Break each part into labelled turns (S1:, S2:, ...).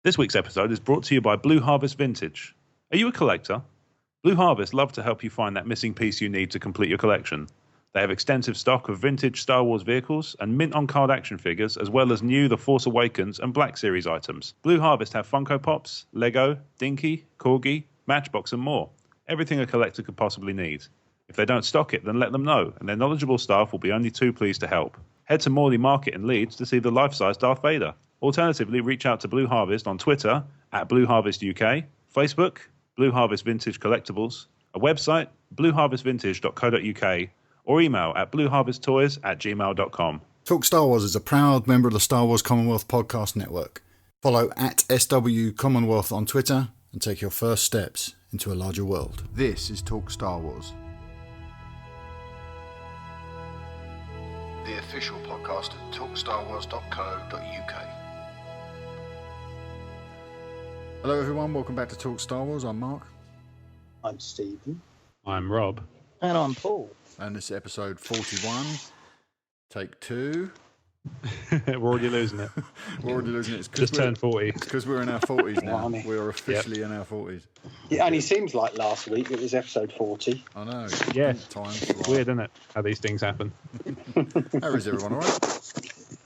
S1: This week's episode is brought to you by Blue Harvest Vintage. Are you a collector? Blue Harvest love to help you find that missing piece you need to complete your collection. They have extensive stock of vintage Star Wars vehicles and mint-on-card action figures, as well as new The Force Awakens and Black Series items. Blue Harvest have Funko Pops, Lego, Dinky, Corgi, Matchbox and more. Everything a collector could possibly need. If they don't stock it, then let them know, and their knowledgeable staff will be only too pleased to help. Head to Morley Market in Leeds to see the life-size Darth Vader. Alternatively, reach out to Blue Harvest on Twitter at Blue Harvest UK, Facebook, Blue Harvest Vintage Collectibles, a website, blueharvestvintage.co.uk, or email at blueharvesttoys@gmail.com.
S2: Talk Star Wars is a proud member of the Star Wars Commonwealth Podcast Network. Follow at SW Commonwealth on Twitter and take your first steps into a larger world. This is Talk Star Wars, the official podcast at talkstarwars.co.uk. Hello everyone, welcome back to Talk Star Wars. I'm Mark.
S3: I'm Stephen.
S1: I'm Rob.
S3: And I'm Paul.
S2: And this is episode 41, take 2.
S1: We're already losing it.
S2: We're already losing it. It's
S1: Just turned 40.
S2: It's because we're in our 40s now.
S3: Blimey.
S2: We are officially in our 40s.
S3: It only seems like last week it was episode 40.
S2: I know.
S1: Yeah.
S2: Time
S1: It's weird, isn't it, how these things happen?
S2: How is everyone all right?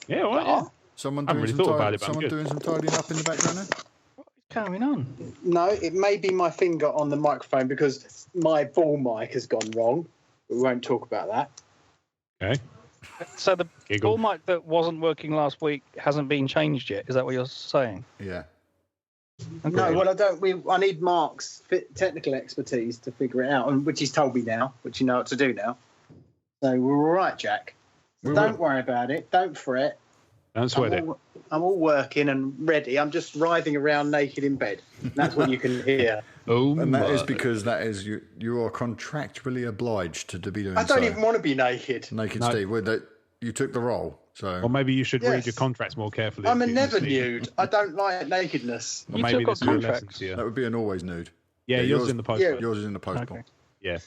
S1: Yeah, all right. Yeah.
S2: Someone
S1: I
S2: doing,
S1: haven't really
S2: some,
S1: thought about it, but I'm
S2: someone
S1: good.
S2: doing some tidying up in the background there?
S4: What's going on?
S3: No, it may be my finger on the microphone because my ball mic has gone wrong. We won't talk about that.
S1: Okay.
S4: So the
S1: Giggle.
S4: ball mic that wasn't working last week hasn't been changed yet. Is that what you're saying?
S2: Yeah.
S4: Okay.
S3: No, well, I need Mark's technical expertise to figure it out, and which he's told me now, which you know what to do now. So we're all right, Jack. So don't worry about it. Don't fret.
S1: Don't sweat it.
S3: I'm all working and ready. I'm just writhing around naked in bed. That's what you can hear.
S1: Oh,
S2: And that is
S1: my.
S2: because that is you are contractually obliged to be doing
S3: I don't
S2: so.
S3: even want to be naked.
S2: Naked
S1: No.
S2: Steve, you took the role, so
S1: Or maybe you should read
S3: Yes.
S1: your contracts more carefully.
S3: I'm a
S1: if you
S3: never
S1: see-
S3: nude. I don't like nakedness.
S1: Or
S4: You
S1: maybe
S4: took
S1: this is
S4: on
S1: a lesson
S4: contracts.
S1: to you.
S2: that would be an always nude.
S1: Yeah, yours is in the post.
S3: yeah.
S2: Yours is in the post
S4: Okay.
S2: ball.
S1: Yeah.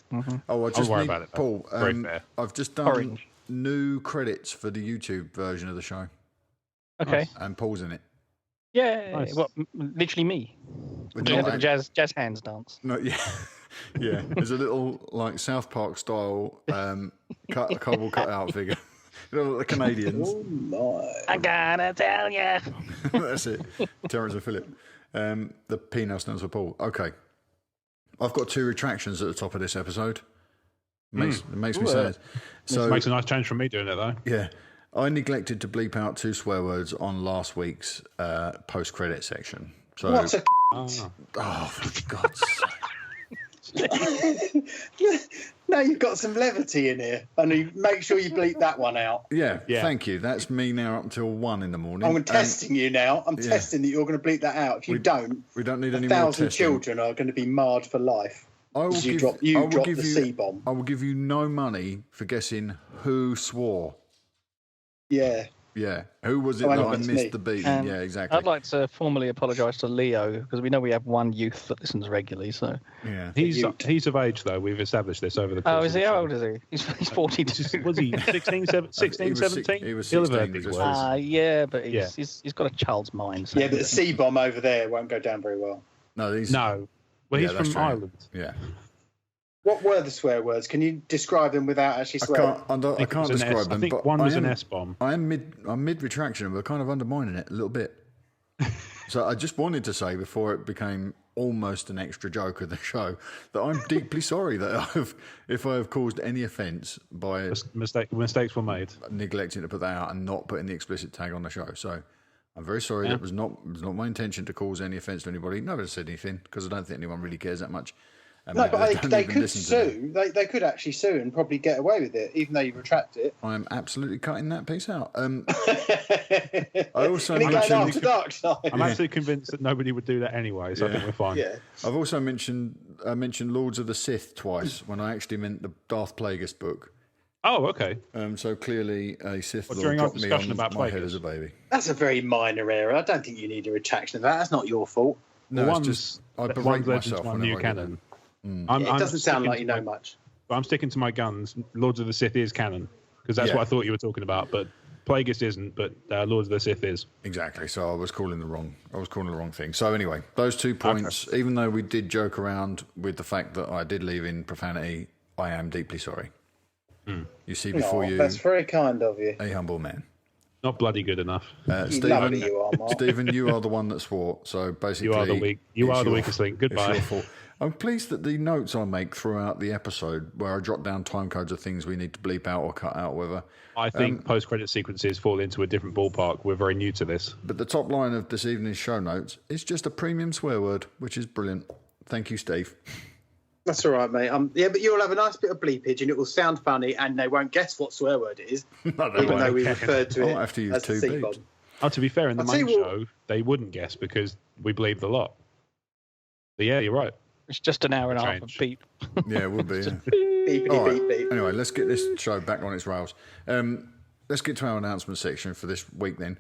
S2: Oh, I just
S1: worry
S2: need,
S1: about it, though.
S2: Paul.
S1: It's very fair.
S2: I've just done
S4: Orange.
S2: new credits for the YouTube version of the show,
S4: Okay.
S2: and Paul's in it.
S4: Yeah.
S1: Nice.
S4: What? Literally me.
S2: With
S4: Doing
S2: not
S4: the jazz hands dance.
S2: No, yeah, yeah. There's a little like South Park style cut out figure. You know, the Canadians.
S3: Oh my!
S4: I gotta tell ya.
S2: That's it. Terrence and Phillip. The P now stands for Paul. Okay. I've got 2 retractions at the top of this episode. It makes me sad.
S1: So makes a nice change from me doing it, though.
S2: Yeah. I neglected to bleep out 2 swear words on last week's post-credit section. So,
S3: What a
S1: Oh.
S2: oh, for God's sake.
S3: now you've got some levity in here, and you make sure you bleep that one out.
S2: Yeah,
S1: Yeah.
S2: thank you. That's me now up until 1 in the morning.
S3: I'm
S2: And
S3: testing you now. I'm
S2: yeah.
S3: testing that you're going to bleep that out. If you don't,
S2: we don't need any more
S3: 1,000
S2: testing.
S3: children are going to be marred for life.
S2: I will
S3: You
S2: give,
S3: drop
S2: I will
S3: the
S2: give you,
S3: C-bomb.
S2: I will give you no money for guessing who swore.
S3: Yeah.
S2: Yeah. Who was it
S3: Oh, hang
S2: that
S3: on,
S2: I
S3: it's
S2: missed
S3: me.
S2: the beating?
S4: And
S2: Yeah, exactly.
S4: I'd like to formally apologise to Leo because we know we have one youth that listens regularly. So.
S2: Yeah.
S1: He's of age, though. We've established this over the course
S4: Oh,
S1: of
S4: is
S1: the
S4: he? How
S1: show.
S4: old is he? He's 42.
S1: Was he 16, 17?
S2: He was
S1: He'll have
S2: 16,
S1: heard these
S2: just
S1: words.
S4: Yeah, but
S1: Yeah.
S4: he's got a child's mind. So
S3: Yeah, but the C-bomb over there won't go down very well.
S2: No, these.
S1: No. Well,
S2: Yeah,
S1: he's
S2: that's
S1: from
S2: true.
S1: Ireland.
S2: Yeah.
S3: What were the swear words? Can you describe them without actually
S2: I
S3: swearing?
S2: I can't
S1: It was an
S2: describe
S1: S.
S2: them.
S1: I think
S2: but
S1: one was
S2: I
S1: an
S2: am,
S1: S-bomb.
S2: I'm mid retraction, but kind of undermining it a little bit. So I just wanted to say before it became almost an extra joke of the show that I'm deeply sorry that if I have caused any offence by
S1: Mistakes were made.
S2: neglecting to put that out and not putting the explicit tag on the show. So I'm very sorry.
S1: Yeah.
S2: It was not my intention to cause any offence to anybody. Nobody said anything because I don't think anyone really cares that much. And
S3: No,
S2: maybe
S3: but
S2: don't
S3: they
S2: even
S3: could
S2: listen to me.
S3: sue. They could actually sue and probably get away with it, even though you retract it.
S2: I'm absolutely cutting that piece out.
S3: I
S2: also
S3: going
S2: mentioned-
S3: after dark side.
S1: I'm absolutely convinced that nobody would do that anyway, so I think we're fine.
S3: Yeah.
S2: I've also mentioned Lords of the Sith twice when I actually meant the Darth Plagueis book.
S1: Oh, okay.
S2: So clearly a Sith
S1: Well,
S2: Lord
S1: during our
S2: dropped me
S1: discussion
S2: on
S1: about
S2: my head
S1: Plagueis.
S2: as a baby.
S3: That's a very minor error. I don't think you need a retraction of that. That's not your fault.
S2: No,
S1: Well,
S2: it's just I berate
S1: one's led
S2: myself
S1: into my
S2: whenever
S1: new
S2: I get
S1: canon.
S2: them.
S1: I'm
S3: It doesn't
S1: just
S3: sound
S1: sticking
S3: like
S1: to
S3: you know
S1: my-
S3: much.
S1: But I'm sticking to my guns. Lords of the Sith is canon because that's
S2: Yeah.
S1: what I thought you were talking about. But Plagueis isn't, but Lords of the Sith is.
S2: Exactly. So I was calling the wrong thing. So anyway, those 2 points. Okay. Even though we did joke around with the fact that I did leave in profanity, I am deeply sorry. You see before you.
S3: That's very kind of you.
S2: A humble man.
S1: Not bloody good enough.
S2: Stephen,
S3: you are, Mark.
S2: Stephen, you are the one that swore. So basically,
S1: you are the weakest link. Goodbye.
S2: I'm pleased that the notes I make throughout the episode, where I jot down time codes of things we need to bleep out or cut out, whatever.
S1: I think post-credit sequences fall into a different ballpark. We're very new to this.
S2: But the top line of this evening's show notes is just a premium swear word, which is brilliant. Thank you, Steve.
S3: That's all right, mate. Yeah, but you'll have a nice bit of bleepage and it will sound funny and they won't guess what swear word it is, even though we referred to it
S2: have to use
S3: as
S2: two
S3: the C-bomb.
S1: Oh, to be fair, in the main show, they wouldn't guess because we bleeped a lot. But yeah, you're right.
S4: It's just an hour and a half of beep.
S2: Yeah, it would be. Yeah.
S3: Beep,
S2: All right.
S3: beep, beep.
S2: Anyway, let's get this show back on its rails. Let's get to our announcement section for this week then.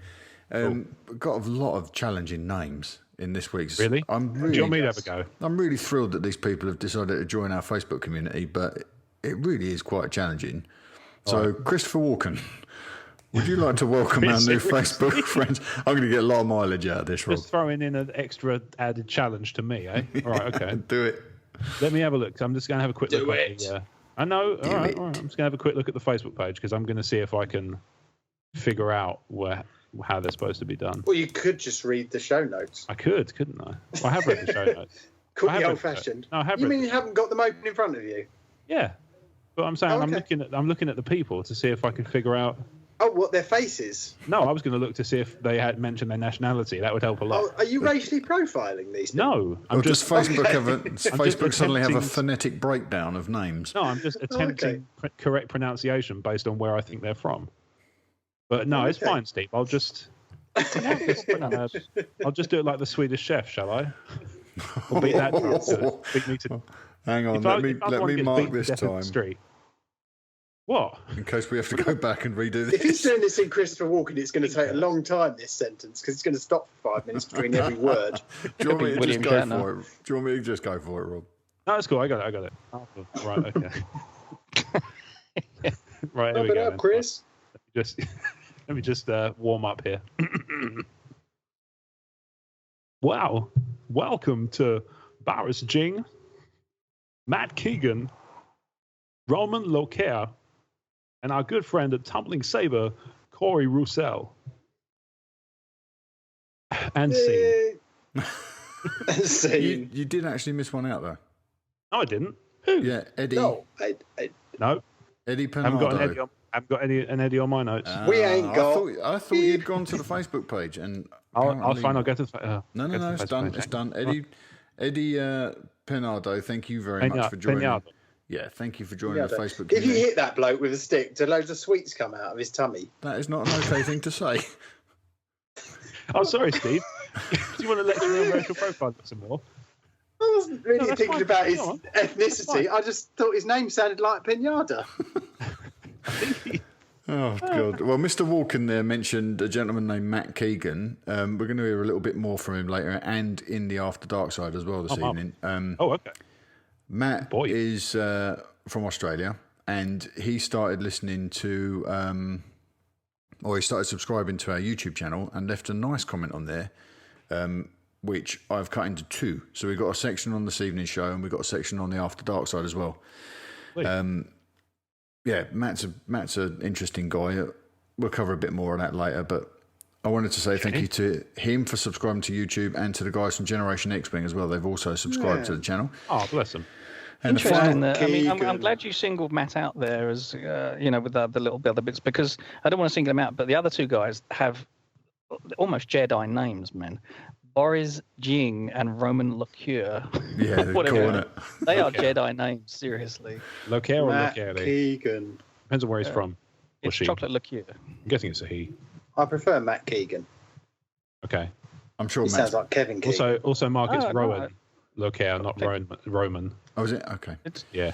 S2: We've got a lot of challenging names in this week's.
S1: Really? Do you want me to have a go?
S2: I'm really thrilled that these people have decided to join our Facebook community, but it really is quite challenging. So, Christopher Walken, would you like to welcome our new Facebook friends? I'm going to get a lot of mileage out of this, Rob.
S1: Just throwing in an extra added challenge to me, eh? All right, okay.
S2: Do it.
S1: Let me have a look. I'm just going to have a quick look. I know. All right. I'm just going to have a quick look at the Facebook page because I'm going to see if I can figure out how they're supposed to be done.
S3: Well, you could just read the show notes.
S1: I could, couldn't I? Well, I have read the show notes.
S3: Could be old-fashioned.
S1: No, I have.
S3: You mean you haven't got them open in front of you?
S1: Yeah, but I'm saying I'm looking at the people to see if I can figure out.
S3: Oh, what their faces?
S1: No, I was going to look to see if they had mentioned their nationality. That would help a lot.
S3: Oh, are you racially profiling these people?
S1: No, I'm just
S2: Facebook Facebook suddenly have a phonetic breakdown of names.
S1: No, I'm just attempting correct pronunciation based on where I think they're from. But no, it's fine, Steve. I'll just do it like the Swedish Chef, shall I? Or beat that drum to beat me to.
S2: Hang on, let me mark this time.
S1: Street. What?
S2: In case we have to go back and redo this.
S3: If he's doing this in Christopher Walken, it's going to take a long time, this sentence, because it's going to stop for 5 minutes between every word.
S2: Do you want me to just go for it? Do you want me to just go for it, Rob?
S1: No, that's cool. I got it. Right, okay. Right, here we go.
S3: Chris.
S1: Let me just warm up here. Wow. Welcome to Boris Jing, Matt Keegan, Roman Locaire, and our good friend at Tumbling Saber, Corey Roussel. And scene.
S3: Scene.
S2: You did actually miss one out, though.
S1: No, I didn't. Who?
S2: Yeah, Eddie.
S3: No,
S1: No.
S2: Eddie Penardo.
S1: I haven't got an Eddie on my notes.
S3: We ain't got.
S2: I thought you'd gone to the Facebook page, and
S1: I'll find. I'll get to the.
S2: No, it's done. It's done. Eddie Penardo, thank you very much for joining.
S1: Penardo.
S2: Yeah, thank you for joining the Facebook
S3: If
S2: community.
S3: you hit that bloke with a stick, do loads of sweets come out of his tummy?
S2: That is not an okay thing to say.
S1: Oh, sorry, Steve. Do you want to lecture me on racial profiling some more?
S3: I wasn't really thinking about his ethnicity.
S1: I
S3: I just thought his name sounded like Pinata.
S2: Oh, God. Well, Mr. Walken there mentioned a gentleman named Matt Keegan. We're going to hear a little bit more from him later and in the After Dark side as well this evening.
S1: Okay.
S2: Matt is from Australia, and he started listening to, or he started subscribing to our YouTube channel and left a nice comment on there, which I've cut into two. So we've got a section on this evening's show, and we've got a section on the After Dark side as well. Yeah, Matt's an interesting guy. We'll cover a bit more of that later, but I wanted to say thank you to him for subscribing to YouTube and to the guys from Generation X-Wing as well. They've also subscribed to the channel.
S1: Oh, bless them.
S2: And
S4: interesting. I'm glad you singled Matt out there as, with the little bit other bits, because I don't want to single him out, but the other two guys have almost Jedi names, man. Boris Jing and Roman Locaire.
S2: Yeah, they're cool, isn't it?
S4: They are Jedi names, seriously.
S1: Locaire or
S3: Matt
S1: Locaire?
S3: Keegan.
S1: Depends on where he's from.
S4: It's
S1: she.
S4: chocolate liqueur.
S1: I'm guessing it's a he.
S3: I prefer Matt Keegan.
S1: Okay.
S2: I'm sure
S3: He sounds like Kevin Keegan.
S1: Also, Mark, it's Rowan Locaire, not Roman.
S2: Oh, is it? Okay.
S1: Yeah.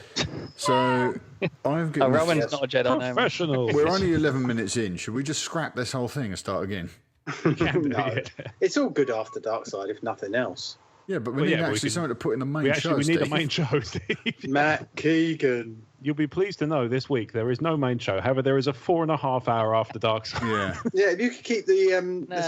S2: So I've given.
S4: Rowan's not a Jedi name.
S1: Professional.
S2: We're only 11 minutes in. Should we just scrap this whole thing and start again?
S3: No. It's all good after Dark Side, if nothing else.
S2: Yeah, but we need actually something to put in the main show.
S1: We need a main show, Steve.
S3: Matt Keegan.
S1: You'll be pleased to know this week there is no main show. However, there is a 4.5 hour After Dark.
S2: Yeah.
S3: Yeah, if you could keep the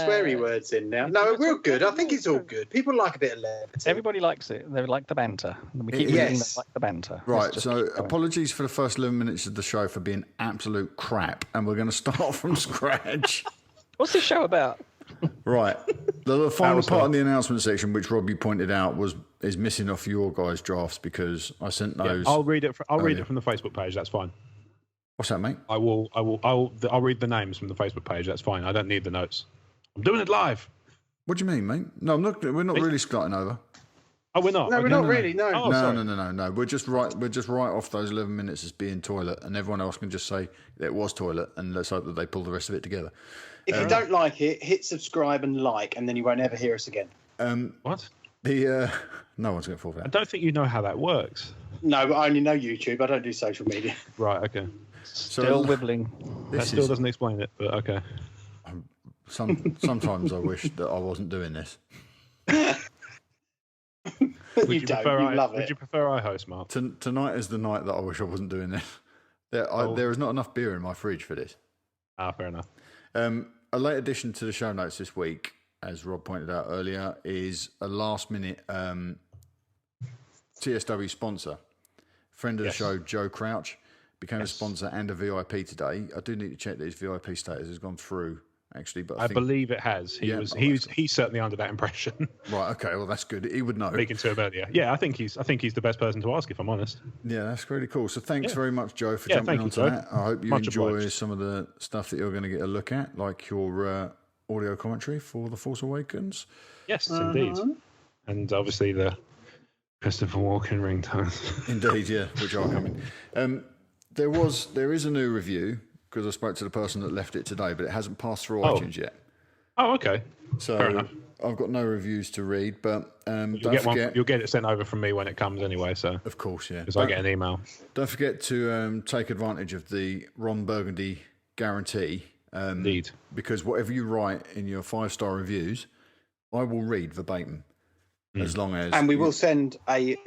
S3: sweary words in now. No, we're good. I think it's all good. People like a bit of levity.
S4: Everybody likes it. They like the banter. We keep reading they like the banter.
S2: Right, so apologies for the first 11 minutes of the show for being absolute crap, and we're going to start from scratch.
S4: What's this show about?
S2: Right. The final part of the announcement section, which Rob, you pointed out, is missing off your guys' drafts because I sent those.
S1: Yeah, I'll read it. I'll read it from the Facebook page. That's fine.
S2: What's that, mate?
S1: I'll read the names from the Facebook page. That's fine. I don't need the notes. I'm doing it live.
S2: What do you mean, mate? No, I'm not. We're not really starting over.
S1: Oh, we're not.
S3: No, we're not really. No.
S1: Oh,
S2: no. We're just right off those 11 minutes as being toilet, and everyone else can just say it was toilet, and let's hope that they pull the rest of it together.
S3: If you don't like it, hit subscribe and like, and then you won't ever hear us again.
S1: What?
S2: No one's going to fall for that.
S1: I don't think you know how that works.
S3: No, but I only know YouTube. I don't do social media.
S1: Right. Okay.
S4: Still wibbling.
S1: That still doesn't explain it, but okay.
S2: Sometimes I wish that I wasn't doing this.
S3: You love it.
S1: Would you prefer I host, Mark?
S2: Tonight is the night that I wish I wasn't doing this. There is not enough beer in my fridge for this.
S1: Fair enough.
S2: A late addition to the show notes this week, as Rob pointed out earlier, is a last-minute TSW sponsor. Friend of the show, Joe Crouch, became a sponsor and a VIP today. I do need to check that his VIP status has gone through, actually. But I
S1: believe it has. He's certainly under that impression.
S2: Right. Okay. Well, that's good. He would know.
S1: Speaking to him earlier. Yeah, I think he's the best person to ask, if I'm honest.
S2: Yeah, that's really cool. So thanks very much, Joe, for jumping onto that. I hope you enjoy some of the stuff that you're going to get a look at, like your audio commentary for The Force Awakens.
S1: Yes, indeed. And obviously the Christopher Walken ringtones.
S2: Indeed, yeah, which are coming. There is a new review, because I spoke to the person that left it today, but it hasn't passed through iTunes yet.
S1: Oh, okay.
S2: So
S1: fair enough.
S2: I've got no reviews to read, but don't forget.
S1: You'll get it sent over from me when it comes anyway. So
S2: of course, yeah.
S1: Because I get an email.
S2: Don't forget to take advantage of the Ron Burgundy guarantee.
S1: Indeed.
S2: Because whatever you write in your 5-star reviews, I will read verbatim, as long as.
S3: And we will send a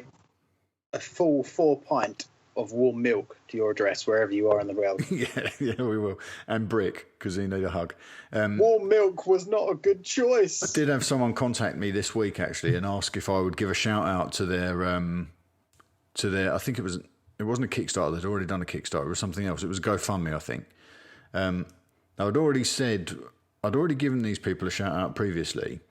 S3: full 4 pint of warm milk to your address wherever you are in the world.
S2: yeah, we will. And Brick, because he need a hug.
S3: Warm milk was not a good choice.
S2: I did have someone contact me this week actually and ask if I would give a shout out to their I think it wasn't a Kickstarter. They'd already done a Kickstarter. It was something else. It was GoFundMe, I think. I'd already given these people a shout out previously,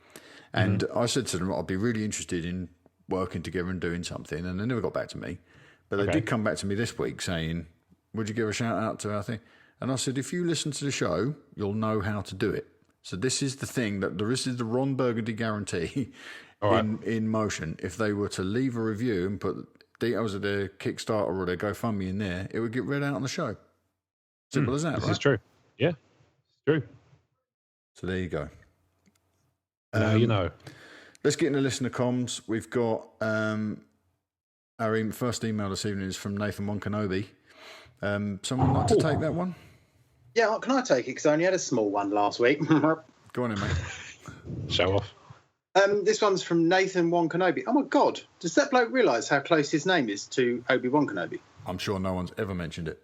S2: and I said to them I'd be really interested in working together and doing something, and they never got back to me. But they did come back to me this week saying, would you give a shout out to our thing? And I said, if you listen to the show, you'll know how to do it. So this is the thing, this is the Ron Burgundy guarantee in motion. If they were to leave a review and put details of their Kickstarter or their GoFundMe in there, it would get read out on the show. Simple as that,
S1: This is true. Yeah, it's true.
S2: So there you go.
S1: Now you know.
S2: Let's get into listener comms. We've got... our first email this evening is from Nathan Wonkenobi. Someone like to take that one?
S3: Yeah, can I take it? Because I only had a small one last week.
S2: Go on in, mate.
S1: Show off.
S3: This one's from Nathan Wonkenobi. Oh, my God. Does that bloke realise how close his name is to Obi-Wan Kenobi?
S2: I'm sure no one's ever mentioned it.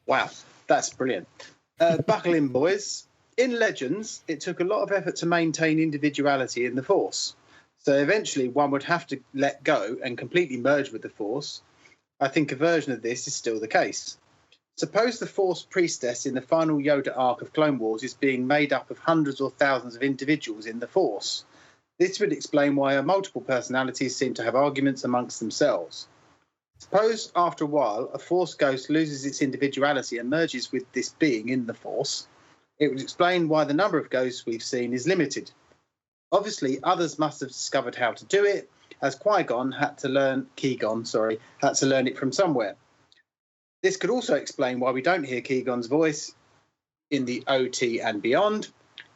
S3: Wow, that's brilliant. Buckle in, boys. In Legends, it took a lot of effort to maintain individuality in the Force. So eventually one would have to let go and completely merge with the Force. I think a version of this is still the case. Suppose the Force priestess in the final Yoda arc of Clone Wars is being made up of hundreds or thousands of individuals in the Force. This would explain why her multiple personalities seem to have arguments amongst themselves. Suppose after a while a Force ghost loses its individuality and merges with this being in the Force. It would explain why the number of ghosts we've seen is limited. Obviously, others must have discovered how to do it, as Qui-Gon had to learn it from somewhere. This could also explain why we don't hear Qui-Gon's voice in the OT and beyond.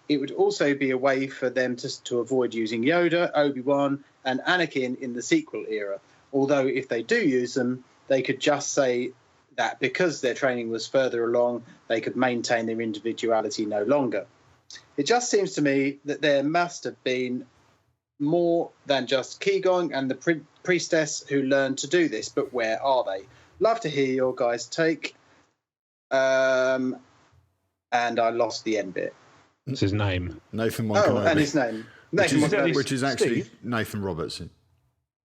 S3: It would also be a way for them to avoid using Yoda, Obi-Wan, and Anakin in the sequel era. Although if they do use them, they could just say that because their training was further along, they could maintain their individuality no longer. It just seems to me that there must have been more than just Qui-Gon and the priestess who learned to do this, but where are they? Love to hear your guys' take. And I lost the end bit.
S1: It's his name.
S2: Nathan Montgomery.
S3: And his name. Nathan Montgomery.
S2: Which is actually
S1: Steve?
S2: Nathan Roberts.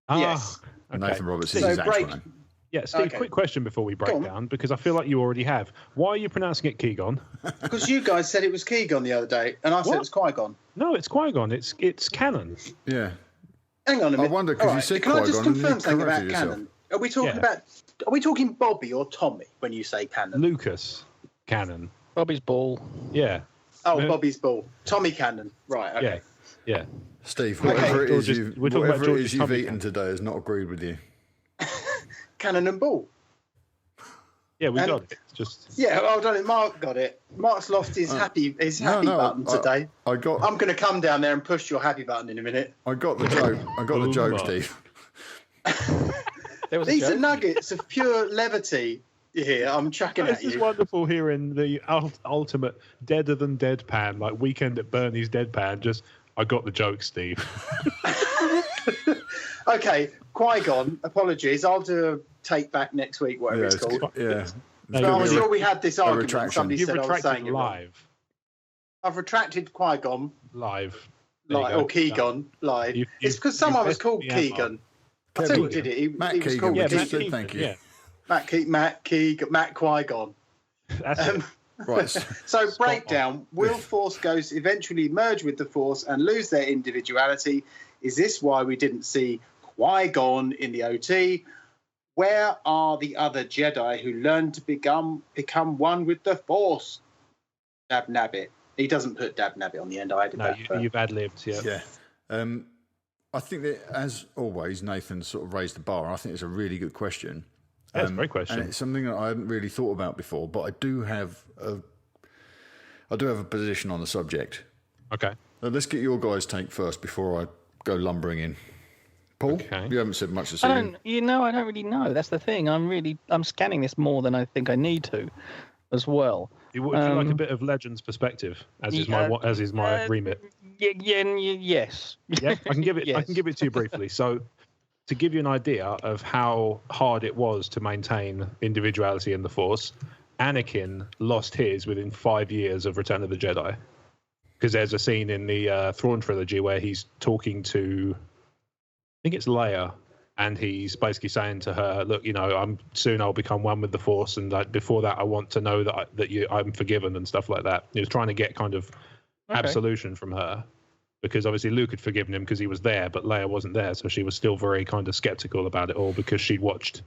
S3: Yes.
S1: Okay.
S2: Nathan Roberts is
S3: So
S2: his actual
S3: break.
S2: name.
S1: Yeah, Steve, quick question before we break down, because I feel like you already have. Why are you pronouncing it Qui-Gon?
S3: Because you guys said it was Qui-Gon the other day, and I said it was Qui-Gon.
S1: No, it's Qui-Gon. It's canon.
S2: Yeah.
S3: Hang on a minute.
S2: I wonder, because you said
S3: Can I just
S2: Qui-Gon and
S3: confirm
S2: you
S3: something about
S2: corrected yourself.
S3: canon? Are we talking about? Are we talking Bobby or Tommy when you say canon?
S1: Lucas canon.
S4: Bobby's ball.
S1: Yeah.
S3: Oh, Bobby's ball. Tommy Cannon. Right. Okay.
S1: Yeah.
S2: Steve, whatever it is
S1: We're talking about George's
S2: you've
S1: Tommy
S2: eaten today has not agreed with you.
S3: Cannon and ball.
S1: Yeah, we got it. It's just
S3: Yeah, well done. Mark got it. Mark's lost his happy button today. I'm going to come down there and push your happy button in a minute.
S2: I got the joke. I got the joke, Steve.
S3: These are nuggets of pure levity here. I'm chucking at you.
S1: This is wonderful hearing the ultimate deader than deadpan, like Weekend at Bernie's deadpan. Just, I got the joke, Steve.
S3: Okay, Qui-Gon, apologies. I'll do a take back next week, whatever it's called.
S2: Yeah.
S3: No, I'm sure we had this argument.
S2: retraction.
S3: Somebody
S1: You've
S3: said I was
S1: retracted
S3: saying it wrong.
S1: live.
S3: I've retracted Qui-Gon.
S1: Live. There you
S3: Like,
S1: go.
S3: or Qui-Gon live. It's because someone was called Qui-Gon. I tell you who did it.
S2: Matt
S3: He was
S2: Keegan.
S3: called
S1: Yeah,
S2: Just
S1: Matt
S2: said
S1: Keegan,
S2: thank you.
S1: Yeah.
S3: Matt Qui-Gon.
S1: That's it.
S2: Right.
S3: So breakdown. Will Force ghosts eventually merge with the Force and lose their individuality? Is this why we didn't see Qui-Gon in the OT? Where are the other Jedi who learned to become one with the Force? Dab Nabbit. He doesn't put Dab Nabbit on the end. I added
S1: No,
S3: that.
S1: you've ad-libbed, yeah.
S2: Yeah. I think that, as always, Nathan sort of raised the bar. I think it's a really good question.
S1: That's a great question.
S2: And it's something that I hadn't really thought about before, but I do have a position on the subject.
S1: Okay.
S2: Let's get your guys' take first before I go lumbering in. Paul,
S1: Okay.
S2: you haven't said much this
S4: I
S2: evening.
S4: don't really know. That's the thing. I'm scanning this more than I think I need to, as well.
S1: Would you like a bit of Legends perspective, as is my remit?
S4: Yes.
S1: Yeah, I can give it.
S4: Yes.
S1: I can give it to you briefly. So, to give you an idea of how hard it was to maintain individuality in the Force, Anakin lost his within 5 years of Return of the Jedi, because there's a scene in the Thrawn trilogy where he's talking to, I think it's Leia, and he's basically saying to her, "Look, I'll become one with the Force, and like before that, I want to know that I'm forgiven and stuff like that." He was trying to get kind of absolution from her, because obviously Luke had forgiven him because he was there, but Leia wasn't there, so she was still very kind of skeptical about it all because she'd watched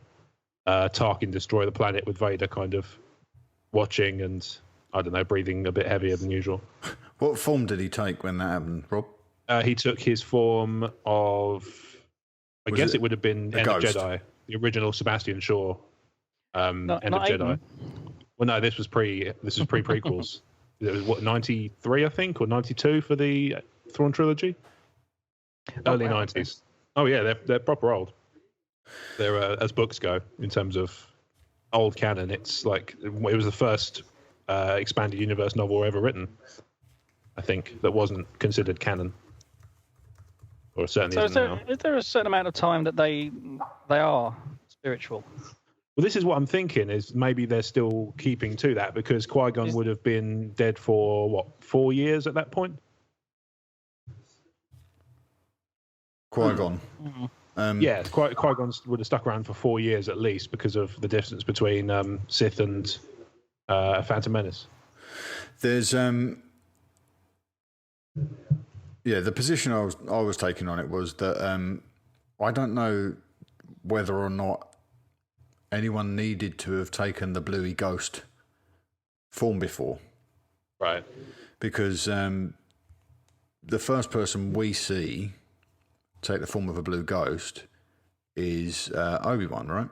S1: Tarkin destroy the planet with Vader kind of watching and, I don't know, breathing a bit heavier than usual.
S2: What form did he take when that happened, Rob?
S1: He took his form of, I guess it would have been End of
S2: ghost?
S1: Jedi, the original Sebastian Shaw End of Jedi.
S4: Aiden.
S1: Well, no, this was pre-prequels. It was, what, 93, I think, or 92 for the Thrawn trilogy? Early 90s. Oh, yeah, they're proper old. They're, as books go, in terms of old canon, it's like, it was the first expanded universe novel ever written, I think, that wasn't considered canon. Or certainly
S4: So
S1: isn't now.
S4: is there a certain amount of time that they are spiritual?
S1: Well, this is what I'm thinking, is maybe they're still keeping to that, because Qui-Gon would have been dead for, 4 years at that point?
S2: Qui-Gon.
S1: Yeah, Qui-Gon would have stuck around for 4 years at least because of the distance between Sith and Phantom Menace.
S2: There's the position I was taking on it was that I don't know whether or not anyone needed to have taken the bluey ghost form before,
S1: Right.
S2: because the first person we see take the form of a blue ghost is Obi-Wan, right?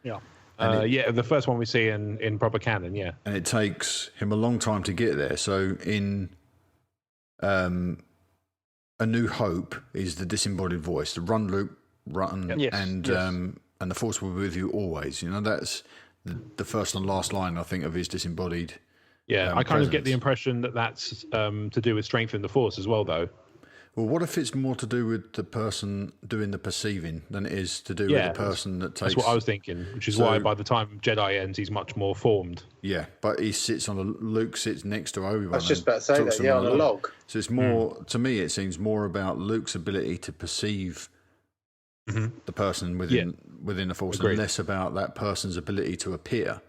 S4: Yeah.
S1: Yeah, the first one we see in proper canon, yeah.
S2: And it takes him a long time to get there. So in A New Hope is the disembodied voice, the run, Luke, run,
S4: Yes,
S2: and the Force will be with you always. That's the first and last line, I think, of his disembodied.
S1: Yeah, I kind of get the
S2: presence.
S1: impression that that's to do with strength in the Force as well, though.
S2: Well, what if it's more to do with the person doing the perceiving than it is to do with the person that takes...
S5: That's what I was thinking, which is why by the time Jedi ends, he's much more formed.
S2: Yeah, but he sits on Luke sits next to Obi-Wan.
S3: I was just about to say that, on a log.
S2: So it's more, to me, it seems more about Luke's ability to perceive the person within the Force, and less about that person's ability to appear.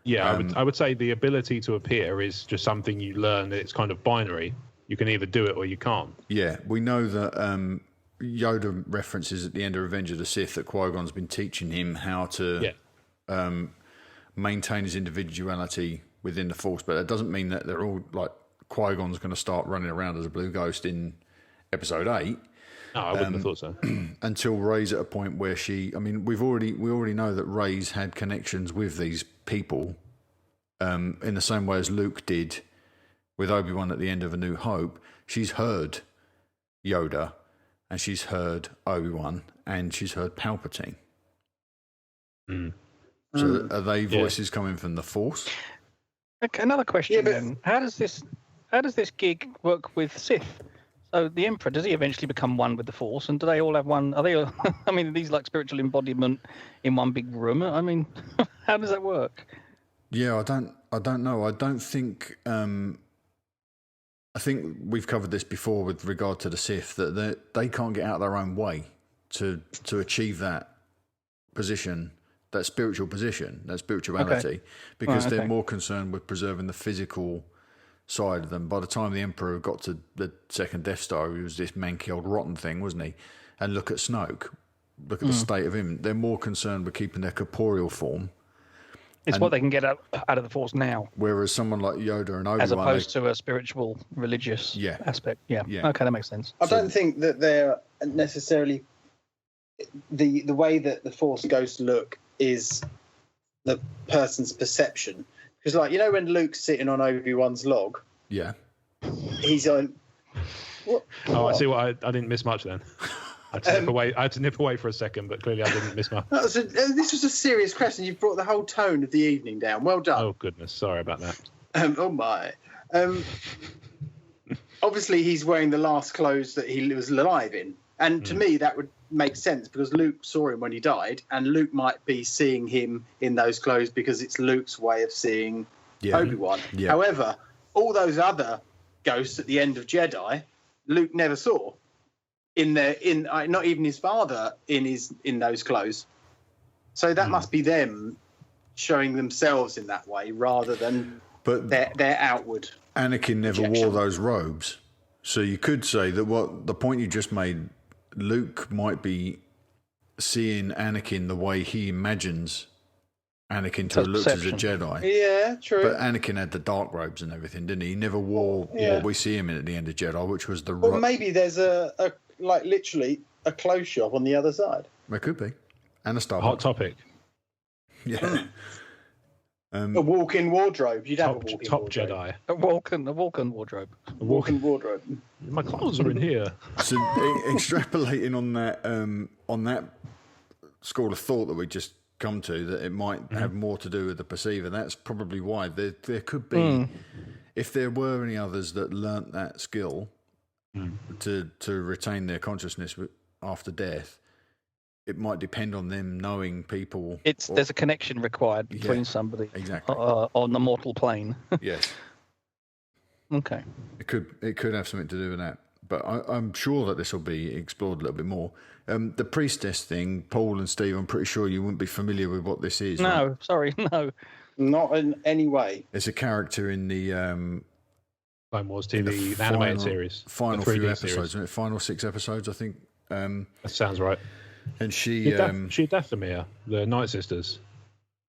S5: Yeah, I would say the ability to appear is just something you learn. It's kind of binary. You can either do it or you can't.
S2: Yeah, we know that Yoda references at the end of Revenge of the Sith that Qui-Gon's been teaching him how to maintain his individuality within the Force, but that doesn't mean that they're all like Qui-Gon's going to start running around as a blue ghost in Episode 8.
S5: No, I wouldn't have thought so.
S2: Until Rey's at a point where we already know that Rey's had connections with these people in the same way as Luke did with Obi-Wan at the end of A New Hope. She's heard Yoda, and she's heard Obi-Wan, and she's heard Palpatine. So are they voices coming from the Force?
S4: Okay, another question then. How does this gig work with Sith? So the Emperor, does he eventually become one with the Force? And do they all have one? Are they all, I mean, are these like spiritual embodiment in one big room? I mean, how does that work?
S2: Yeah, I don't know. I don't think... I think we've covered this before with regard to the Sith, that they can't get out of their own way to achieve that position, that spiritual position, that spirituality, because they're more concerned with preserving the physical side of them. By the time the Emperor got to the second Death Star, he was this manky old rotten thing, wasn't he? And look at Snoke. Look at the state of him. They're more concerned with keeping their corporeal form.
S4: It's what they can get out of the Force now.
S2: Whereas someone like Yoda and Obi-Wan...
S4: As opposed to a spiritual, religious aspect. Yeah. Okay, that makes sense.
S3: I don't think that they're necessarily... The way that the Force goes to look is the person's perception. Because, like, you know when Luke's sitting on Obi-Wan's log?
S2: Yeah.
S3: He's on... What?
S5: Oh, I see what I didn't miss much then. I had to nip away for a second, but clearly I didn't miss much.
S3: This was a serious question. You've brought the whole tone of the evening down. Well done.
S5: Oh, goodness. Sorry about that.
S3: Oh, my. Obviously, he's wearing the last clothes that he was alive in. And to me, that would make sense because Luke saw him when he died, and Luke might be seeing him in those clothes because it's Luke's way of seeing Obi-Wan. Yeah. However, all those other ghosts at the end of Jedi, Luke never saw. Not even his father in those clothes. So that must be them showing themselves in that way rather than their outward.
S2: Anakin never wore those robes. So you could say that the point you just made, Luke might be seeing Anakin the way he imagines Anakin to have looked as a Jedi.
S3: Yeah, true.
S2: But Anakin had the dark robes and everything, didn't he? He never wore what we see him in at the end of Jedi, which was the...
S3: Well, maybe there's literally a clothes shop on the other side.
S2: There could be. And a Starbucks.
S5: Hot topic.
S2: Yeah.
S3: A walk-in wardrobe. You'd have a walk-in
S5: top
S3: wardrobe.
S5: Jedi.
S4: A walk-in wardrobe.
S3: A walk-in wardrobe.
S5: My clothes are in here.
S2: So extrapolating on that school of thought that we just come to, that it might have more to do with the perceiver, that's probably why. There could be, if there were any others that learnt that skill to retain their consciousness after death, it might depend on them knowing people.
S4: There's a connection required between somebody
S2: exactly
S4: on the mortal plane.
S2: Yes.
S4: Okay.
S2: It could have something to do with that, but I'm sure that this will be explored a little bit more. The priestess thing, Paul and Steve, I'm pretty sure you wouldn't be familiar with what this is.
S4: No,
S2: right?
S4: sorry, no.
S3: Not in any way.
S2: It's a character in the
S5: Clone Wars TV, the animated series.
S2: Final few episodes, series. Final 6 episodes, I think.
S5: That sounds right.
S2: And she
S5: Dathomir, the Night Sisters.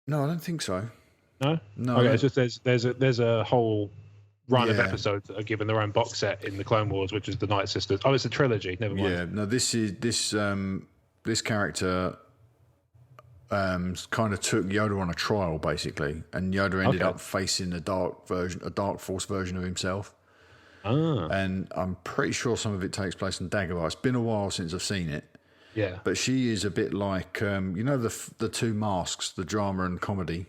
S2: No, I don't think so.
S5: No. Okay, it's just there's a whole run of episodes that are given their own box set in the Clone Wars, which is the Night Sisters. Oh, it's a trilogy. Never mind.
S2: Yeah. No, this character kind of took Yoda on a trial, basically, and Yoda ended up facing a dark Force version of himself. And I'm pretty sure some of it takes place in Dagobah. It's been a while since I've seen it.
S5: Yeah.
S2: But she is a bit like, the two masks, the drama and comedy.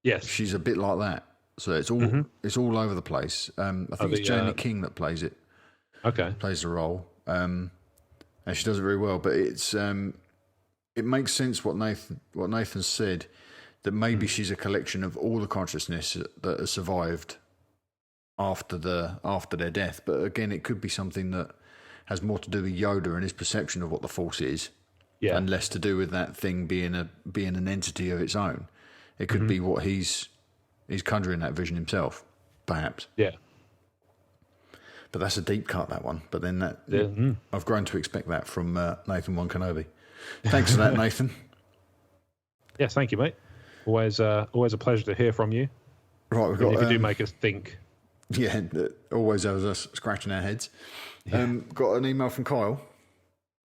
S5: Yes.
S2: She's a bit like that. So it's all over the place. I think it's Jamie King that plays it.
S5: Okay.
S2: Plays the role, and she does it very well. But it makes sense what Nathan said, that maybe she's a collection of all the consciousness that has survived after their death. But again, it could be something that has more to do with Yoda and his perception of what the Force is, and less to do with that thing being an entity of its own. It could be what he's conjuring that vision himself, perhaps.
S5: Yeah.
S2: But that's a deep cut, that one. But then I've grown to expect that from Nathan One Kenobi. Thanks for that, Nathan.
S5: Yes, thank you, mate. Always a pleasure to hear from you.
S2: Right, we've got.
S5: If you do make us think.
S2: Yeah, always has us scratching our heads. Yeah. Got an email from Kyle.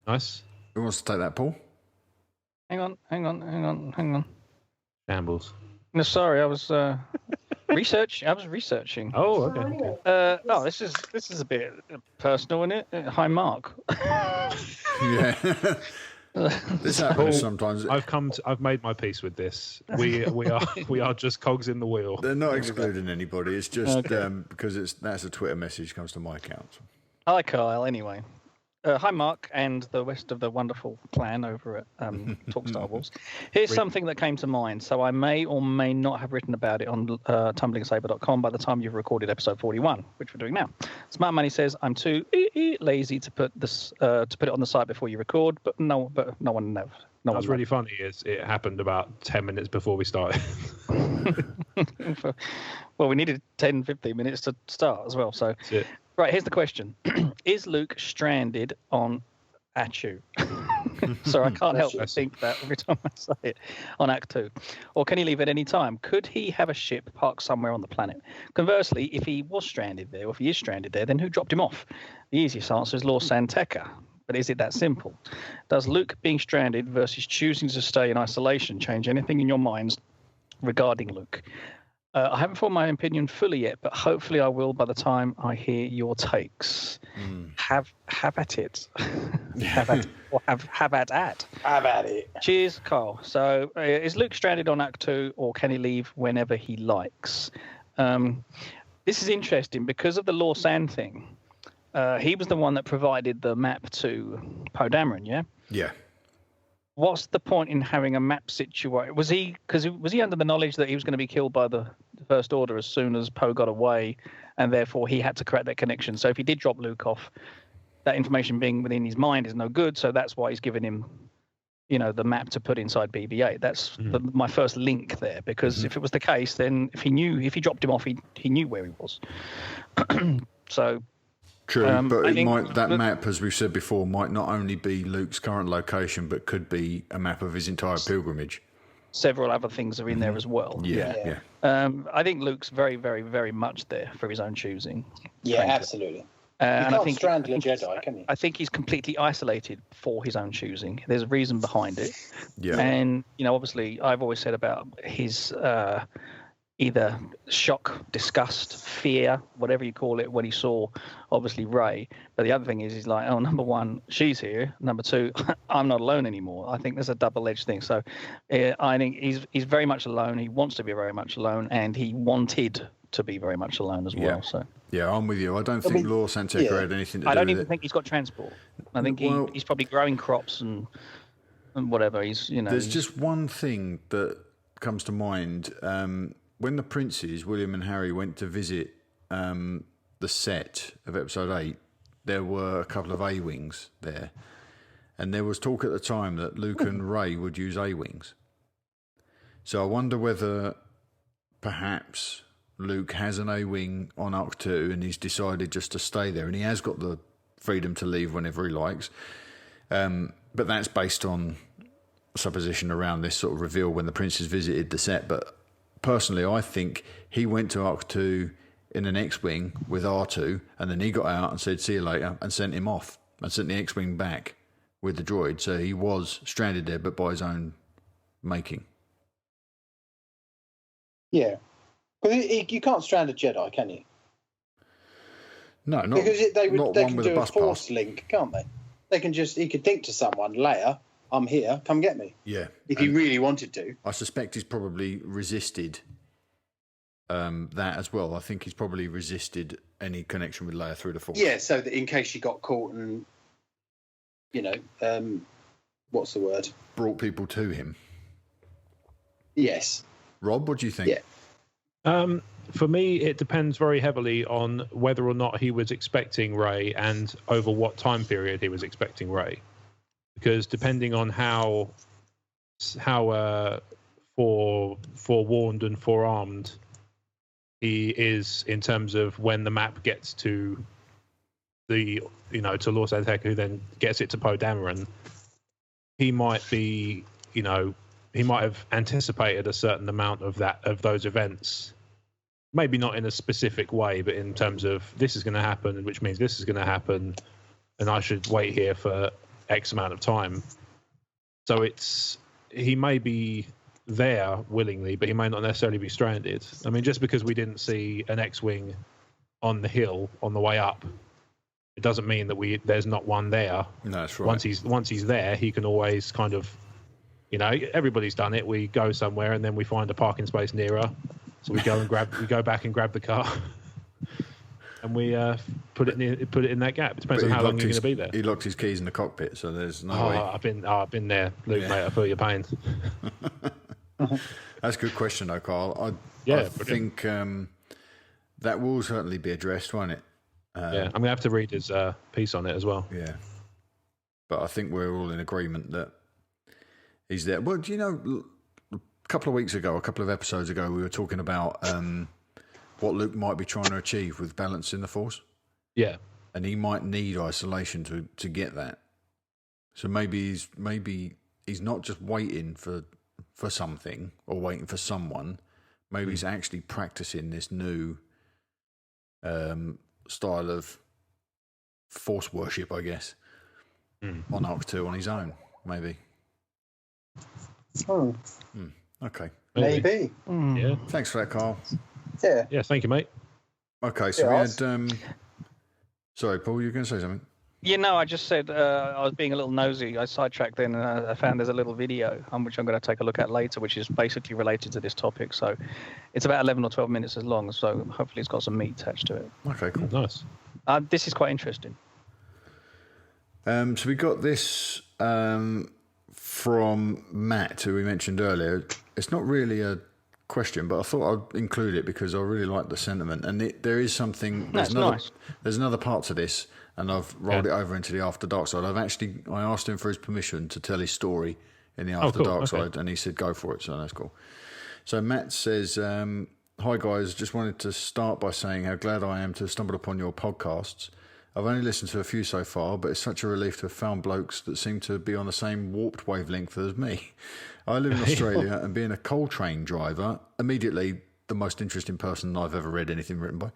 S5: Nice.
S2: Who wants to take that, Paul?
S4: Hang on.
S5: Shambles.
S4: No, sorry, I was researching.
S5: Oh, okay.
S4: No, this is a bit personal, isn't it? Hi, Marc.
S2: Yeah. This happens sometimes.
S5: I've made my peace with this. We are just cogs in the wheel.
S2: They're not excluding anybody. It's just because that's a Twitter message comes to my account.
S4: Hi, Kyle. Anyway, hi, Marc, and the rest of the wonderful clan over at Talk Star Wars. Here's something that came to mind. So I may or may not have written about it on tumblingsaber.com by the time you've recorded episode 41, which we're doing now. Smart Money says I'm too lazy to put it on the site before you record, but no one knows.
S5: What's really funny is it happened about 10 minutes before we started.
S4: Well, we needed 10, 15 minutes to start as well. So, right, here's the question. Is Luke stranded on Ahch-To? Sorry, I can't help but think that every time I say it, on Ahch-To. Or can he leave at any time? Could he have a ship parked somewhere on the planet? Conversely, if he was stranded there, or if he is stranded there, then who dropped him off? The easiest answer is Lord Santeca. But is it that simple? Does Luke being stranded versus choosing to stay in isolation change anything in your minds regarding Luke? I haven't formed my opinion fully yet, but hopefully I will by the time I hear your takes. Have at it. Have at it. Cheers, Carl. So is Luke stranded on Ahch-To, or can he leave whenever he likes? This is interesting because of the Lawsan thing. He was the one that provided the map to Poe Dameron, yeah?
S2: Yeah.
S4: What's the point in having a map situation? Was he under the knowledge that he was going to be killed by the First Order as soon as Poe got away, and therefore he had to correct that connection? So if he did drop Luke off, that information being within his mind is no good. So that's why he's given him, the map to put inside BB-8. That's my first link there, because if it was the case, then if he dropped him off, he knew where he was. So.
S2: True, but that map, as we've said before, might not only be Luke's current location, but could be a map of his entire pilgrimage.
S4: Several other things are in there as well.
S2: Yeah.
S4: I think Luke's very, very, very much there for his own choosing.
S3: Yeah, frankly. Absolutely. You can't strangle a Jedi, can you?
S4: I think he's completely isolated for his own choosing. There's a reason behind it.
S2: Yeah.
S4: And, obviously, I've always said about his either shock, disgust, fear, whatever you call it, when he saw, obviously, Rey. But the other thing is, he's like, oh, number one, she's here. Number two, I'm not alone anymore. I think there's a double-edged thing. So I think he's very much alone. He wants to be very much alone, and he wanted to be very much alone as well. So
S2: yeah, I'm with you. I don't think Lord Santeca had anything to do with it.
S4: I don't even think he's got transport. I think he's probably growing crops and whatever.
S2: There's just one thing that comes to mind. When the princes, William and Harry, went to visit the set of Episode 8, there were a couple of A-Wings there. And there was talk at the time that Luke and Rey would use A-Wings. So I wonder whether perhaps Luke has an A-Wing on Ahch-To and he's decided just to stay there. And he has got the freedom to leave whenever he likes. But that's based on supposition around this sort of reveal when the princes visited the set. But personally, I think he went to Ahch-To in an X-Wing with R2, and then he got out and said, see you later, and sent him off, and sent the X-Wing back with the droid. So he was stranded there, but by his own making.
S3: Yeah. But you can't strand a Jedi, can you?
S2: No, not
S3: because they can
S2: with
S3: do
S2: a bus
S3: force
S2: pass.
S3: link, can't they? He could think to someone, Leia, I'm here, come get me.
S2: Yeah.
S3: If he really wanted to.
S2: I suspect he's probably resisted that as well. I think he's probably resisted any connection with Leia through the Force.
S3: Yeah, so that in case she got caught and, what's the word?
S2: Brought people to him.
S3: Yes.
S2: Rob, what do you think?
S3: Yeah.
S5: For me, it depends very heavily on whether or not he was expecting Rey and over what time period he was expecting Rey. Because depending on how forewarned and forearmed he is in terms of when the map gets to to Lord Aztec, who then gets it to Poe Dameron, he might be, he might have anticipated a certain amount of those events. Maybe not in a specific way, but in terms of this is going to happen, which means this is going to happen, and I should wait here for X amount of time. So he may be there willingly, but he may not necessarily be stranded. I mean, just because we didn't see an X-wing on the hill on the way up, it doesn't mean that there's not one there.
S2: No, that's right.
S5: Once he's there, he can always kind of, everybody's done it. We go somewhere and then we find a parking space nearer. So we go back and grab the car, and we put it in that gap. It depends on how long you're going to be there.
S2: He locked his keys in the cockpit, so there's no way.
S5: I've been there, Luke, mate. I feel your pain.
S2: That's a good question, though, Carl. I think that will certainly be addressed, won't it?
S5: I'm going to have to read his piece on it as well.
S2: Yeah, but I think we're all in agreement that he's there. Well, do you know? A couple of episodes ago, we were talking about what Luke might be trying to achieve with balance in the Force.
S5: Yeah,
S2: and he might need isolation to get that. So maybe he's not just waiting for something or waiting for someone. Maybe he's actually practicing this new style of Force worship, I guess, on Ahch-To on his own. Maybe.
S3: Oh.
S2: Okay.
S3: Maybe.
S5: Yeah.
S2: Thanks for that, Carl.
S3: Yeah.
S5: Yeah, thank you, mate.
S2: Okay, so we had... sorry, Paul, you were going to say something?
S4: I just said I was being a little nosy. I sidetracked then and I found there's a little video which I'm going to take a look at later, which is basically related to this topic. So it's about 11 or 12 minutes as long, so hopefully it's got some meat attached to it.
S2: Okay, cool.
S5: Nice.
S4: This is quite interesting.
S2: So we got this from Matt, who we mentioned earlier. It's not really a question, but I thought I'd include it because I really like the sentiment. And there is something. There's another part to this, and I've rolled it over into the After Dark Side. I asked him for his permission to tell his story in the After Dark Side, and he said go for it. So that's cool. So Matt says, "Hi guys, just wanted to start by saying how glad I am to have stumbled upon your podcasts. I've only listened to a few so far, but it's such a relief to have found blokes that seem to be on the same warped wavelength as me. I live in Australia, and being a coal train driver, immediately the most interesting person I've ever read anything written by.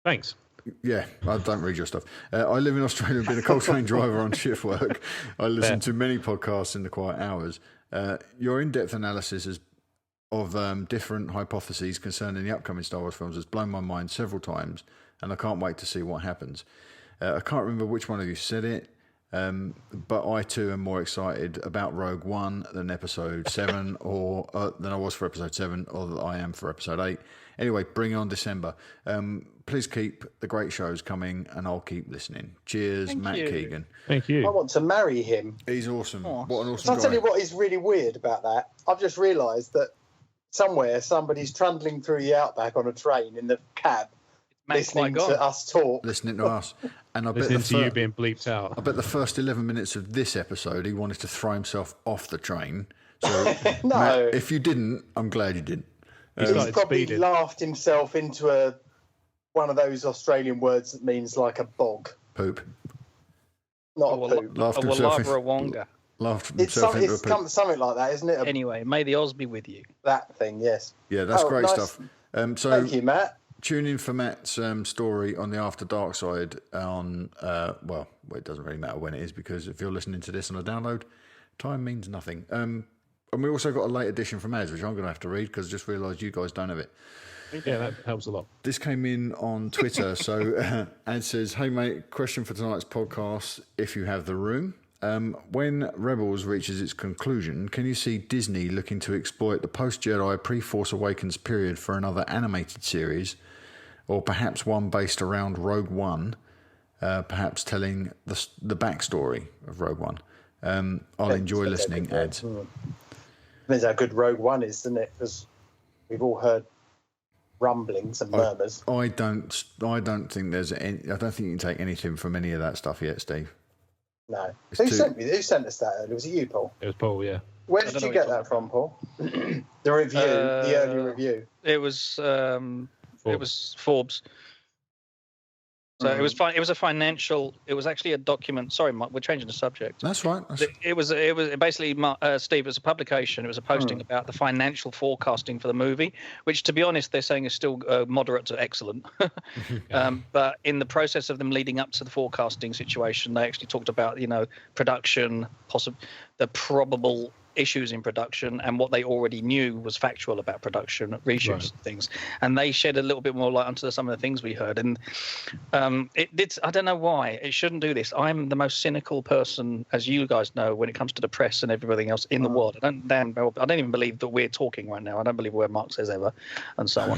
S5: Thanks.
S2: Yeah, I don't read your stuff. I live in Australia, and being a coal train driver on shift work, I listen to many podcasts in the quiet hours. Your in-depth analysis of different hypotheses concerning the upcoming Star Wars films has blown my mind several times, and I can't wait to see what happens. I can't remember which one of you said it, but I too am more excited about Rogue One than Episode 7, or than I was for Episode 7, or that I am for Episode 8. Anyway, bring on December. Please keep the great shows coming, and I'll keep listening. Cheers,
S3: Thank
S2: Matt
S3: you.
S2: Keegan.
S5: Thank you.
S3: I want to marry him.
S2: He's awesome.
S3: Oh.
S2: What an awesome
S3: I'll
S2: guy.
S3: tell you what is really weird about that. I've just realised that somewhere somebody's trundling through the outback on a train in the cab, listening to us talk.
S2: Listening to us. And I bet
S5: Listening to you being bleeped out.
S2: I bet the first 11 minutes of this episode, he wanted to throw himself off the train. So,
S3: No.
S2: Matt, if you didn't, I'm glad you didn't.
S3: He's probably laughed himself into one of those Australian words that means like a bog.
S2: Poop.
S3: Not a poop.
S2: Laughed himself
S3: It's
S2: into a poop.
S3: something like that, isn't it?
S4: Anyway, may the Oz be with you.
S3: That thing, yes.
S2: Yeah, that's great
S3: nice.
S2: stuff. So
S3: Thank you, Matt.
S2: Tune in for Matt's story on the After Dark Side on, well, it doesn't really matter when it is, because if you're listening to this on a download, time means nothing. And we also got a late edition from Az, which I'm going to have to read because I just realised you guys don't have it.
S5: Yeah, that helps a lot.
S2: This came in on Twitter. So Az says, hey, mate, question for tonight's podcast, if you have the room. when Rebels reaches its conclusion, can you see Disney looking to exploit the post-Jedi, pre-Force Awakens period for another animated series, or perhaps one based around Rogue One, perhaps telling the backstory of Rogue One? I'll enjoy listening, Ads.
S3: Depends how good Rogue One is, doesn't it? Because we've all heard rumblings and murmurs.
S2: I don't think there's any. I don't think you can take anything from any of that stuff yet, Steve.
S3: No. Who sent us that earlier? Was it you, Paul?
S5: It was Paul, yeah.
S3: Where did you get that from, Paul? The review, the early review.
S4: It was Forbes. So it was fine. It was a financial. It was actually a document. Sorry, Mark, we're changing the subject.
S2: That's right.
S4: It was basically Steve. It was a publication. It was a posting about the financial forecasting for the movie, which, to be honest, they're saying is still moderate to excellent. But in the process of them leading up to the forecasting situation, they actually talked about production, the probable issues in production, and what they already knew was factual about production, reshoots, and things. And they shed a little bit more light onto some of the things we heard. And it did. I don't know why it shouldn't do this. I'm the most cynical person, as you guys know, when it comes to the press and everything else in the world. I don't even believe that we're talking right now. I don't believe a word Mark says ever, and so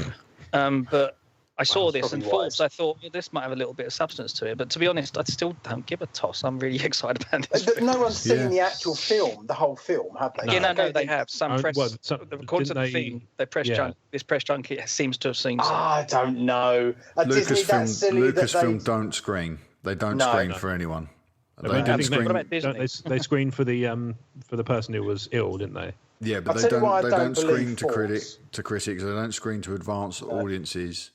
S4: on. But I saw this and Forbes. I thought, well, this might have a little bit of substance to it. But to be honest, I still don't give a toss. I'm really excited about this.
S3: No one's seen the actual film, the whole film, have they?
S4: No, they have. Some press. According to the thing, they press this press junket seems to have seen.
S3: I don't know.
S2: Lucasfilm don't screen. They don't screen for anyone. They didn't screen.
S5: They screened for the person who was ill, didn't they?
S2: Yeah, but they don't screen to critics. They don't screen to advanced audiences.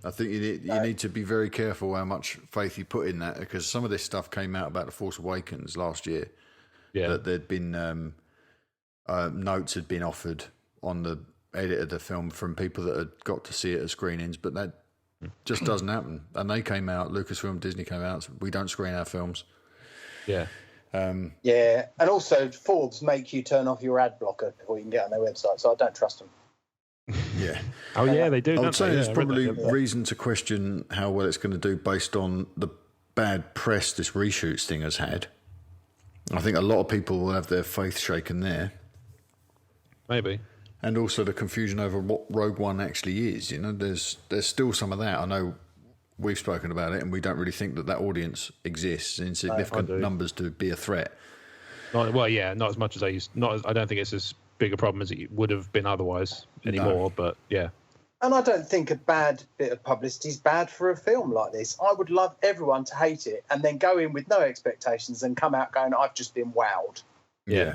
S2: I think you need to be very careful how much faith you put in that, because some of this stuff came out about The Force Awakens last year. Yeah, that there'd been notes had been offered on the edit of the film from people that had got to see it at screenings, but that just doesn't happen. And they came out, Lucasfilm, Disney came out. We don't screen our films.
S5: Yeah.
S3: And also Forbes make you turn off your ad blocker before you can get on their website, so I don't trust them.
S2: Yeah.
S5: Oh, yeah, they do.
S2: I would say there's probably reason to question how well it's going to do based on the bad press this reshoots thing has had. I think a lot of people will have their faith shaken there.
S5: Maybe.
S2: And also the confusion over what Rogue One actually is. There's still some of that. I know we've spoken about it, and we don't really think that audience exists in significant numbers to be a threat.
S5: Not as much as I used. I don't think it's as big a problem as it would have been otherwise anymore. But yeah.
S3: And I don't think a bad bit of publicity is bad for a film like this. I would love everyone to hate it and then go in with no expectations and come out going, I've just been wowed.
S2: Yeah.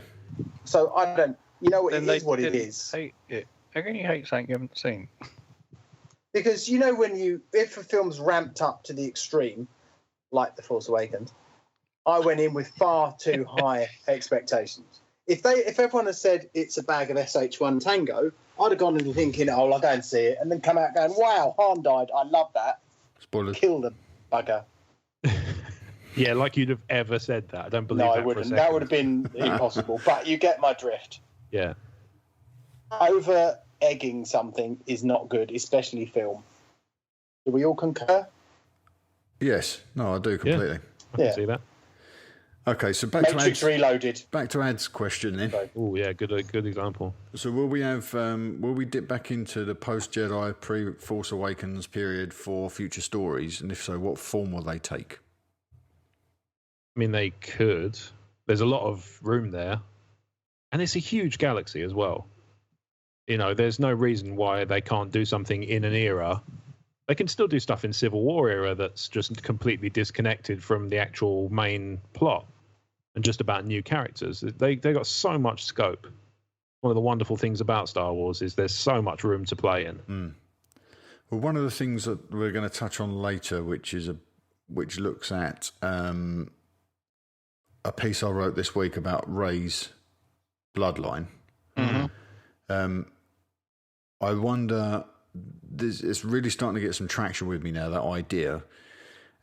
S3: So I don't. It is what it is.
S4: Hate it. How can you hate something you haven't seen?
S3: Because if a film's ramped up to the extreme, like The Force Awakens, I went in with far too high expectations. If everyone had said it's a bag of SH1 Tango, I'd have gone in thinking, I'll go and see it, and then come out going, wow, Han died. I love that.
S2: Spoilers.
S3: Kill the bugger.
S5: Yeah, like you'd have ever said that. I don't believe that.
S3: No, I wouldn't. That would have been impossible. But you get my drift.
S5: Yeah.
S3: Over egging something is not good, especially film. Do we all concur?
S2: Yes. No, I do completely.
S5: I can see that.
S2: Okay, so
S3: Matrix Reloaded.
S2: Back to Ad's question then.
S5: Oh yeah, good example.
S2: So will we dip back into the post-Jedi, pre-Force Awakens period for future stories? And if so, what form will they take?
S5: I mean, they could. There's a lot of room there. And it's a huge galaxy as well. There's no reason why they can't do something in an era. They can still do stuff in Civil War era that's just completely disconnected from the actual main plot and just about new characters. They got so much scope. One of the wonderful things about Star Wars is there's so much room to play in.
S2: Well, one of the things that we're going to touch on later, which looks at a piece I wrote this week about Rey's bloodline.
S4: Mm-hmm.
S2: I wonder. It's really starting to get some traction with me now, that idea.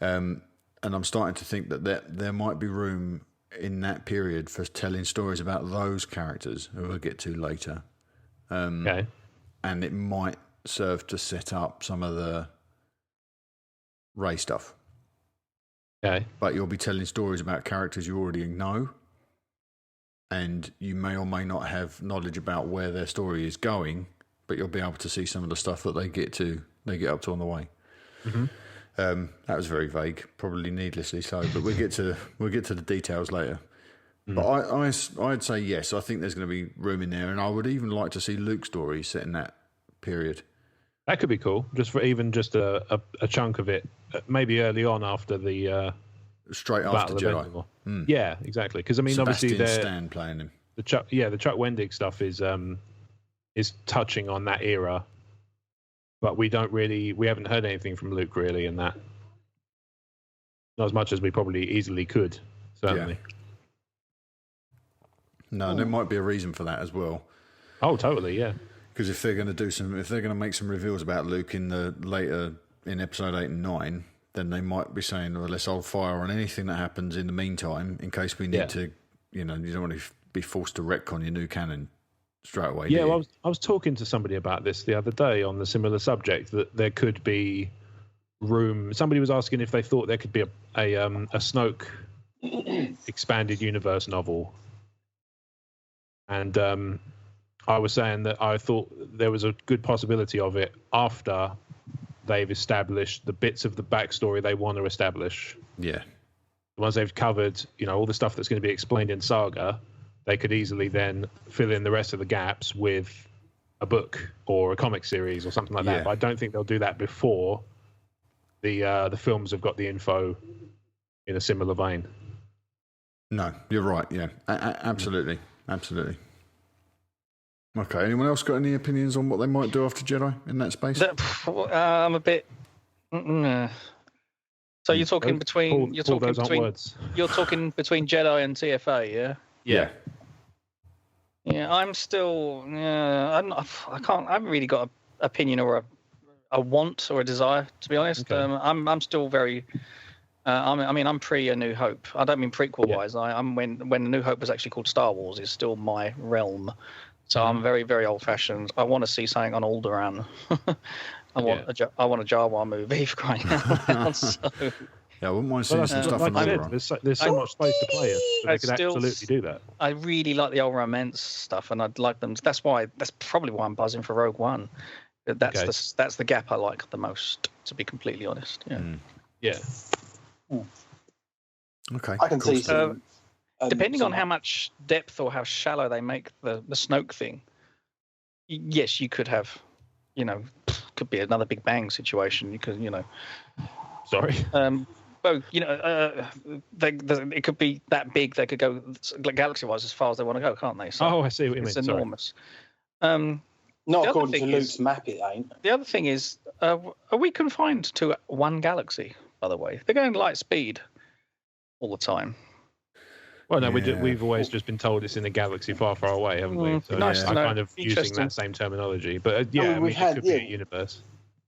S2: And I'm starting to think that there might be room in that period for telling stories about those characters, who we'll get to later.
S5: Okay.
S2: And it might serve to set up some of the Rey stuff.
S5: Okay.
S2: but you'll be telling stories about characters you already know, and you may or may not have knowledge about where their story is going, but you'll be able to see some of the stuff that they get up to on the way.
S5: Mm-hmm.
S2: That was very vague, probably needlessly so, but we'll get to the details later. But I'd say yes. I think there's going to be room in there, and I would even like to see Luke's story set in that period.
S5: That could be cool, just for even just a chunk of it, maybe early on after the
S2: straight after
S5: Battle
S2: Jedi.
S5: Yeah, exactly. Because I mean,
S2: Sebastian
S5: obviously,
S2: Stan playing him.
S5: the Chuck Wendig stuff is touching on that era, but we haven't heard anything from Luke really in that. Not as much as we probably easily could, certainly.
S2: Yeah. No, there might be a reason for that as well.
S5: Oh, totally, yeah.
S2: Because if they're going to make some reveals about Luke in episode 8 and 9, then they might be saying, well, let's hold fire on anything that happens in the meantime in case we need to, you don't want to be forced to retcon your new canon straight away.
S5: Yeah, well, I was talking to somebody about this the other day on the similar subject, that there could be room. Somebody was asking if they thought there could be a Snoke expanded universe novel. And I was saying that I thought there was a good possibility of it after they've established the bits of the backstory they want to establish.
S2: Yeah.
S5: Once they've covered, all the stuff that's going to be explained in Saga, they could easily then fill in the rest of the gaps with a book or a comic series or something like that. But I don't think they'll do that before the films have got the info in a similar vein.
S2: No, you're right. Yeah, absolutely. Absolutely. Okay, anyone else got any opinions on what they might do after Jedi in that space?
S4: I'm a bit. So you're talking between you're talking between Jedi and TFA, yeah?
S2: Yeah.
S4: Yeah, I'm still. I haven't really got an opinion or a want or a desire, to be honest.
S5: Okay.
S4: I'm still very. I'm pre A New Hope. I don't mean prequel wise. I'm when A New Hope was actually called Star Wars is still my realm. So I'm very, very old fashioned. I want to see something on Alderaan. I want a Jawa movie for crying out. So,
S2: yeah, I wouldn't mind seeing some stuff on Alderaan.
S5: There's so much space to play in, so they could absolutely do that.
S4: I really like the old romance stuff, and I'd like them. That's probably why I'm buzzing for Rogue One. That's the gap I like the most, to be completely honest. Yeah.
S5: Yeah.
S2: Okay.
S3: I can see some.
S4: Depending on how much depth or how shallow they make the Snoke thing, yes, you could have, could be another Big Bang situation. You could,
S5: Sorry.
S4: Well, it could be that big. They could go galaxy-wise as far as they want to go, can't they? So
S5: I see what you mean.
S4: It's enormous.
S3: Not according to Luke's map, it ain't.
S4: The other thing is, are we confined to one galaxy? By the way, they're going light speed all the time.
S5: Well, no, we've always just been told it's in a galaxy far, far away, haven't we? So I'm kind of using that same terminology. But it could be a universe.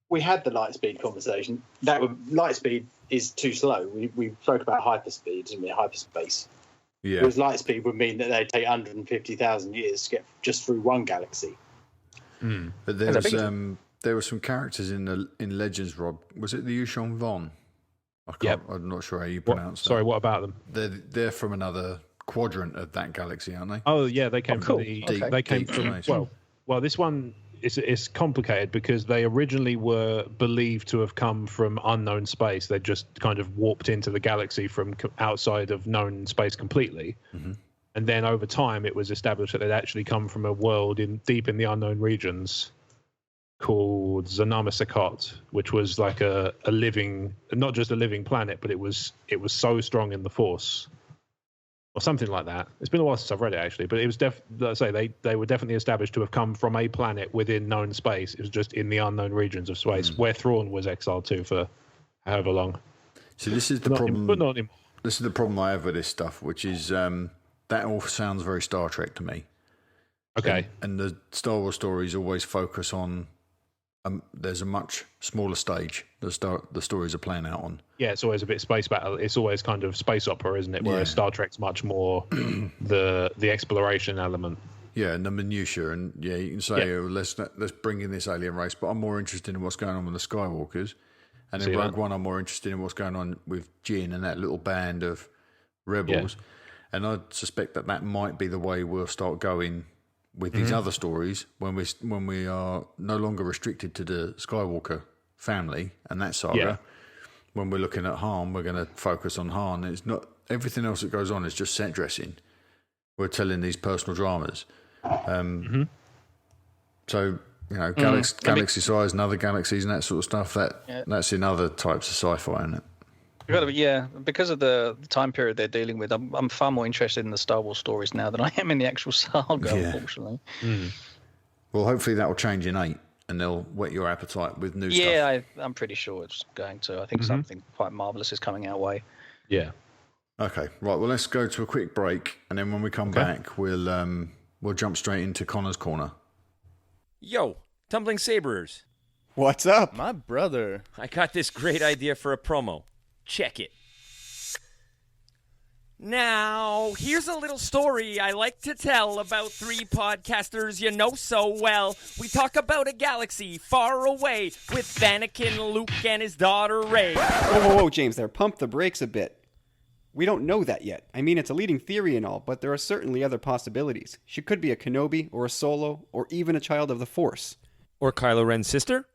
S3: We had the light speed conversation. Light speed is too slow. We spoke about hyperspeed and hyperspace.
S2: Yeah.
S3: Whereas light speed would mean that they take 150,000 years to get just through one galaxy.
S2: But there were some characters in Legends, Rob. Was it the Yushong Von? I'm not sure how you pronounce that.
S5: Sorry, what about them?
S2: They're from another quadrant of that galaxy, aren't they?
S5: Oh yeah, they came from they came from well, this one is complicated because they originally were believed to have come from unknown space. They just kind of warped into the galaxy from outside of known space completely. Mm-hmm. And then over time, it was established that they'd actually come from a world deep in the unknown regions called Zanama Sakot, which was like a living, not just a living planet, but it was so strong in the Force, or something like that. It's been a while since I've read it actually, but it was let's say they were definitely established to have come from a planet within known space. It was just in the unknown regions of space, where Thrawn was exiled to for however long.
S2: So this is the problem.
S5: But not anymore.
S2: This is the problem I have with this stuff, which is that all sounds very Star Trek to me.
S5: Okay.
S2: And the Star Wars stories always focus on. There's a much smaller stage the stories are playing out on. Yeah,
S5: it's always a bit space battle. It's always kind of space opera, isn't it? Whereas Star Trek's much more the exploration element.
S2: Yeah, and the minutiae, and you can say let's bring in this alien race, but I'm more interested in what's going on with the Skywalkers, And in Rogue One, I'm more interested in what's going on with Jyn and that little band of rebels. Yeah. And I suspect that might be the way we'll start going with these other stories when we are no longer restricted to the Skywalker family and that saga. Yeah. When we're looking at Han, we're going to focus on Han. It's not everything else that goes on is just set dressing. We're telling these personal dramas. So, galaxy size and other galaxies and that sort of stuff, that's in other types of sci-fi, isn't it?
S4: Yeah, because of the time period they're dealing with, I'm far more interested in the Star Wars stories now than I am in the actual saga, unfortunately.
S2: Well, hopefully that will change in 8, and they'll whet your appetite with new stuff.
S4: Yeah, I'm pretty sure it's going to. I think something quite marvellous is coming our way.
S5: Yeah.
S2: Okay, right, well, let's go to a quick break, and then when we come back, we'll jump straight into Connor's Corner.
S6: Yo, Tumbling Saberers.
S7: What's up? My brother.
S6: I got this great idea for a promo. Check it. Now, here's a little story I like to tell about 3 podcasters you know so well. We talk about a galaxy far away with Anakin, Luke, and his daughter Rey.
S7: Whoa, James, there. Pump the brakes a bit. We don't know that yet. I mean, it's a leading theory and all, but there are certainly other possibilities. She could be a Kenobi, or a Solo, or even a child of the Force.
S6: Or Kylo Ren's sister?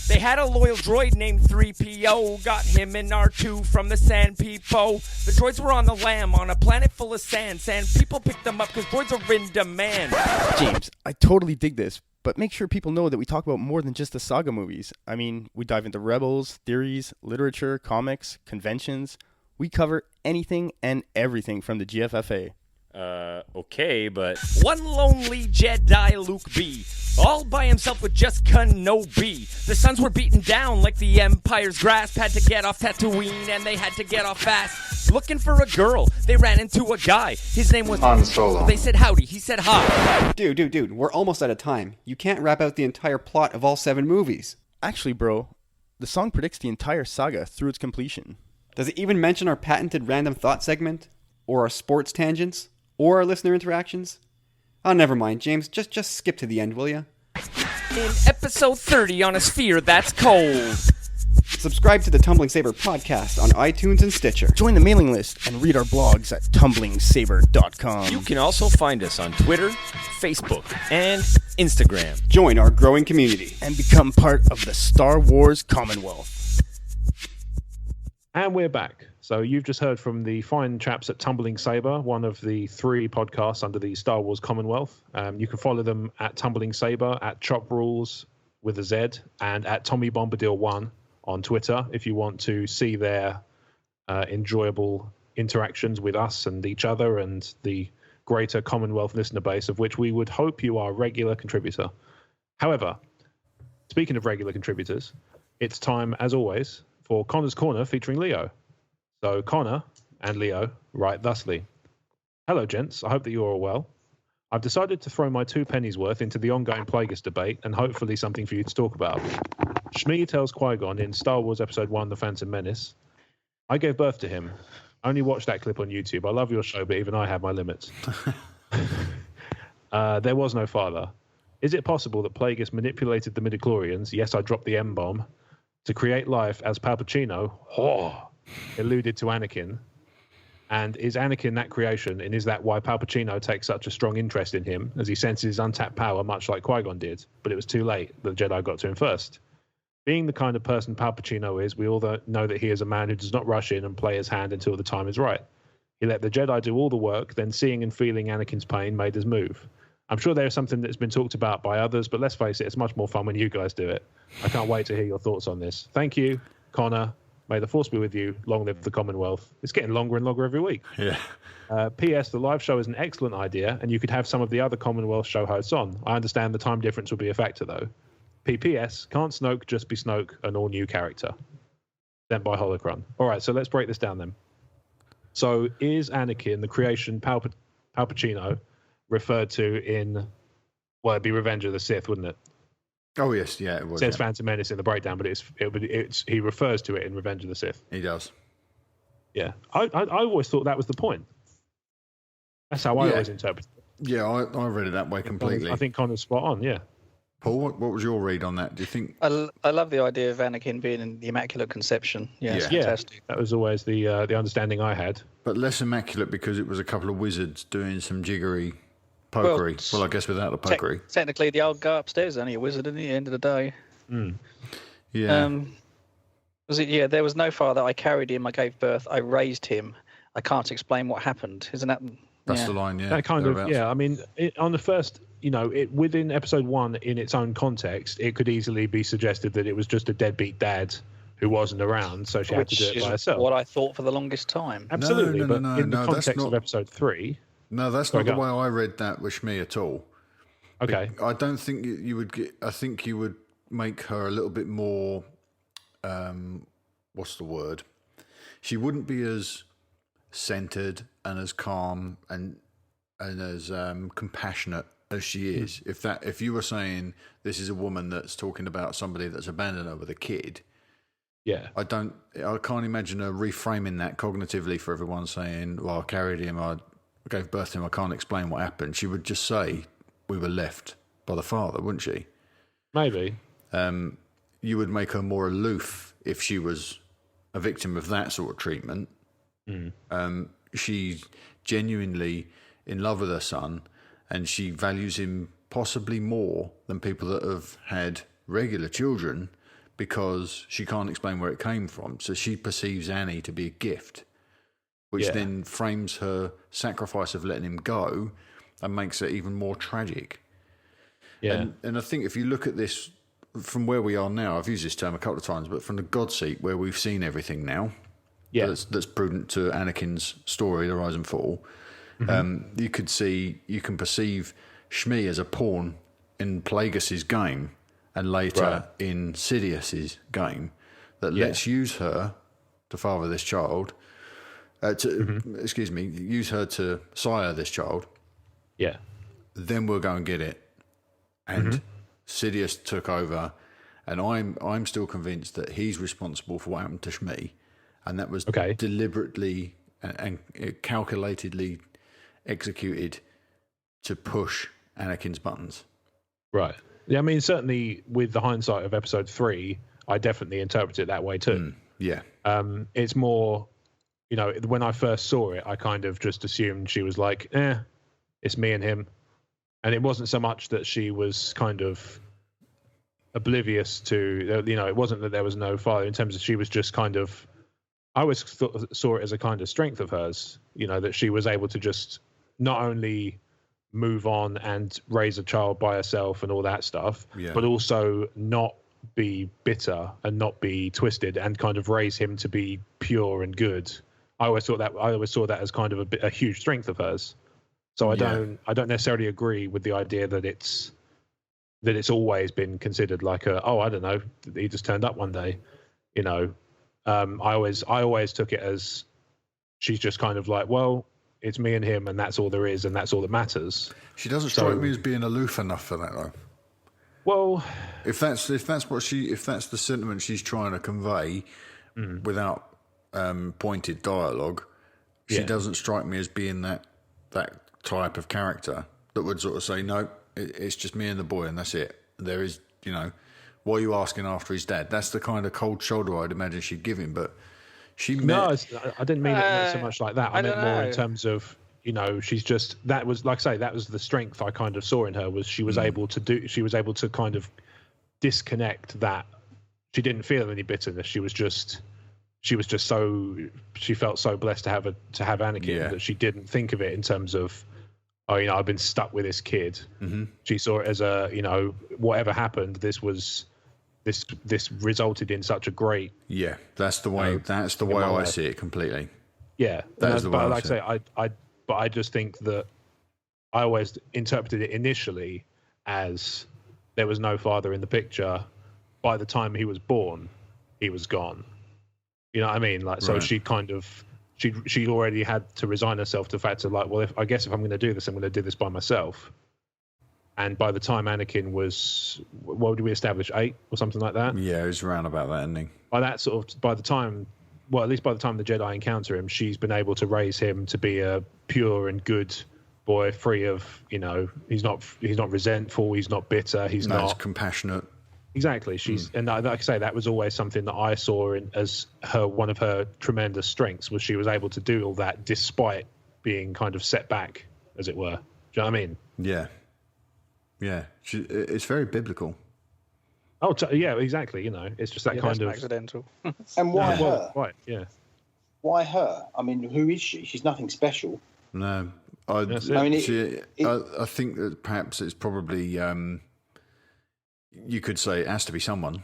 S6: They had a loyal droid named 3PO, got him and R2 from the Sand People. The droids were on the lam on a planet full of sand. Sand people picked them up because droids are in demand.
S8: James, I totally dig this, but make sure people know that we talk about more than just the saga movies. I mean, we dive into Rebels, theories, literature, comics, conventions. We cover anything and everything from the GFFA.
S6: Okay, but... One lonely Jedi, Luke B. All by himself with just Kenobi. The suns were beaten down like the Empire's grasp. Had to get off Tatooine and they had to get off fast. Looking for a girl, they ran into a guy. His name was... Han Solo. They said howdy, he said hi.
S7: Dude, we're almost out of time. You can't wrap out the entire plot of all 7 movies.
S8: Actually, bro, the song predicts the entire saga through its completion.
S7: Does it even mention our patented random thought segment? Or our sports tangents? Or our listener interactions? Oh, never mind, James. Just skip to the end, will ya?
S6: In episode 30 on a sphere that's cold.
S7: Subscribe to the Tumbling Saber podcast on iTunes and Stitcher.
S8: Join the mailing list and read our blogs at tumblingsaber.com.
S6: You can also find us on Twitter, Facebook, and Instagram.
S7: Join our growing community.
S8: And become part of the Star Wars Commonwealth.
S5: And we're back. So you've just heard from the fine chaps at Tumbling Saber, one of the 3 podcasts under the Star Wars Commonwealth. You can follow them at Tumbling Saber, at Chop Rules with a Z, and at Tommy Bombadil 1 on Twitter if you want to see their enjoyable interactions with us and each other and the greater Commonwealth listener base, of which we would hope you are a regular contributor. However, speaking of regular contributors, it's time, as always, for Connor's Corner featuring Leo. So Connor and Leo write thusly. Hello, gents. I hope that you're all well. I've decided to throw my 2 pennies worth into the ongoing Plagueis debate and hopefully something for you to talk about. Shmi tells Qui-Gon in Star Wars Episode 1, The Phantom Menace, I gave birth to him. Only watch that clip on YouTube. I love your show, but even I have my limits. There was no father. Is it possible that Plagueis manipulated the midichlorians, yes, I dropped the M-bomb, to create life as Palpatino alluded to Anakin? And is Anakin that creation, and is that why Palpatino takes such a strong interest in him, as he senses untapped power much like Qui-Gon did, but it was too late, the Jedi got to him first? Being the kind of person Palpatino is, we all know that he is a man who does not rush in and play his hand until the time is right. He let the Jedi do all the work, then seeing and feeling Anakin's pain made his move. I'm sure there is something that's been talked about by others, but let's face it, it's much more fun when you guys do it. I can't wait to hear your thoughts on this. Thank you, Connor. May the force be with you. Long live the Commonwealth. It's getting longer and longer every week.
S2: Yeah.
S5: P.S. The live show is an excellent idea, and you could have some of the other Commonwealth show hosts on. I understand the time difference would be a factor, though. P.P.S. Can't Snoke just be Snoke, an all-new character? Sent by Holocron. All right, so let's break this down then. So is Anakin, the creation Palpatino, referred to in, well, it'd be Revenge of the Sith, wouldn't it?
S2: Oh, yes, yeah, it was.
S5: It says Phantom Menace in the breakdown, but it's he refers to it in Revenge of the Sith.
S2: He does.
S5: Yeah. I always thought that was the point. That's how I always interpret it.
S2: Yeah, I read it that way completely.
S5: I think Connor's spot on, yeah.
S2: Paul, what was your read on that? Do you think?
S4: I love the idea of Anakin being in the Immaculate Conception. Yeah, it's fantastic.
S5: That was always the understanding I had.
S2: But less immaculate because it was a couple of wizards doing some jiggery pokery. Well, I guess without the pokery.
S4: Technically, the old guy upstairs is only a wizard at the end of the day.
S5: Mm.
S2: Yeah.
S4: Was it? Yeah, there was no father. I carried him. I gave birth. I raised him. I can't explain what happened. Isn't that?
S2: That's the line, yeah.
S5: That kind of, yeah. I mean, on the first, within episode 1, in its own context, it could easily be suggested that it was just a deadbeat dad who wasn't around, so she had to do it by herself.
S4: What I thought for the longest time.
S5: Absolutely, but in the context of episode 3...
S2: No, that's not the way I read that with Shmi at all.
S5: Okay.
S2: I don't think you would get... I think you would make her a little bit more... what's the word? She wouldn't be as centered and as calm and as compassionate as she is. If you were saying this is a woman that's talking about somebody that's abandoned her with a kid, I can't imagine her reframing that cognitively for everyone, saying, well, I carried him, I gave birth to him, I can't explain what happened. She would just say we were left by the father, wouldn't she?
S5: Maybe.
S2: You would make her more aloof if she was a victim of that sort of treatment. She's genuinely in love with her son, and she values him possibly more than people that have had regular children, because she can't explain where it came from. So she perceives Annie to be a gift, which then frames her sacrifice of letting him go and makes it even more tragic. Yeah. And I think if you look at this from where we are now, I've used this term a couple of times, but from the God seat where we've seen everything now, that's prudent to Anakin's story, the rise and fall. You can perceive Shmi as a pawn in Plagueis's game, and later in Sidious's game, that let's use her to father this child, use her to sire this child.
S5: Yeah.
S2: Then we'll go and get it. And Sidious took over, and I'm still convinced that he's responsible for what happened to Shmi, and that was deliberately and calculatedly executed to push Anakin's buttons.
S5: Right. Yeah, I mean, certainly with the hindsight of episode 3, I definitely interpret it that way too.
S2: Yeah.
S5: It's more, when I first saw it, I kind of just assumed she was like, it's me and him. And it wasn't so much that she was kind of oblivious to, it wasn't that there was no father, in terms of she was just kind of, I always saw it as a kind of strength of hers, that she was able to just not only move on and raise a child by herself and all that stuff, but also not be bitter and not be twisted, and kind of raise him to be pure and good. I always saw that as kind of a huge strength of hers. So I don't necessarily agree with the idea that it's always been considered like I don't know, he just turned up one day, I always took it as she's just kind of like, well, it's me and him, and that's all there is, and that's all that matters.
S2: She doesn't strike me as being aloof enough for that, though.
S5: Well,
S2: if that's the sentiment she's trying to convey without pointed dialogue, she doesn't strike me as being that type of character that would sort of say, no, it's just me and the boy, and that's it. There is, why are you asking after his dad? That's the kind of cold shoulder I'd imagine she'd give him, but
S5: No, I didn't mean it so much like that. I meant more in terms of, she's just, that was, like I say, that was the strength I kind of saw in her, was she was able to kind of disconnect that. She didn't feel any bitterness. She felt so blessed to have Anakin that she didn't think of it in terms of, I've been stuck with this kid. She saw it as a, whatever happened, this resulted in such a great.
S2: Yeah, that's the way. That's the way I see it completely.
S5: Yeah, that's the way. But like I say, I just think that I always interpreted it initially as there was no father in the picture. By the time he was born, he was gone. You know what I mean? Like, so she kind of she already had to resign herself to the fact of like, well, if I'm going to do this, I'm going to do this by myself. And by the time Anakin was, what did we establish, 8 or something like that?
S2: Yeah, it was around about that ending.
S5: By the time the Jedi encounter him, she's been able to raise him to be a pure and good boy, free of, he's not resentful, he's not bitter, he's
S2: He's compassionate.
S5: Exactly. And like I say, that was always something that I saw as one of her tremendous strengths, was she was able to do all that despite being kind of set back, as it were. Do you know what I mean?
S2: Yeah. It's very biblical.
S5: Oh, yeah, exactly. It's just that kind of
S4: accidental.
S3: And why her?
S5: Right, yeah.
S3: Why her? I mean, who is she? She's nothing special.
S2: No, I think that perhaps it's probably you could say it has to be someone.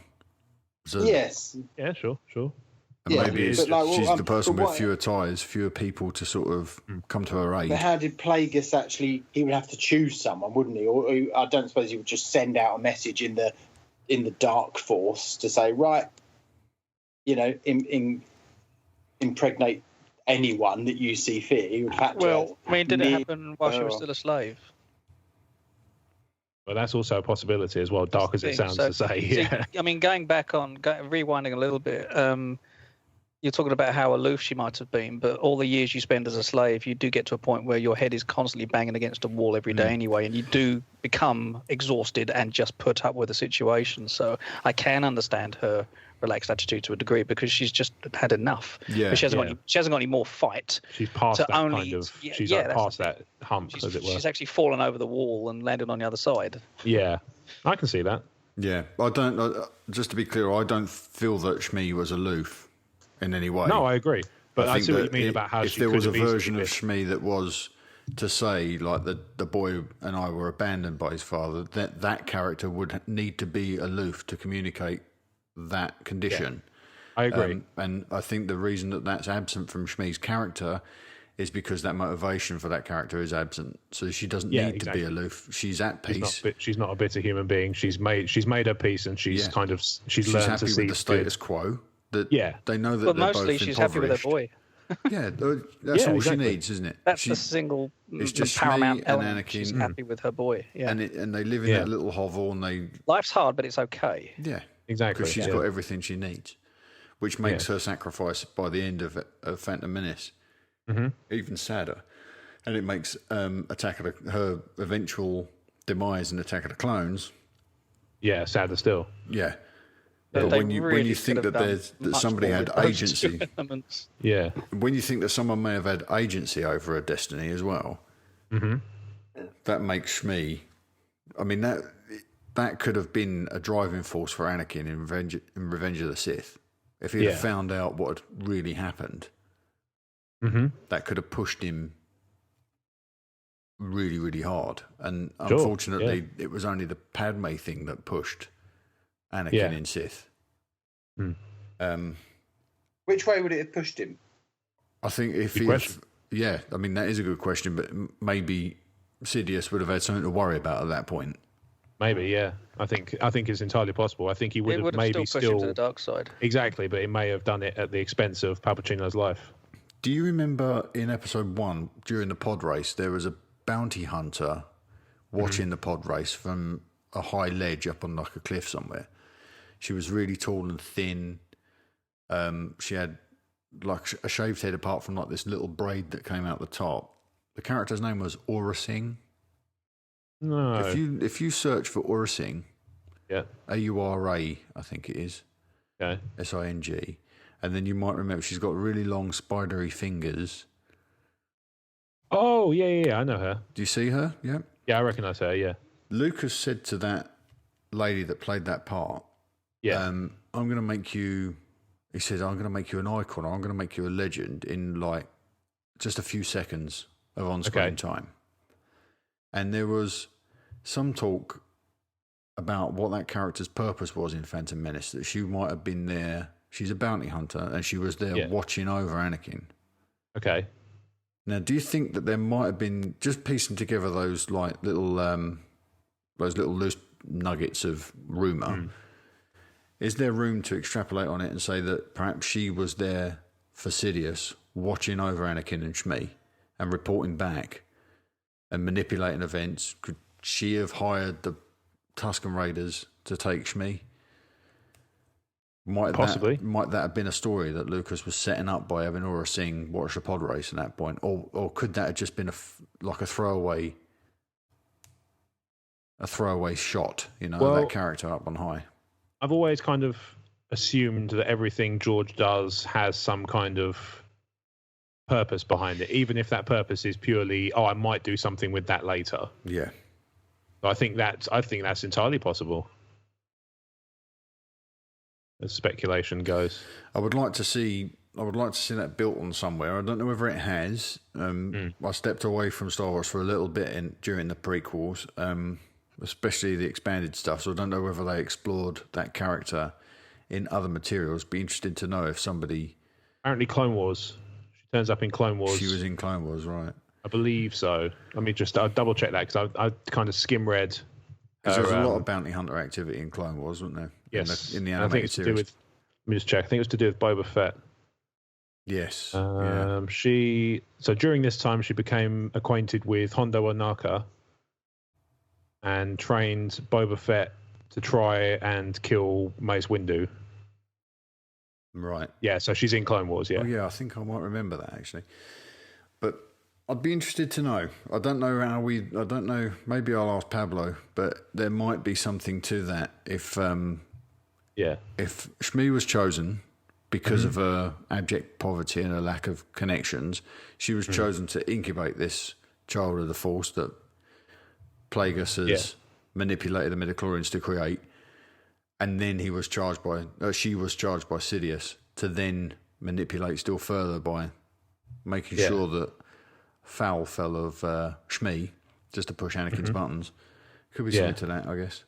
S2: So,
S3: yes.
S5: Yeah, sure.
S2: And maybe she's the person with fewer ties, fewer people to sort of come to her aid.
S3: But how did Plagueis actually? He would have to choose someone, wouldn't he? Or I don't suppose he would just send out a message in the Dark Force to say, right, impregnate anyone that you see fit. He would have to.
S4: Well, I mean, did it happen while she was still a slave?
S5: Well, that's also a possibility as well, dark as it sounds to say. Yeah.
S4: I mean, rewinding a little bit, you're talking about how aloof she might have been, but all the years you spend as a slave, you do get to a point where your head is constantly banging against a wall every day anyway, and you do become exhausted and just put up with the situation. So I can understand her relaxed attitude to a degree, because she's just had enough.
S2: Yeah,
S4: but she hasn't got any more fight.
S5: She's past that past that hump, as it were.
S4: She's actually fallen over the wall and landed on the other side.
S5: Yeah, I can see that.
S2: Yeah, I don't. Just to be clear, I don't feel that Shmi was aloof in any way.
S5: No, I agree. But I see what you mean about how
S2: if there was a version of Shmi that was to say, like, the boy and I were abandoned by his father, that character would need to be aloof to communicate that condition.
S5: Yeah, I agree.
S2: And I think the reason that that's absent from Shmi's character is because that motivation for that character is absent. So she doesn't need to be aloof. She's at peace.
S5: She's not a bitter human being. She's made her peace, and she's learned to see
S2: happy with the status quo. They know that they're
S4: mostly
S2: both
S4: she's happy with her boy.
S2: Yeah, that's all she needs, isn't it?
S4: That's the single paramount element. Anakin. She's happy with her boy. Yeah,
S2: and they live in that little hovel, and
S4: life's hard, but it's okay.
S2: Yeah,
S5: exactly.
S2: Because she's got everything she needs, which makes her sacrifice by the end of Phantom Menace even sadder, and it makes her eventual demise in Attack of the Clones.
S5: Yeah, sadder still.
S2: Yeah. But when you think that somebody had agency, when you think that someone may have had agency over her destiny as well, that makes me. I mean, that could have been a driving force for Anakin in Revenge of the Sith. If he had found out what had really happened, that could have pushed him really, really hard. And unfortunately, it was only the Padme thing that pushed Anakin in Sith.
S3: Which way would it have pushed him?
S2: I think I mean, that is a good question, but maybe Sidious would have had something to worry about at that point.
S5: Maybe, yeah. I think it's entirely possible. I think he would have maybe
S4: still pushed him to the dark side.
S5: Exactly, but he may have done it at the expense of Palpatino's life.
S2: Do you remember in episode 1, during the pod race, there was a bounty hunter watching the pod race from a high ledge up on like a cliff somewhere? She was really tall and thin. She had like a shaved head apart from like this little braid that came out the top. The character's name was Aura Singh.
S5: No.
S2: If you search for Aura Singh, Aura, I think it is.
S5: Okay.
S2: Sing, and then you might remember she's got really long spidery fingers.
S5: Oh yeah, I know her.
S2: Do you see her? Yeah.
S5: Yeah, I recognise her. Yeah.
S2: Lucas said to that lady that played that part, I'm going to make you. He said, I'm going to make you an icon. I'm going to make you a legend in like just a few seconds of on-screen time. And there was some talk about what that character's purpose was in Phantom Menace, that she might have been there. She's a bounty hunter, and she was there watching over Anakin. Okay. Now, do you think that there might have been, just piecing together those like little loose nuggets of rumor? Is there room to extrapolate on it and say that perhaps she was there for Sidious, watching over Anakin and Shmi, and reporting back and manipulating events? Could she have hired the Tusken Raiders to take Shmi? Possibly. Might that have been a story that Lucas was setting up by having Aura Singh watch the pod race at that point? Or could that have just been like a throwaway shot, you know,
S5: Well,
S2: that character up on high.
S5: I've always kind of assumed that everything George does has some kind of purpose behind it, even if that purpose is purely, I might do something with that later.
S2: Yeah.
S5: I think that's entirely possible, as speculation goes.
S2: I would like to see that built on somewhere. I don't know whether it has. I stepped away from Star Wars for a little bit during the prequels, especially the expanded stuff. So I don't know whether they explored that character in other materials. Be interested to know if somebody.
S5: Apparently, Clone Wars. She turns up in Clone Wars.
S2: She was in Clone Wars, right?
S5: I believe so. Let me just double check that, because I kind of skim read.
S2: Because there's a lot of bounty hunter activity in Clone Wars, wasn't there?
S5: Yes,
S2: in the
S5: I think
S2: animated
S5: it's to
S2: series.
S5: do with. Let me just check. I think it was to do with Boba Fett.
S2: Yes.
S5: So during this time, she became acquainted with Hondo Ohnaka and trained Boba Fett to try and kill Mace Windu.
S2: Right.
S5: Yeah, so she's in Clone Wars. Yeah.
S2: Oh, yeah, I think I might remember that actually. But I'd be interested to know. I don't know. Maybe I'll ask Pablo, but there might be something to that if Shmi was chosen because of her abject poverty and her lack of connections. She was chosen to incubate this child of the Force that Plagueis has manipulated the midichlorians to create, and then she was charged by Sidious to then manipulate still further by making sure that foul fell of Shmi just to push Anakin's buttons. Could be something to that, I guess.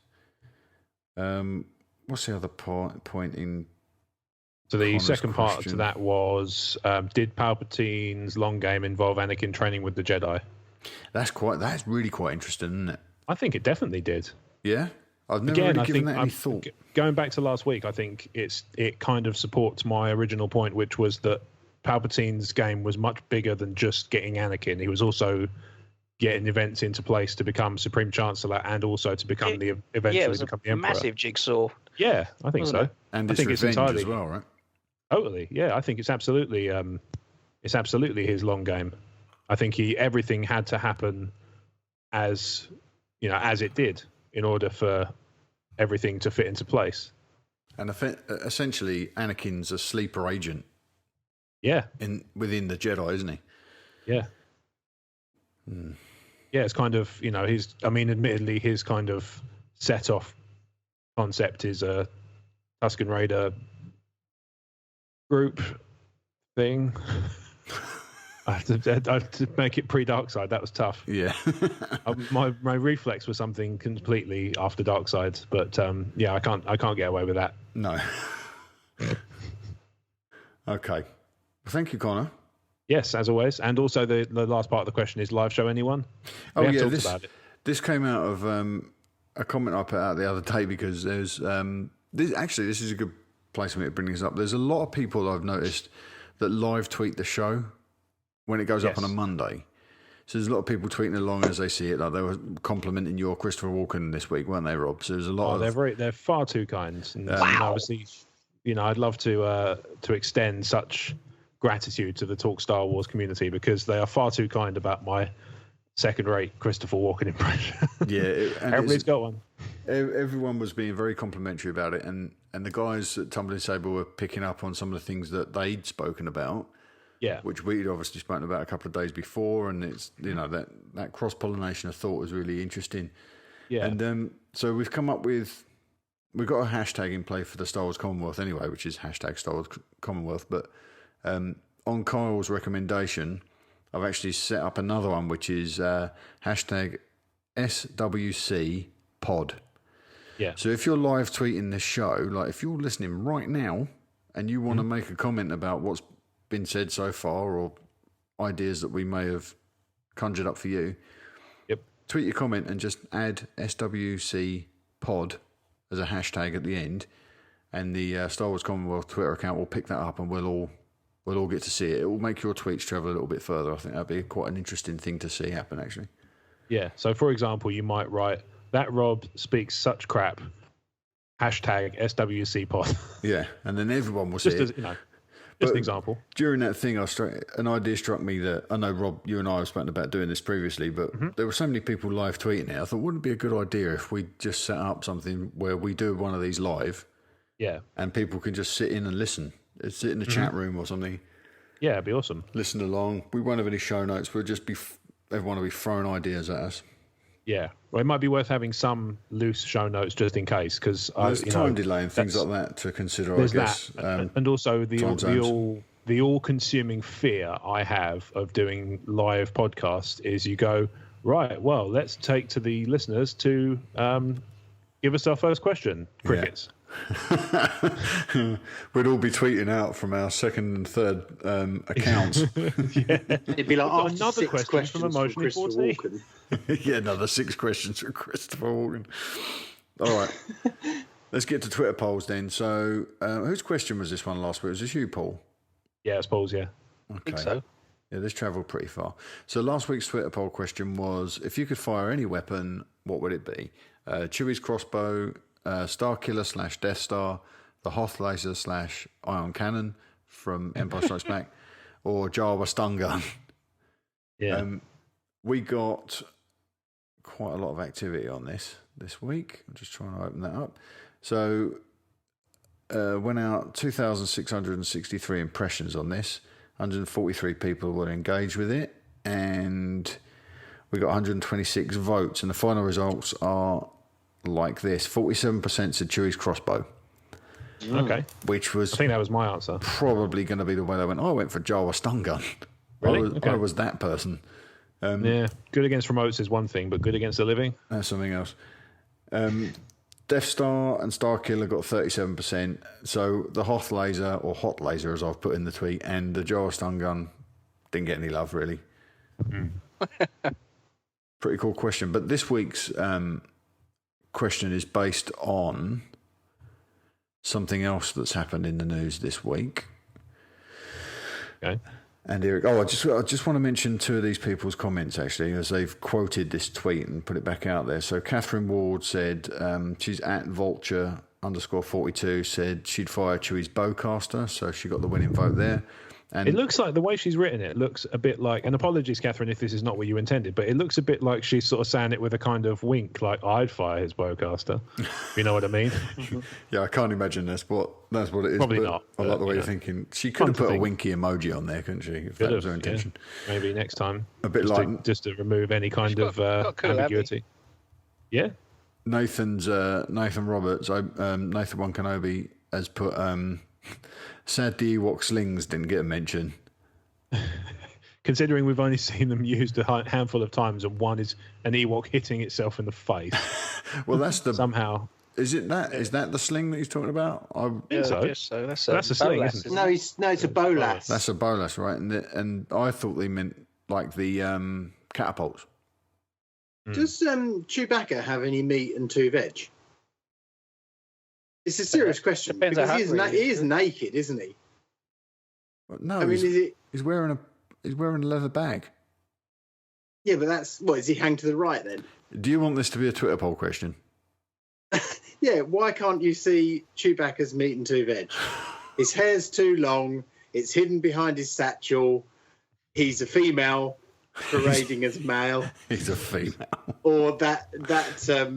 S2: What's the other point in?
S5: So the
S2: Connor's
S5: second part
S2: question?
S5: to that was, did Palpatine's long game involve Anakin training with the Jedi?
S2: That's really quite interesting, isn't it?
S5: I think it definitely did.
S2: Yeah, I've never really given that any thought.
S5: Going back to last week, I think it kind of supports my original point, which was that Palpatine's game was much bigger than just getting Anakin. He was also getting events into place to become Supreme Chancellor and also to become become the Emperor.
S4: Massive jigsaw.
S5: Yeah, I think so.
S2: And
S5: I think
S2: it's revenge as well, right?
S5: Totally. Yeah, I think it's absolutely his long game. I think everything had to happen as it did in order for everything to fit into place.
S2: And essentially, Anakin's a sleeper agent.
S5: Yeah.
S2: Within the Jedi, isn't he?
S5: Yeah. Yeah, it's kind of, admittedly, his kind of set off concept is a Tusken Raider group thing. I had to make it pre-Dark Side. That was tough.
S2: Yeah.
S5: my reflex was something completely after Dark Side, but I can't get away with that.
S2: No. Okay. Thank you, Connor.
S5: Yes, as always. And also the last part of the question is, live show anyone?
S2: We have
S5: talked about it.
S2: This came out of a comment I put out the other day because there's this is a good place for me to bring this up. There's a lot of people I've noticed that live tweet the show when it goes up on a Monday. So there's a lot of people tweeting along as they see it. Like they were complimenting your Christopher Walken this week, weren't they, Rob? So there's a lot of...
S5: They're far too kind. And obviously, I'd love to extend such gratitude to the Talk Star Wars community because they are far too kind about my second-rate Christopher Walken impression.
S2: Yeah.
S5: Everybody's got one.
S2: Everyone was being very complimentary about it, and the guys at Tumbling Saber were picking up on some of the things that they'd spoken about.
S5: Yeah,
S2: which we'd obviously spoken about a couple of days before, and it's that cross pollination of thought was really interesting. Yeah, and so we've got a hashtag in play for the Star Wars Commonwealth anyway, which is hashtag Star Wars Commonwealth. But on Kyle's recommendation, I've actually set up another one, which is hashtag SWC Pod.
S5: Yeah.
S2: So if you're live tweeting this show, like if you're listening right now and you want to make a comment about what's been said so far or ideas that we may have conjured up for you, tweet your comment and just add SWC Pod as a hashtag at the end, and the Star Wars Commonwealth Twitter account will pick that up and we'll all get to see it. It will make your tweets travel a little bit further. I think that'd be quite an interesting thing to see happen, actually.
S5: Yeah. So, for example, you might write, that Rob speaks such crap, hashtag SWC Pod.
S2: Yeah, and then everyone will see it.
S5: Just an example.
S2: During that thing, an idea struck me that I know, Rob, you and I have spoken about doing this previously, but there were so many people live tweeting it. I thought, wouldn't it be a good idea if we just set up something where we do one of these live, and people can just sit in and listen, sit in the chat room or something.
S5: Yeah, it'd be awesome.
S2: Listen along. We won't have any show notes. We'll just everyone will be throwing ideas at us.
S5: Yeah, well, it might be worth having some loose show notes just in case, because
S2: there's time delay and things like that to consider. I guess,
S5: that. And also the all-consuming fear I have of doing live podcasts is you go, right, well, let's take to the listeners to give us our first question. Crickets.
S2: We'd all be tweeting out from our second and third accounts.
S3: It'd be like
S5: another question from Emotionally 14.
S2: Yeah, another 6 questions from Christopher Walken. All right, let's get to Twitter polls then. So, whose question was this one last week? Was this you, Paul?
S5: Yeah, it's Paul's. Yeah,
S2: okay.
S4: I think so.
S2: Yeah, this travelled pretty far. So last week's Twitter poll question was: if you could fire any weapon, what would it be? Chewie's crossbow, Starkiller / Death Star, the Hoth laser / ion cannon from Empire Strikes Back, or Jawa stun gun.
S5: Yeah.
S2: We got quite a lot of activity on this week. I'm just trying to open that up. So went out 2,663 impressions on this. 143 people were engaged with it, and we got 126 votes. And the final results are like this: 47% said Chewie's crossbow.
S5: Okay.
S2: Which was,
S5: I think that was my answer.
S2: Probably going to be the way they went. I went for Jawa stun gun.
S5: Really?
S2: I was that person.
S5: Yeah, good against remotes is one thing, but good against the living?
S2: That's something else. Death Star and Starkiller got 37%. So the Hoth laser, or Hot laser as I've put in the tweet, and the Jawa stun gun didn't get any love, really. Pretty cool question. But this week's question is based on something else that's happened in the news this week.
S5: Okay.
S2: And Eric, I just want to mention 2 of these people's comments, actually, as they've quoted this tweet and put it back out there. So Catherine Ward said, she's at Vulture_42, said she'd fire Chewie's bowcaster, so she got the winning vote there. And
S5: it looks like the way she's written it looks a bit like, and apologies, Catherine, if this is not what you intended, but it looks a bit like she's sort of saying it with a kind of wink, like I'd fire his bowcaster. You know what I mean?
S2: Yeah, I can't imagine that's what it is.
S5: Probably not.
S2: I like the way you're thinking. She could have put a winky emoji on there, couldn't she? If that was her intention.
S5: Yeah. Maybe next time.
S2: A bit
S5: just to remove any kind of ambiguity. Yeah.
S2: Nathan Roberts, Nathan One Kenobi has put. Sad the Ewok slings didn't get a mention.
S5: Considering we've only seen them used a handful of times, and one is an Ewok hitting itself in the face.
S2: Well, that's the
S5: somehow.
S2: Is that the sling that he's talking about?
S5: I think so. That's a sling, isn't it?
S3: No, it's a bolas.
S2: That's a bolas, right? And I thought they meant like the catapults.
S3: Does Chewbacca have any meat and 2 veg? It's a serious question because he is naked, isn't he?
S2: Well, no, I mean, he's wearing a leather bag.
S3: Yeah, but is he hang to the right then?
S2: Do you want this to be a Twitter poll question?
S3: Yeah, why can't you see Chewbacca's meat and 2 veg? His hair's too long. It's hidden behind his satchel. He's a female parading as male.
S2: He's a female.
S3: Or that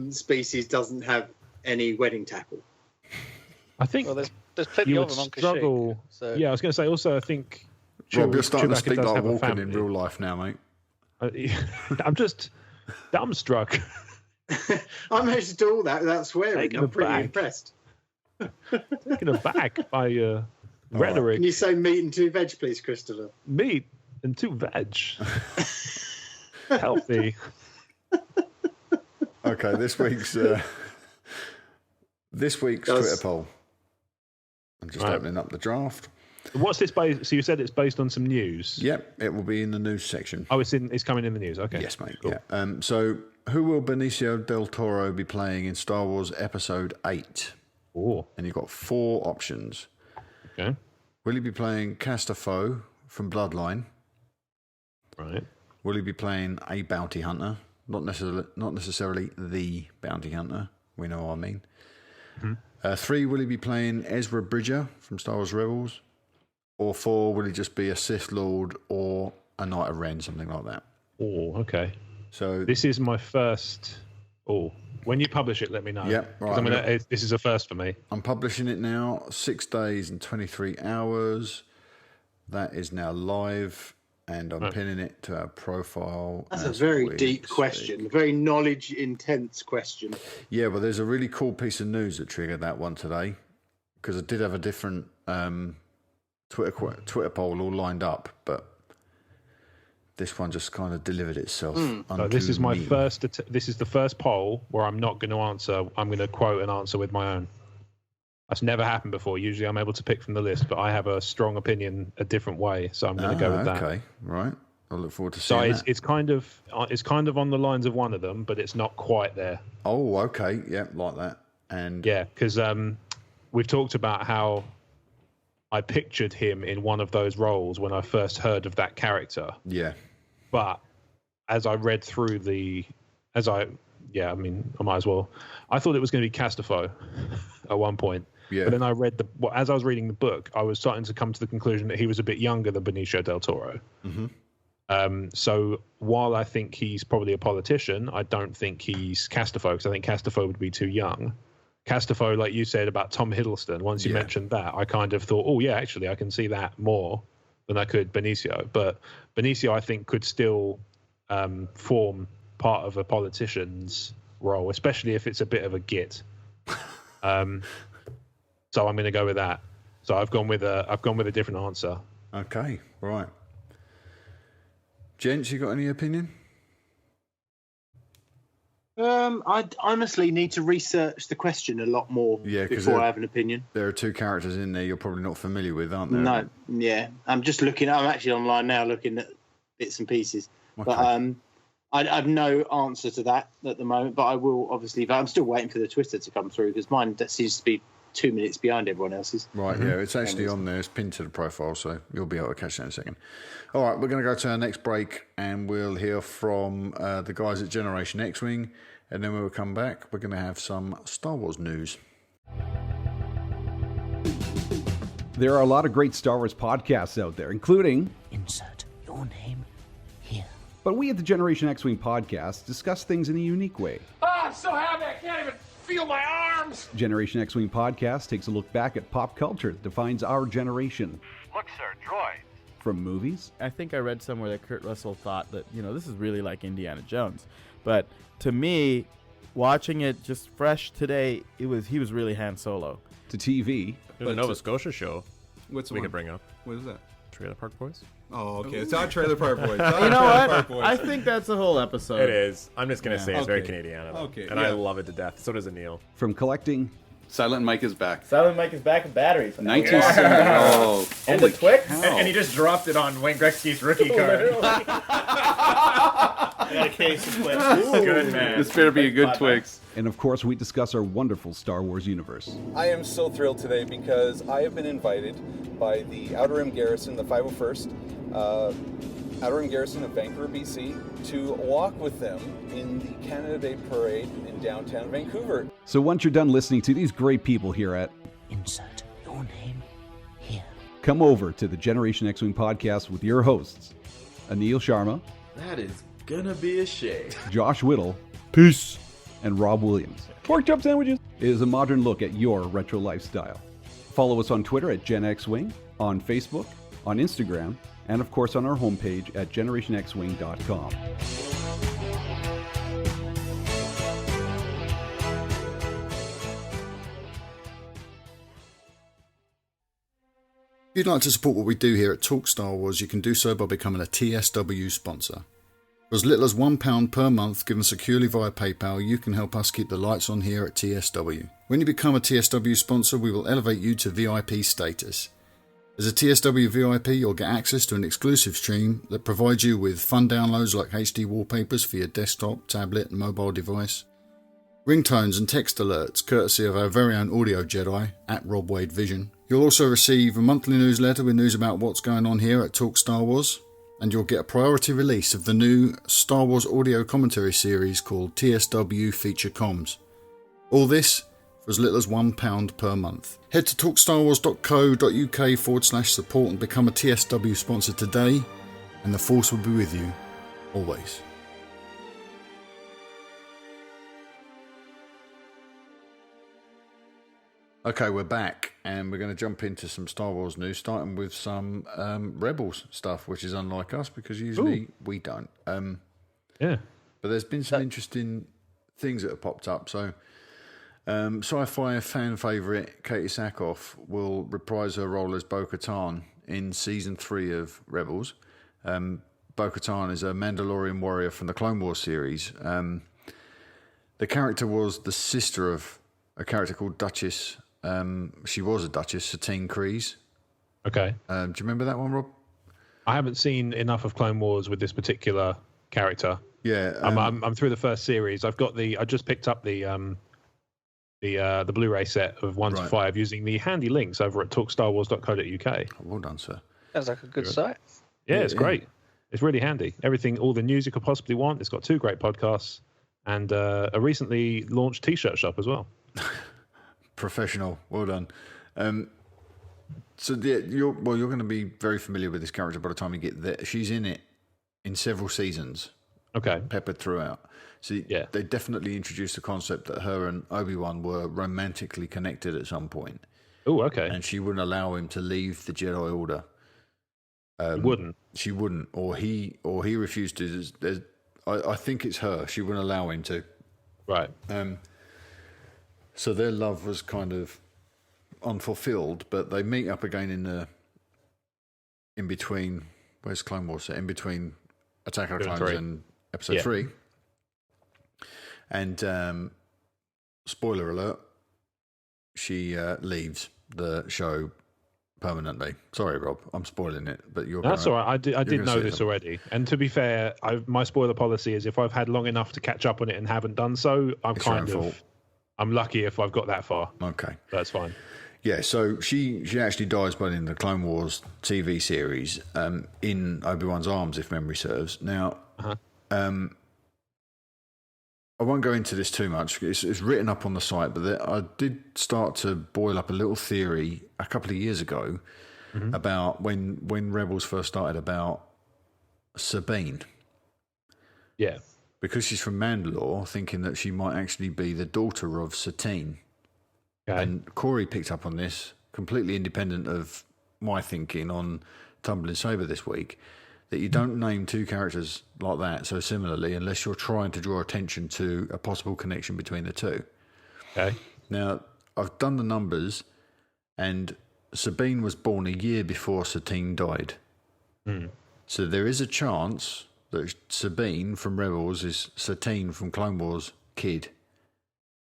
S3: species doesn't have any wedding tackle.
S5: I think
S4: there's plenty of them on
S5: struggle.
S4: Kashyyyk, so.
S5: Yeah, I was going to say also. I think
S2: Rob, you're starting
S5: Chewbacca
S2: to speak like Walken in real life now, mate.
S5: I'm just dumbstruck.
S3: I managed to do all that without swearing. I'm pretty impressed.
S5: Taken aback by rhetoric.
S3: Can you say meat and 2 veg, please, Christopher?
S5: Meat and 2 veg. Healthy.
S2: Okay, this week's Twitter poll. I'm just opening up the draft.
S5: What's this based? So you said it's based on some news.
S2: Yep, it will be in the news section.
S5: Oh, it's coming in the news. Okay.
S2: Yes, mate.
S5: Cool.
S2: Yeah. So, who will Benicio del Toro be playing in Star Wars Episode 8?
S5: Oh.
S2: And you've got 4 options.
S5: Okay.
S2: Will he be playing Castafoe from Bloodline?
S5: Right.
S2: Will he be playing a bounty hunter? Not necessarily the bounty hunter. We know what I mean. 3, will he be playing Ezra Bridger from Star Wars Rebels? Or 4, will he just be a Sith Lord or a Knight of Ren, something like that?
S5: Oh, okay.
S2: So
S5: this is my first. Oh, when you publish it, let me know.
S2: Yep, right.
S5: This is a first for me.
S2: I'm publishing it now. 6 days and 23 hours. That is now live, and I'm pinning it to our profile.
S3: That's a very deep question, a very knowledge-intense question.
S2: Yeah, well, there's a really cool piece of news that triggered that one today, because I did have a different Twitter poll all lined up, but this one just kind of delivered itself.
S5: This is my first. This is the first poll where I'm not going to answer. I'm going to quote an answer with my own. That's never happened before. Usually, I'm able to pick from the list, but I have a strong opinion a different way, so I'm going to go with that.
S2: Okay, right. I look forward to seeing that.
S5: So it's kind of on the lines of one of them, but it's not quite there.
S2: Oh, okay, yeah, like that. And
S5: yeah, because we've talked about how I pictured him in one of those roles when I first heard of that character.
S2: Yeah.
S5: But as I read through I might as well. I thought it was going to be Castifo at one point.
S2: Yeah.
S5: But then I read as I was reading the book, I was starting to come to the conclusion that he was a bit younger than Benicio del Toro.
S2: Mm-hmm.
S5: So while I think he's probably a politician, I don't think he's Castifo, because I think Castifo would be too young. Castifo, like you said about Tom Hiddleston, once you mentioned that, I kind of thought, oh, yeah, actually, I can see that more than I could Benicio. But Benicio, I think, could still form part of a politician's role, especially if it's a bit of a git. So I'm going to go with that. So I've gone with a different answer.
S2: Okay, right. Gents, you got any opinion?
S3: I honestly need to research the question a lot more before I have an opinion.
S2: There are 2 characters in there you're probably not familiar with, aren't there?
S3: No, yeah. I'm actually online now looking at bits and pieces. Okay. But I've no answer to that at the moment, but I will obviously. But I'm still waiting for the Twitter to come through, because mine seems to be 2 minutes behind everyone else's.
S2: Right, yeah, it's actually on there. It's pinned to the profile, so you'll be able to catch that in a second. All right, we're going to go to our next break, and we'll hear from the guys at Generation X-Wing, and then when we come back, we're going to have some Star Wars news.
S9: There are a lot of great Star Wars podcasts out there, including
S10: Insert Your Name Here.
S9: But we at the Generation X-Wing podcast discuss things in a unique way.
S11: I'm so happy I can't even feel my arms.
S9: Generation X-Wing podcast takes a look back at pop culture that defines our generation.
S12: Look, sir, droids.
S9: From movies.
S13: I think I read somewhere that Kurt Russell thought that, this is really like Indiana Jones. But to me, watching it just fresh today, he was really Han Solo.
S9: To TV.
S14: There's a Nova Scotia show
S15: we
S14: could bring up.
S15: What is that?
S14: Trailer Park Boys.
S15: Oh, okay. It's not Trailer Park Boys.
S13: You know what? I think that's a whole episode.
S14: It is. I'm just going to say it's very Canadiana.
S15: Okay.
S14: And I love it to death. So does Anil.
S9: From collecting.
S15: Silent Mike is back.
S13: Silent Mike is back with batteries.
S15: 1970. Oh.
S13: And the Twix.
S14: And he just dropped it on Wayne Gretzky's rookie card.
S13: Got a case of Twix.
S14: Good man.
S15: This better be a good Twix.
S9: And of course, we discuss our wonderful Star Wars universe.
S16: I am so thrilled today because I have been invited by the Outer Rim Garrison, the 501st Outer Rim Garrison of Vancouver, BC, to walk with them in the Canada Day Parade in downtown Vancouver.
S9: So once you're done listening to these great people here at
S10: Insert Your Name Here,
S9: come over to the Generation X-Wing podcast with your hosts, Anil Sharma.
S17: That is gonna be a shame.
S9: Josh Whittle. Peace. And Rob Williams. Pork chop sandwiches. It is a modern look at your retro lifestyle. Follow us on Twitter at Gen X-Wing, on Facebook, on Instagram, and of course on our homepage at generationxwing.com.
S2: If you'd like to support what we do here at Talk Star Wars, you can do so by becoming a TSW sponsor. For as little as £1 per month given securely via PayPal, you can help us keep the lights on here at TSW. When you become a TSW sponsor, we will elevate you to VIP status. As a TSW VIP, you'll get access to an exclusive stream that provides you with fun downloads like HD wallpapers for your desktop, tablet and mobile device, ringtones and text alerts courtesy of our very own audio Jedi at Rob Wade Vision. You'll also receive a monthly newsletter with news about what's going on here at Talk Star Wars, and you'll get a priority release of the new Star Wars audio commentary series called TSW Feature Comms. All this for as little as £1 per month. Head to talkstarwars.co.uk/support and become a TSW sponsor today, and the Force will be with you always. Okay, we're back, and we're going to jump into some Star Wars news, starting with some Rebels stuff, which is unlike us because usually we don't.
S5: Yeah.
S2: But there's been some interesting things that have popped up. So, Sci-Fi fan favourite Katie Sackhoff will reprise her role as Bo-Katan in Season 3 of Rebels. Bo-Katan is a Mandalorian warrior from the Clone Wars series. The character was the sister of a character called Duchess. She was a Duchess, Satine Kryze.
S5: Okay.
S2: Do you remember that one, Rob?
S5: I haven't seen enough of Clone Wars with this particular character.
S2: Yeah.
S5: I'm through the first series. I just picked up the Blu-ray set of 1 to 5 using the handy links over at talkstarwars.co.uk.
S2: Well done, sir.
S4: Sounds like a good site.
S5: Yeah, it's great. It's really handy. Everything, all the news you could possibly want. It's got 2 great podcasts and a recently launched T-shirt shop as well.
S2: Professional. Well done. So you're going to be very familiar with this character by the time you get there. She's in it in several seasons.
S5: Okay.
S2: Peppered throughout. So they definitely introduced the concept that her and Obi-Wan were romantically connected at some point.
S5: Oh, okay.
S2: And she wouldn't allow him to leave the Jedi Order.
S5: Wouldn't.
S2: She wouldn't, or he refused to. I think it's her. She wouldn't allow him to.
S5: Right.
S2: So their love was kind of unfulfilled, but they meet up again in between. Where's Clone Wars? In between Attack of the Clones and Episode 3. And spoiler alert, she leaves the show permanently. Sorry, Rob, I'm spoiling it, but
S5: That's all right. I did know this already. And to be fair, my spoiler policy is if I've had long enough to catch up on it and haven't done so, I'm lucky if I've got that far.
S2: Okay.
S5: That's fine.
S2: Yeah, so she actually dies by the end of the Clone Wars TV series in Obi-Wan's arms, if memory serves. Now, I won't go into this too much. It's written up on the site, but I did start to boil up a little theory a couple of years ago about when Rebels first started about Sabine.
S5: Yeah.
S2: Because she's from Mandalore, thinking that she might actually be the daughter of Satine.
S5: Okay.
S2: And Corey picked up on this, completely independent of my thinking on Tumbling Saber this week, that you don't name 2 characters like that so similarly unless you're trying to draw attention to a possible connection between the 2.
S5: Okay.
S2: Now, I've done the numbers, and Sabine was born a year before Satine died. So there is a chance that Sabine from Rebels is Satine from Clone Wars' kid.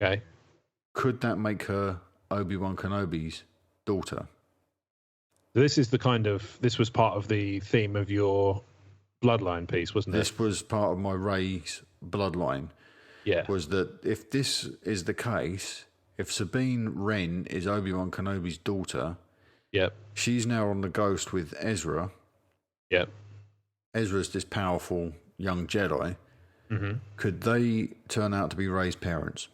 S5: Okay.
S2: Could that make her Obi-Wan Kenobi's daughter?
S5: This was part of the theme of your bloodline piece, wasn't it?
S2: This was part of my Rey's bloodline.
S5: Yeah.
S2: Was that if this is the case, if Sabine Wren is Obi-Wan Kenobi's daughter, she's now on the Ghost with Ezra.
S5: Yep.
S2: Ezra's this powerful young Jedi. Could they turn out to be Rey's parents?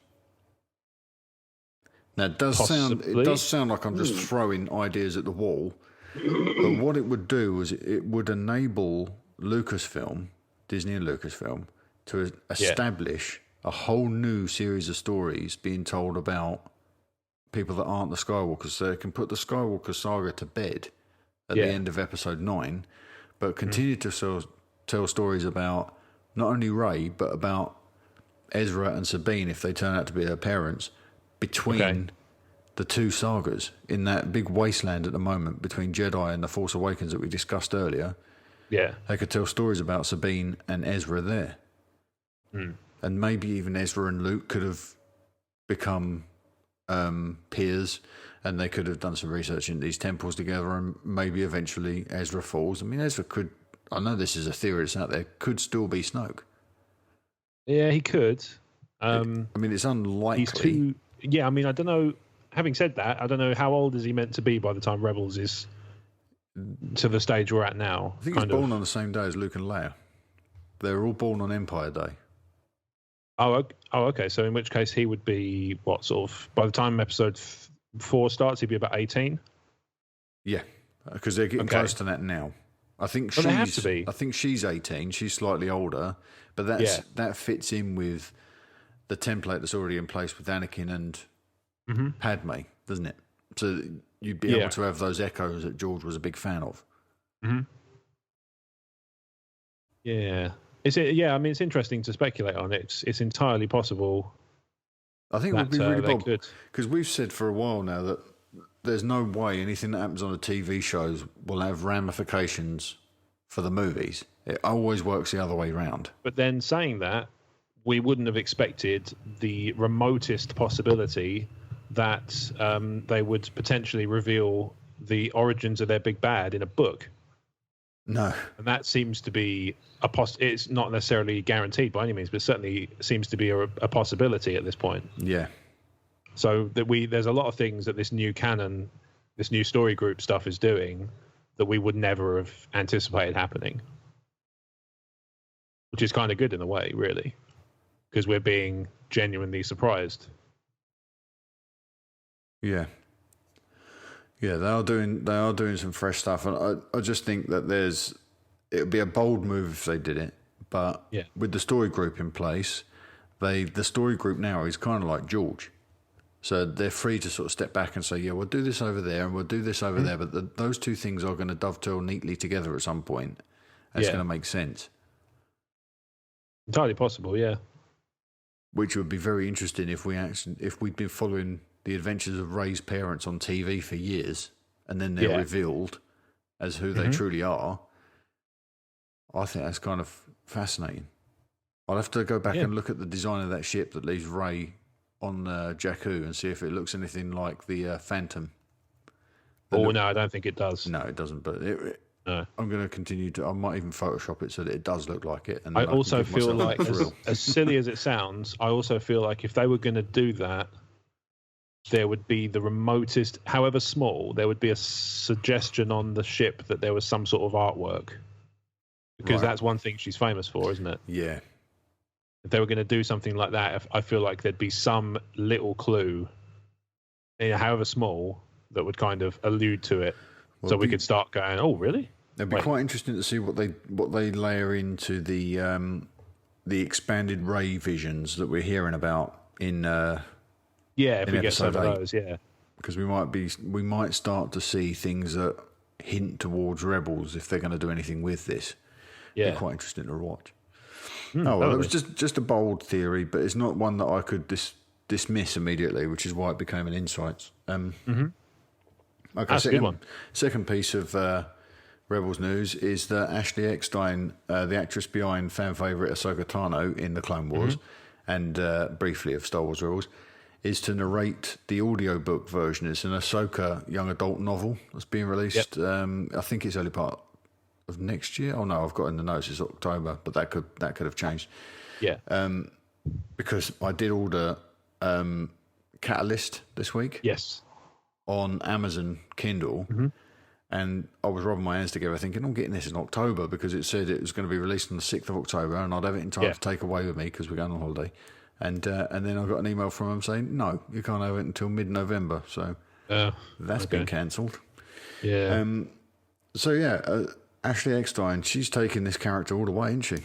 S2: Now, it does sound like I'm just throwing ideas at the wall, but what it would do is it would enable Lucasfilm, Disney and Lucasfilm, to establish a whole new series of stories being told about people that aren't the Skywalkers, so they can put the Skywalker saga to bed at the end of Episode 9, but continue to tell stories about not only Rey, but about Ezra and Sabine, if they turn out to be her parents, between the 2 sagas in that big wasteland at the moment between Jedi and The Force Awakens that we discussed earlier.
S5: Yeah.
S2: They could tell stories about Sabine and Ezra there. And maybe even Ezra and Luke could have become peers, and they could have done some research in these temples together, and maybe eventually Ezra falls. I mean, Ezra could, I know this is a theory that's out there, could still be Snoke.
S5: Yeah, he could.
S2: I mean, it's unlikely.
S5: I mean, I don't know. Having said that, I don't know how old is he meant to be by the time Rebels is to the stage we're at now.
S2: I think he's born on the same day as Luke and Leia. They're all born on Empire Day.
S5: Oh, okay. So in which case he would be what sort of by the time episode 4 starts, he'd be about 18.
S2: Yeah, because they're getting close to that now. I think
S5: Well, they have to be.
S2: I think she's 18. She's slightly older, but that fits in with the template that's already in place with Anakin and Padme, doesn't it? So you'd be able to have those echoes that George was a big fan of.
S5: Mm-hmm. Yeah. I mean, it's interesting to speculate on. It's entirely possible.
S2: I think it would be really bold because we've said for a while now that there's no way anything that happens on the TV shows will have ramifications for the movies. It always works the other way round.
S5: But then saying that, we wouldn't have expected the remotest possibility that they would potentially reveal the origins of their big bad in a book.
S2: No.
S5: And that seems to be it's not necessarily guaranteed by any means, but certainly seems to be a possibility at this point.
S2: Yeah.
S5: So that there's a lot of things that this new canon, this new story group stuff is doing that we would never have anticipated happening. Which is kind of good in a way, really. Because we're being genuinely surprised.
S2: Yeah. Yeah, they are doing some fresh stuff, and I just think that it would be a bold move if they did it. But with the story group in place, the story group now is kind of like George, so they're free to sort of step back and say, yeah, we'll do this over there and we'll do this over there, but those two things are going to dovetail neatly together at some point. And it's going to make sense.
S5: Entirely possible, yeah.
S2: Which would be very interesting if we'd been following the adventures of Rey's parents on TV for years, and then they're revealed as who they truly are. I think that's kind of fascinating. I'll have to go back and look at the design of that ship that leaves Rey on Jakku and see if it looks anything like the Phantom.
S5: No, I don't think it does.
S2: No, it doesn't. But I'm going to continue to. I might even Photoshop it so that it does look like it. And
S5: I also feel like, as silly as it sounds, I also feel like if they were going to do that, there would be the remotest, however small, there would be a suggestion on the ship that there was some sort of artwork. Because that's one thing she's famous for, isn't it?
S2: Yeah.
S5: If they were going to do something like that, I feel like there'd be some little clue, however small, that would kind of allude to it. Well, so we could start going, oh, really?
S2: It'd be quite interesting to see what they layer into the expanded Rey visions that we're hearing about in
S5: if we get some of those,
S2: because we might start to see things that hint towards Rebels if they're going to do anything with this. It'd be quite interesting to watch. It was just a bold theory, but it's not one that I could dismiss immediately, which is why it became an Insights. Okay,
S5: that's a good one.
S2: Second piece of Rebels news is that Ashley Eckstein, the actress behind fan favourite Ahsoka Tano in the Clone Wars, and briefly of Star Wars Rebels, is to narrate the audiobook version. It's an Ahsoka young adult novel that's being released. I think it's early part of next year. Oh no, I've got in the notes it's October, but that could have changed.
S5: Yeah.
S2: Because I did order Catalyst this week.
S5: Yes.
S2: On Amazon Kindle. And I was rubbing my hands together thinking, I'm getting this in October because it said it was going to be released on the 6th of October and I'd have it in time to take away with me because we're going on holiday. And then I got an email from them saying, no, you can't have it until mid-November. So that's been cancelled.
S5: Yeah.
S2: Ashley Eckstein, she's taking this character all the way, isn't she?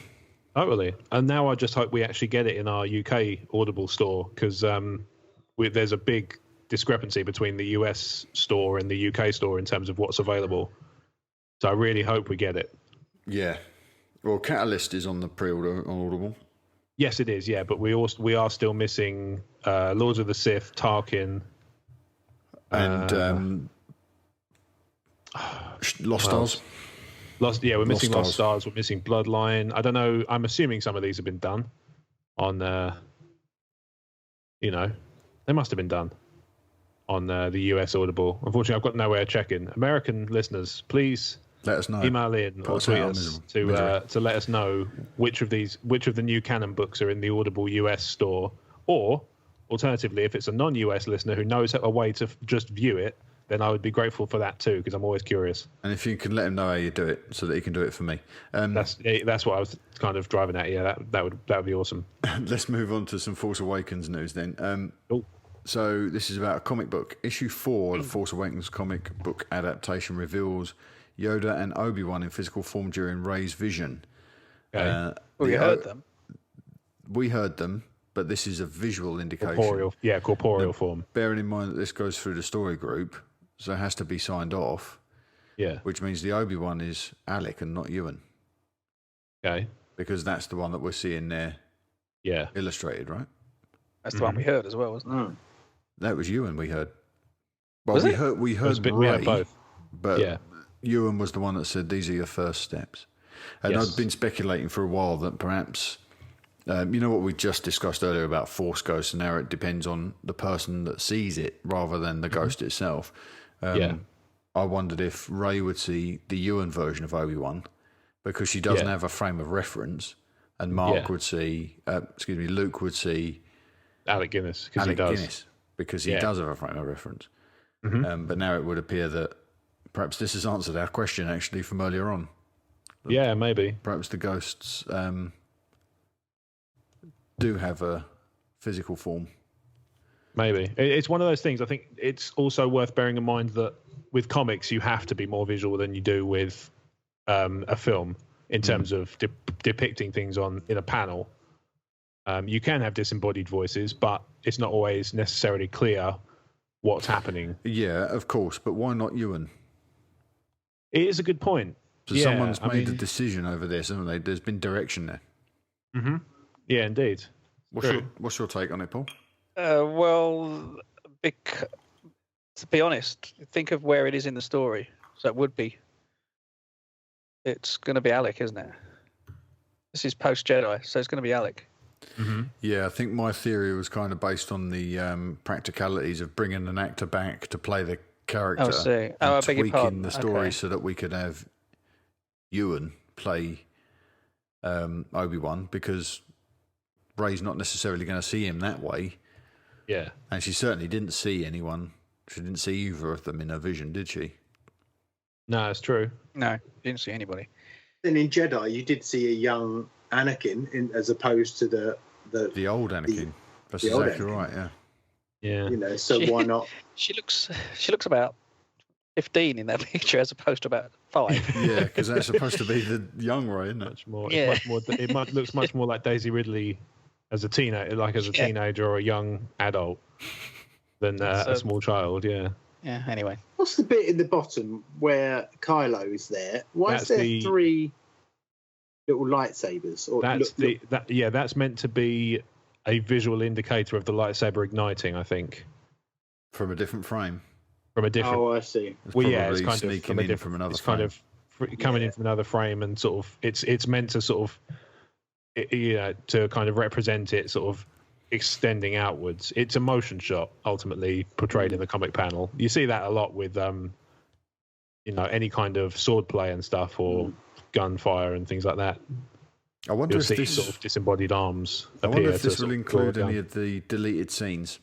S5: Totally. And now I just hope we actually get it in our UK Audible store because there's a big discrepancy between the US store and the UK store in terms of what's available. So I really hope we get it.
S2: Yeah. Well, Catalyst is on the pre-order on Audible.
S5: Yes, it is. Yeah, but we are still missing Lords of the Sith, Tarkin,
S2: and Lost Stars.
S5: We're missing Lost Stars. We're missing Bloodline. I don't know. I'm assuming some of these have been done on. They must have been done on the US Audible. Unfortunately, I've got no way of checking. American listeners, please
S2: let us know.
S5: Email in or tweet us to let us know which of the new canon books are in the Audible US store, or alternatively, if it's a non-US listener who knows a way to just view it, then I would be grateful for that too, because I'm always curious.
S2: And if you can let him know how you do it, so that he can do it for me.
S5: That's what I was kind of driving at. Yeah, that would be awesome.
S2: Let's move on to some Force Awakens news then. So this is about a comic book. Issue 4 of the Force Awakens comic book adaptation reveals Yoda and Obi-Wan in physical form during Rey's vision.
S4: Okay. We heard them.
S2: We heard them, but this is a visual indication.
S5: Corporeal form.
S2: Bearing in mind that this goes through the story group, so it has to be signed off.
S5: Yeah.
S2: Which means the Obi-Wan is Alec and not Ewan.
S5: Okay.
S2: Because that's the one that we're seeing there.
S5: Yeah.
S2: Illustrated, right?
S4: That's the one we heard as well, wasn't it?
S2: That was Ewan we heard. Well,
S4: Was
S2: we
S4: it?
S2: heard
S5: We heard
S2: Rey,
S5: both.
S2: but Ewan was the one that said these are your first steps. And
S5: Yes.
S2: I've been speculating for a while that perhaps, you know what we just discussed earlier about Force ghosts, and now it depends on the person that sees it rather than the ghost itself. I wondered if Rey would see the Ewan version of Obi-Wan because she doesn't have a frame of reference, and Mark would see, Luke would see
S5: Alec Guinness because he does.
S2: Because he does have a frame of reference. But now it would appear that perhaps this has answered our question actually from earlier on.
S5: Yeah, maybe.
S2: Perhaps the ghosts do have a physical form.
S5: Maybe. It's one of those things. I think it's also worth bearing in mind that with comics, you have to be more visual than you do with a film in terms of depicting things in a panel. You can have disembodied voices, but it's not always necessarily clear what's happening.
S2: Yeah, of course. But why not Ewan?
S5: It is a good point.
S2: So someone's made a decision over this, haven't they? There's been direction there.
S5: Mm-hmm. Yeah, indeed.
S2: What's your take on it, Paul?
S4: To be honest, think of where it is in the story. So it would be. It's going to be Alec, isn't it? This is post-Jedi, so it's going to be Alec.
S5: Mm-hmm.
S2: Yeah, I think my theory was kind of based on the practicalities of bringing an actor back to play the character and tweaking the story so that we could have Ewan play Obi-Wan, because Rey's not necessarily going to see him that way.
S5: Yeah.
S2: And she certainly didn't see anyone. She didn't see either of them in her vision, did she?
S5: No, it's true.
S4: No, didn't see anybody.
S3: Then in Jedi, you did see a young Anakin as opposed to the
S2: old Anakin. That's
S3: the old
S2: exactly
S3: Anakin.
S2: right, yeah.
S5: Yeah.
S3: You know, so why not?
S4: She looks about 15 in that picture as opposed to about 5.
S2: Yeah, because that's supposed to be the young Rey, isn't it?
S5: Much more. It looks much more like Daisy Ridley as a teenager or a young adult than a small child. Yeah.
S4: Yeah. Anyway,
S3: What's the bit in the bottom where Kylo is there? Why is there 3 little lightsabers? Or
S5: that's meant to be a visual indicator of the lightsaber igniting, I think.
S2: From a different frame.
S5: From a different.
S3: Oh, I see.
S5: It's kind of
S2: sneaking in from another frame.
S5: Kind of coming in from another frame, and sort of it's meant to sort of to kind of represent it sort of extending outwards. It's a motion shot ultimately portrayed in the comic panel. You see that a lot with any kind of sword play and stuff, or gunfire and things like that.
S2: I wonder if this
S5: sort of disembodied arms.
S2: I wonder if this will include any of the deleted scenes,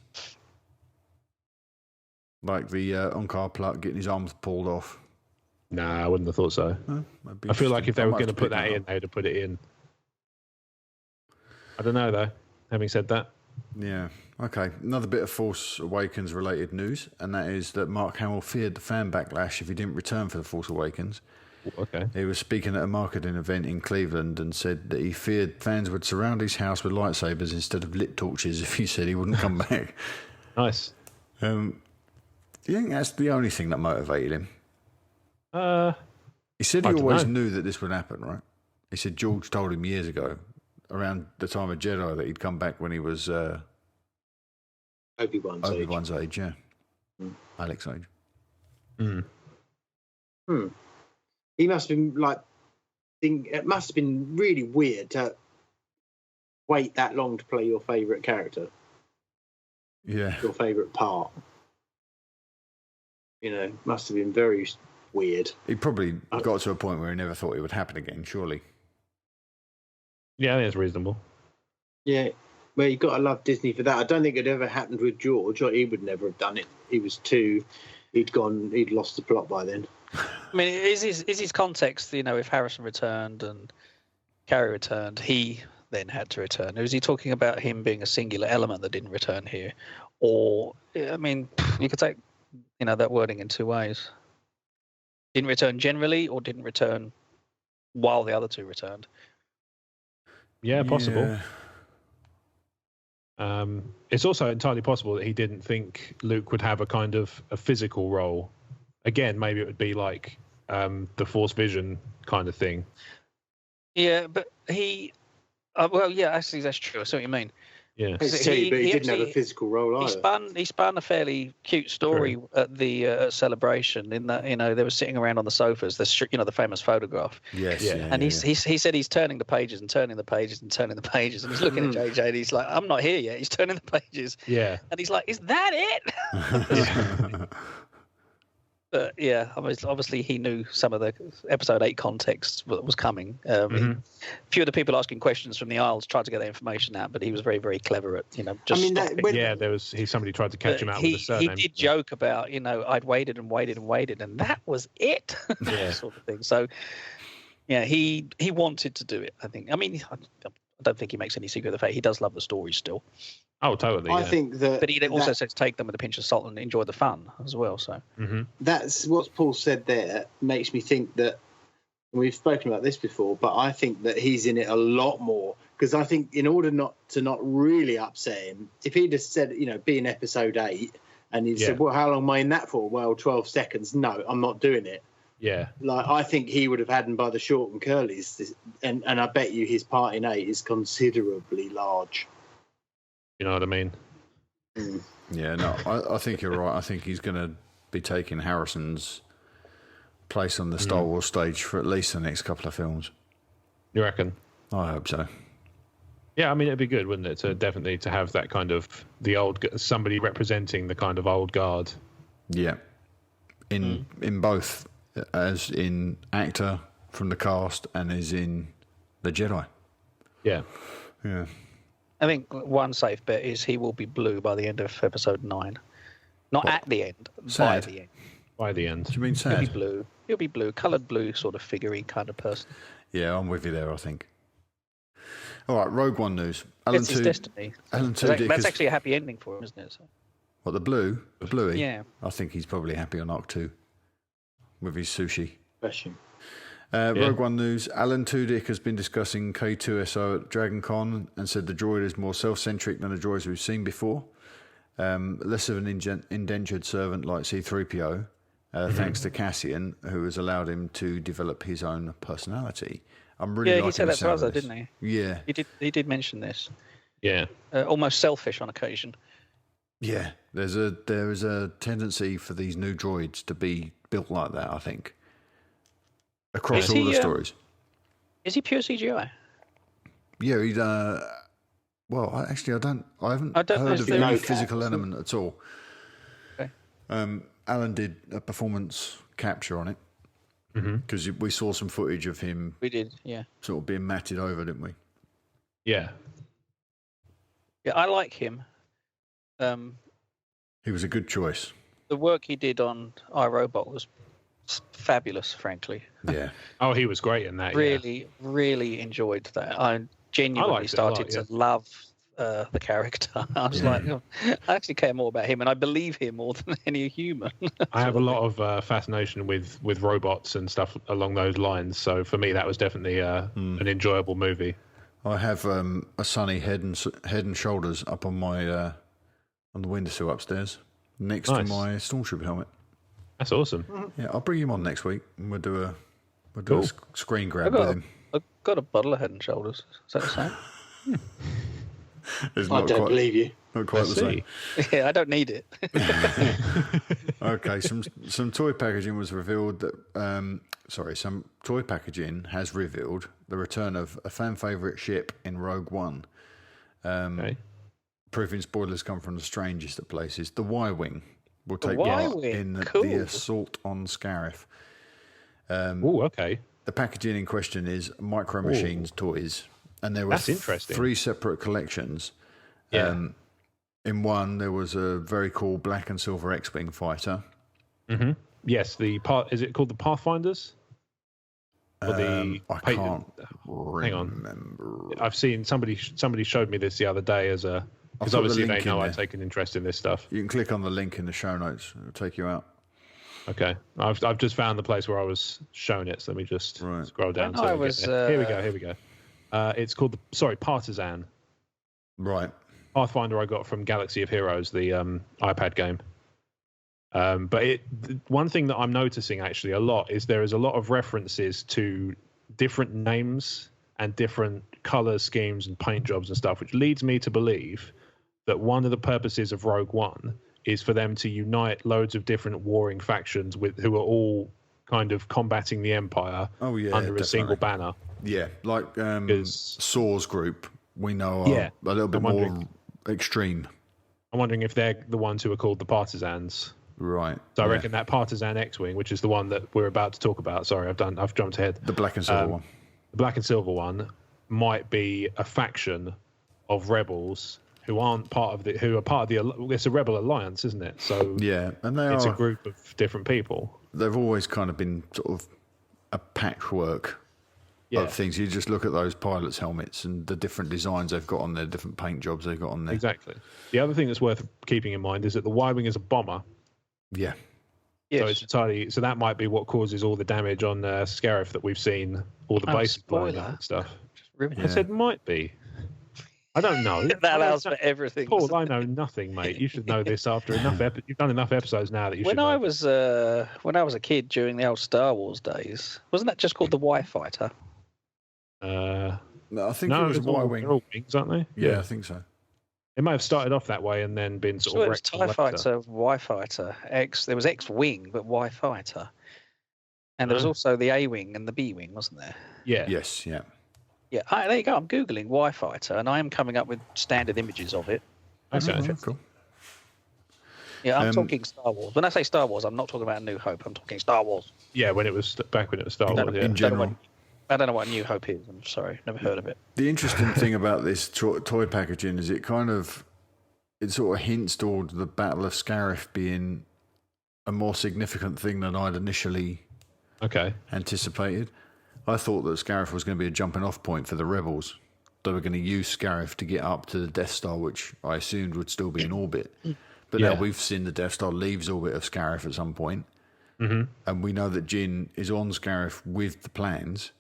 S2: like the Unkar Plutt getting his arms pulled off.
S5: Nah, I wouldn't have thought so. I feel like if they were going to put that in, they'd have put it in. I don't know though. Having said that,
S2: yeah, okay. Another bit of Force Awakens related news, and that is that Mark Hamill feared the fan backlash if he didn't return for the Force Awakens.
S5: Okay.
S2: He was speaking at a marketing event in Cleveland and said that he feared fans would surround his house with lightsabers instead of lit torches if he said he wouldn't come back.
S5: Nice.
S2: Do you think that's the only thing that motivated him? He said he always knew that this would happen, right? He said George told him years ago, around the time of Jedi, that he'd come back when he was Obi-Wan's age, yeah. Alec's age.
S3: He must have been it must have been really weird to wait that long to play your favourite character.
S2: Yeah.
S3: Your favourite part. Must have been very weird.
S2: He probably got to a point where he never thought it would happen again, surely.
S5: Yeah, I think it's reasonable.
S3: Yeah, well, you've got to love Disney for that. I don't think it ever happened with George. Or he would never have done it. He was too he'd lost the plot by then.
S4: I mean, is his context, if Harrison returned and Carrie returned, he then had to return? Or is he talking about him being a singular element that didn't return here? Or, I mean, you could take, that wording in two ways. Didn't return generally, or didn't return while the other two returned?
S5: Yeah, possible. It's also entirely possible that he didn't think Luke would have a kind of a physical role. Again, maybe it would be like the Force Vision kind of thing.
S4: Yeah, but he... actually, that's true. I see what you mean.
S5: Yeah,
S3: but he didn't have a physical role either.
S4: He spun a fairly cute story at the celebration. In that, they were sitting around on the sofas. The famous photograph.
S2: Yes.
S5: Yeah.
S4: And he said he's turning the pages and turning the pages and turning the pages, and he's looking at JJ and he's like, "I'm not here yet." He's turning the pages.
S5: Yeah.
S4: And he's like, "Is that it?" But yeah, obviously he knew some of the episode 8 context that was coming. A few of the people asking questions from the aisles tried to get that information out, but he was very, very clever at just stopping.
S5: Somebody tried to catch him out with a surname.
S4: He did joke about I'd waited and waited and waited, and that was it. Sort of thing. So yeah, he wanted to do it. I think. I mean, I don't think he makes any secret of the fact he does love the story still.
S5: Oh, totally.
S3: I think that,
S4: but he also says take them with a pinch of salt and enjoy the fun as well. So
S3: that's what Paul said there. Makes me think that we've spoken about this before, but I think that he's in it a lot more, because I think in order not really upset him, if he just said be in episode 8 and he said, well, how long am I in that for? Well, 12 seconds. No, I'm not doing it.
S5: Yeah.
S3: Like, I think he would have had him by the short and curlies, and I bet you his part in 8 is considerably large.
S5: You know what I mean?
S2: Yeah, no, I think you're right. I think he's going to be taking Harrison's place on the Star Wars stage for at least the next couple of films.
S5: You reckon?
S2: I hope so.
S5: Yeah, I mean, it'd be good, wouldn't it, to definitely to have that kind of somebody representing the kind of old guard.
S2: Yeah, in both, as in actor from the cast and as in the Jedi.
S5: Yeah.
S4: I think one safe bet is he will be blue by the end of episode 9. Not at the end, by the end.
S5: By the end.
S2: Do you mean sad?
S4: He'll be blue, coloured blue sort of figurine kind of person.
S2: Yeah, I'm with you there, I think. All right, Rogue One news.
S4: It's his destiny.
S2: Alan Tudyk
S4: that's actually a happy ending for him, isn't it? So.
S2: What, the bluey?
S4: Yeah.
S2: I think he's probably happy on Ahch-To with his sushi.
S3: Bless him.
S2: Rogue One news. Alan Tudyk has been discussing K2SO at Dragon Con and said the droid is more self-centric than the droids we've seen before. Less of an indentured servant like C-3PO, thanks to Cassian, who has allowed him to develop his own personality. I'm really liking
S4: he said
S2: the
S4: that to
S2: sound
S4: us,
S2: of
S4: though,
S2: this.
S4: didn't he?
S2: Yeah.
S4: He did mention this.
S5: Yeah.
S4: Almost selfish on occasion.
S2: Yeah, there is a tendency for these new droids to be built like that, I think. Across all the stories.
S4: Is he pure CGI?
S2: Yeah, he's well, I haven't heard of any physical element at all.
S4: Okay.
S2: Alan did a performance capture on it because we saw some footage of him.
S4: We did, yeah.
S2: Sort of being matted over, didn't we?
S5: Yeah.
S4: Yeah, I like him.
S2: He was a good choice.
S4: The work he did on iRobot was fabulous, frankly.
S2: Yeah.
S5: Oh, he was great in that.
S4: Really enjoyed that. I genuinely started to love the character. I was like, I actually care more about him, and I believe him more than any human.
S5: I have a lot of fascination with robots and stuff along those lines. So for me, that was definitely an enjoyable movie. I
S2: have a sunny Head and Shoulders up on my on the windowsill upstairs, next to my Stormtrooper helmet.
S5: That's awesome.
S2: Yeah, I'll bring him on next week, and we'll do a screen grab with him.
S4: I've got a bottle of Head and Shoulders. Is that the same?
S3: I don't believe you.
S2: Not quite the same.
S4: Yeah, I don't need it.
S2: Okay, some toy packaging was revealed that. Some toy packaging has revealed the return of a fan favourite ship in Rogue One. Proving spoilers come from the strangest of places. The Y-Wing will take part in the assault on Scarif.
S5: Okay.
S2: The packaging in question is Micro Machines toys, and there were
S5: interesting.
S2: 3 separate collections.
S5: Yeah.
S2: In one, there was a very cool black and silver X-Wing fighter.
S5: Mm-hmm. Yes, is it called the Pathfinders? Or
S2: I can't
S5: hang on.
S2: remember.
S5: I've seen somebody showed me this the other day because obviously they know I take an interest in this stuff.
S2: You can click on the link in the show notes; it'll take you out.
S5: Okay, I've just found the place where I was shown it. So let me just scroll down. Here we go. It's called Partisan.
S2: Right.
S5: Pathfinder I got from Galaxy of Heroes, the iPad game. But one thing that I'm noticing actually a lot is there is a lot of references to different names and different color schemes and paint jobs and stuff, which leads me to believe that one of the purposes of Rogue One is for them to unite loads of different warring factions who are all kind of combating the Empire under a single banner.
S2: Yeah, like Saw's group, we know are a little bit more extreme. I'm
S5: wondering if they're the ones who are called the Partisans.
S2: Right.
S5: So I reckon that Partisan X-Wing, which is the one that we're about to talk about. Sorry, I've jumped ahead.
S2: The black and silver one.
S5: The black and silver one might be a faction of rebels who aren't part of it's a rebel alliance, isn't it? So
S2: yeah, and
S5: it's a group of different people.
S2: They've always kind of been sort of a patchwork of things. You just look at those pilots' helmets and the different designs they've got on there, different paint jobs they've got on there.
S5: Exactly. The other thing that's worth keeping in mind is that the Y-wing is a bomber.
S2: Yeah.
S5: Yes. So that might be what causes all the damage on Scarif that we've seen, all the base blowing up and stuff. I said might be. I don't know.
S4: That allows for everything.
S5: Paul, I know nothing, mate. You should know this after enough. You've done enough episodes now that you should.
S4: When I was a kid during the old Star Wars days, wasn't that just called the Y Fighter?
S2: No, I think it was Y-wing.
S5: They're all wings, aren't they?
S2: Yeah, I think so.
S5: It might have started off that way and then been sort of.
S4: It was TIE Fighter, Y Fighter, X. There was X-wing, but Y Fighter, and there was also the A-wing and the B-wing, wasn't there?
S5: Yeah.
S2: Yes. Yeah.
S4: Yeah. There you go. I'm googling Y Fighter, and I am coming up with standard images of it.
S5: Okay.
S2: Cool.
S4: Yeah, I'm talking Star Wars. When I say Star Wars, I'm not talking about New Hope. I'm talking Star Wars.
S5: Yeah, when it was Star Wars.
S2: In general.
S4: I don't know what New Hope is. I'm sorry, never heard of it.
S2: The interesting thing about this toy packaging is it sort of hints toward the Battle of Scarif being a more significant thing than I'd initially anticipated. I thought that Scarif was going to be a jumping off point for the rebels. They were going to use Scarif to get up to the Death Star, which I assumed would still be in orbit. But now we've seen the Death Star leaves orbit of Scarif at some point.
S5: Mm-hmm.
S2: And we know that Jyn is on Scarif with the plans.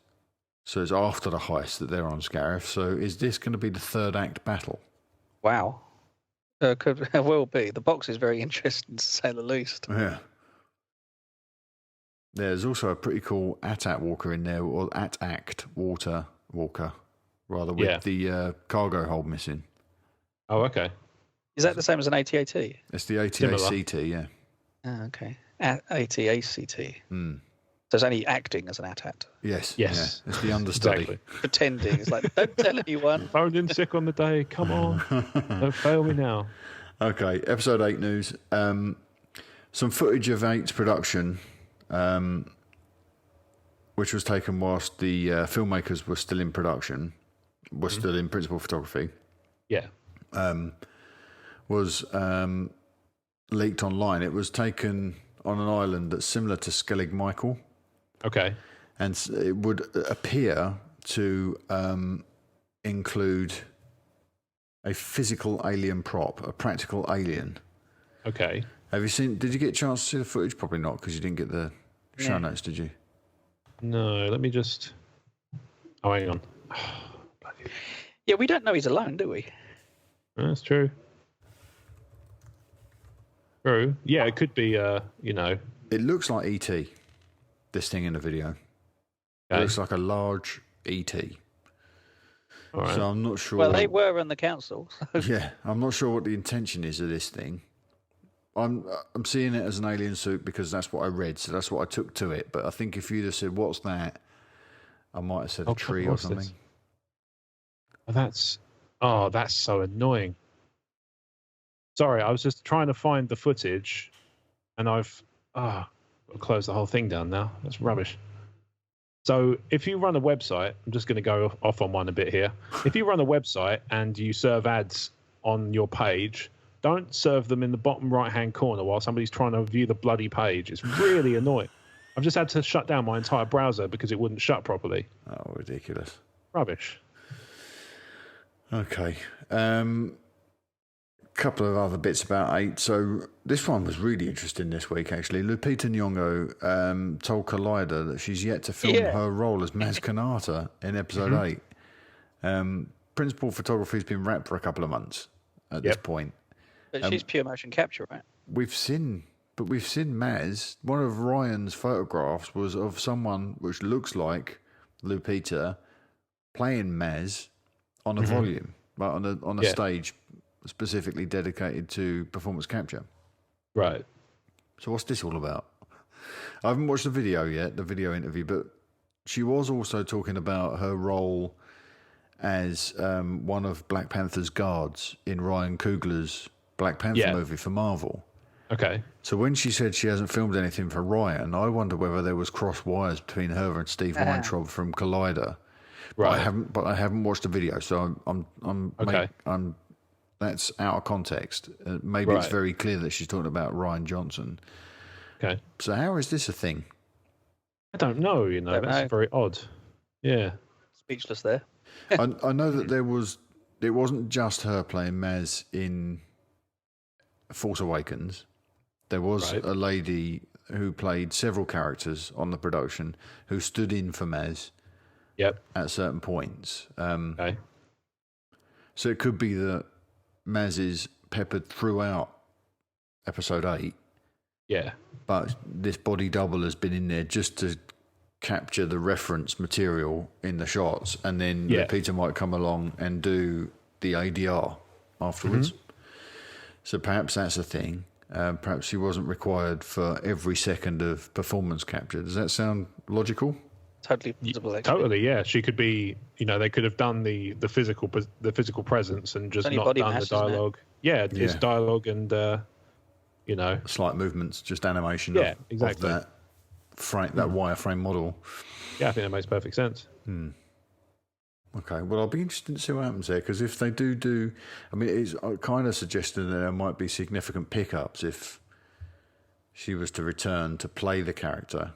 S2: So it's after the heist that they're on Scarif. So is this going to be the third act battle?
S4: Wow. Could well be. The box is very interesting, to say the least.
S2: Yeah. There's also a pretty cool AT-AT walker in there, or AT-ACT water walker, rather, with the cargo hold missing.
S5: Oh, okay.
S4: Is that the same as an AT-AT?
S2: It's the AT-ACT, yeah.
S4: Oh, okay. AT-ACT.
S2: Hmm.
S4: So it's only acting as an AT-AT.
S2: Yes.
S5: Yes.
S2: Yeah. It's the understudy.
S5: Exactly.
S4: Pretending. It's like, don't tell anyone.
S5: Phoned in sick on the day. Come on. Don't fail me now.
S2: Okay. Episode 8 news. Some footage of 8's production, which was taken whilst the filmmakers were still in production, still in principal photography.
S5: Yeah.
S2: Was leaked online. It was taken on an island that's similar to Skellig Michael.
S5: Okay.
S2: And it would appear to include a physical alien prop, a practical alien.
S5: Okay.
S2: Did you get a chance to see the footage? Probably not, because you didn't get the show notes, did you?
S5: No, let me just... Oh, hang on.
S4: Yeah, we don't know he's alone, do we?
S5: That's true. True. Yeah, it could be,
S2: It looks like E.T., this thing in the video. Okay. It looks like a large E.T.
S5: All right.
S2: So I'm not sure...
S4: Well, they were on the council.
S2: Yeah, I'm not sure what the intention is of this thing. I'm seeing it as an alien suit because that's what I read, so that's what I took to it. But I think if you'd have said, what's that? I might have said a tree or something.
S5: That's so annoying. Sorry, I was just trying to find the footage, and I've closed the whole thing down now. That's rubbish. So if you run a website, I'm just going to go off on one a bit here. If you run a website and you serve ads on your page, don't serve them in the bottom right-hand corner while somebody's trying to view the bloody page. It's really annoying. I've just had to shut down my entire browser because it wouldn't shut properly.
S2: Oh, ridiculous.
S5: Rubbish.
S2: Okay. Couple of other bits about 8. So this one was really interesting this week, actually. Lupita Nyong'o told Collider that she's yet to film her role as Maz Kanata in episode 8. Principal photography has been wrapped for a couple of months at this point.
S4: But she's pure motion capture, right?
S2: We've seen Maz. One of Ryan's photographs was of someone which looks like Lupita playing Maz on a volume, like on a stage specifically dedicated to performance capture.
S5: Right.
S2: So what's this all about? I haven't watched the video yet, the video interview, but she was also talking about her role as one of Black Panther's guards in Ryan Coogler's Black Panther movie for Marvel.
S5: Okay.
S2: So when she said she hasn't filmed anything for Ryan, I wonder whether there was cross wires between her and Steve Weintraub from Collider.
S5: Right.
S2: But I haven't watched the video, so I'm that's out of context. Maybe it's very clear that she's talking about Ryan Johnson.
S5: Okay.
S2: So how is this a thing?
S5: I don't know. That's very odd. Yeah.
S4: Speechless there.
S2: I know that it wasn't just her playing Maz in Force Awakens. There was a lady who played several characters on the production who stood in for Maz. At certain points.
S5: Okay.
S2: So it could be that Maz is peppered throughout episode 8.
S5: Yeah.
S2: But this body double has been in there just to capture the reference material in the shots, and then Peter might come along and do the ADR afterwards. So perhaps that's a thing. Perhaps she wasn't required for every second of performance capture. Does that sound logical?
S4: Totally possible, actually.
S5: Totally, yeah. She could be, they could have done the physical presence and just not done the dialogue. Yeah, it's dialogue and,
S2: slight movements, just animation
S5: of exactly.
S2: Of that wireframe model.
S5: Yeah, I think that makes perfect sense.
S2: Okay, well, I'll be interested to see what happens there, because if they do, I mean, it's kind of suggesting that there might be significant pickups if she was to return to play the character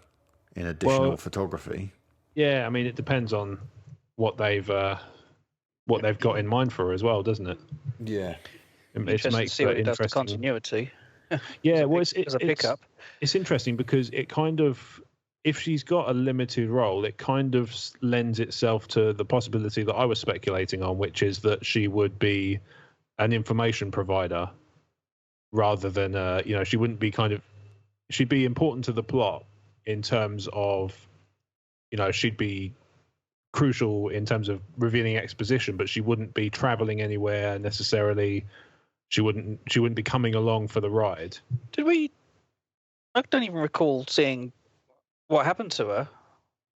S2: in additional photography.
S5: Yeah, I mean, it depends on what they've got in mind for her as well, doesn't it?
S2: Yeah.
S5: It
S4: makes to see what it does to continuity.
S5: Yeah,
S4: as a pickup.
S5: It's interesting because it kind of, if she's got a limited role, it kind of lends itself to the possibility that I was speculating on, which is that she would be an information provider rather than, she wouldn't be she'd be important to the plot in terms of, she'd be crucial in terms of revealing exposition, but she wouldn't be traveling anywhere necessarily. She wouldn't be coming along for the ride.
S4: I don't even recall seeing what happened to her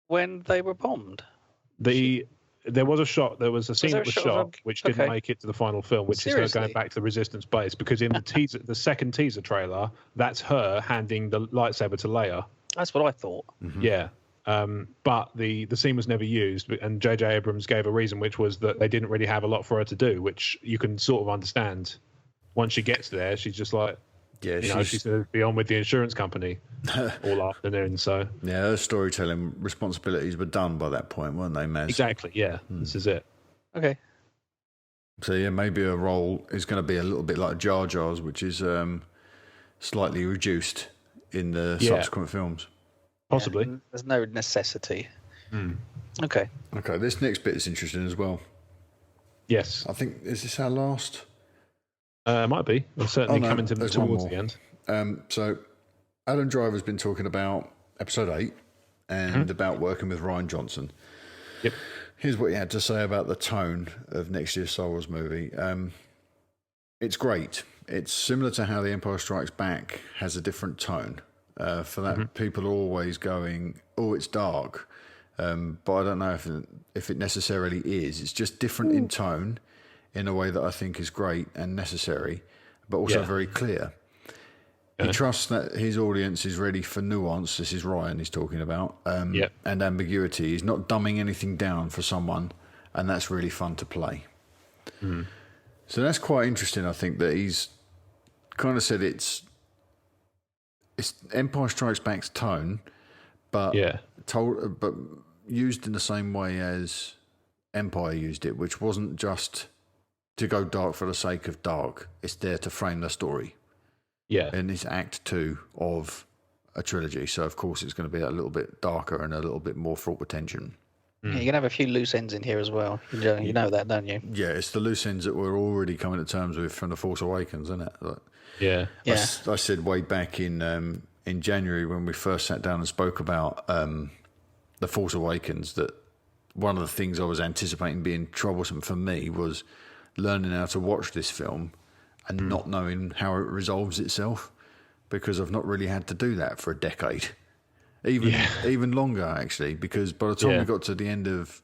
S4: when they were bombed.
S5: There was a shot. There was a scene that was shot which didn't make it to the final film, which is her going back to the Resistance base, because in the the second teaser trailer, that's her handing the lightsaber to Leia.
S4: That's what I thought.
S5: Yeah. But the scene was never used, and J.J. Abrams gave a reason, which was that they didn't really have a lot for her to do, which you can sort of understand. Once she gets there, she's just like, she's going to be on with the insurance company all afternoon. So
S2: her storytelling responsibilities were done by that point, weren't they, Maz?
S5: Exactly. Yeah, this is it.
S4: Okay.
S2: So maybe her role is going to be a little bit like Jar Jar's, which is slightly reduced in the subsequent films.
S5: Possibly.
S4: Yeah, there's no necessity. Okay.
S2: Okay, this next bit is interesting as well.
S5: Yes.
S2: I think, is this our last?
S5: Might be. We're certainly coming towards the end.
S2: So Adam Driver's been talking about episode 8 and about working with Ryan Johnson.
S5: Yep.
S2: Here's what he had to say about the tone of next year's Star Wars movie. It's great. It's similar to how The Empire Strikes Back has a different tone. For that, people are always going, "Oh, it's dark," but I don't know if it necessarily is. It's just different in tone, in a way that I think is great and necessary, but also very clear. He trusts that his audience is ready for nuance. This is Ryan he's talking about, and ambiguity. He's not dumbing anything down for someone, and that's really fun to play. So that's quite interesting. I think that he's kind of said it's Empire Strikes Back's tone, but but used in the same way as Empire used it, which wasn't just to go dark for the sake of dark. It's there to frame the story.
S5: Yeah.
S2: And it's Act 2 of a trilogy, so of course it's going to be a little bit darker and a little bit more fraught with tension.
S4: Yeah, you're going to have a few loose ends in here as well. You know that, don't you?
S2: Yeah, it's the loose ends that we're already coming to terms with from The Force Awakens, isn't it? Like,
S5: yeah.
S2: I said way back in January when we first sat down and spoke about The Force Awakens that one of the things I was anticipating being troublesome for me was learning how to watch this film and not knowing how it resolves itself, because I've not really had to do that for a decade. Even longer, actually, because by the time we got to the end of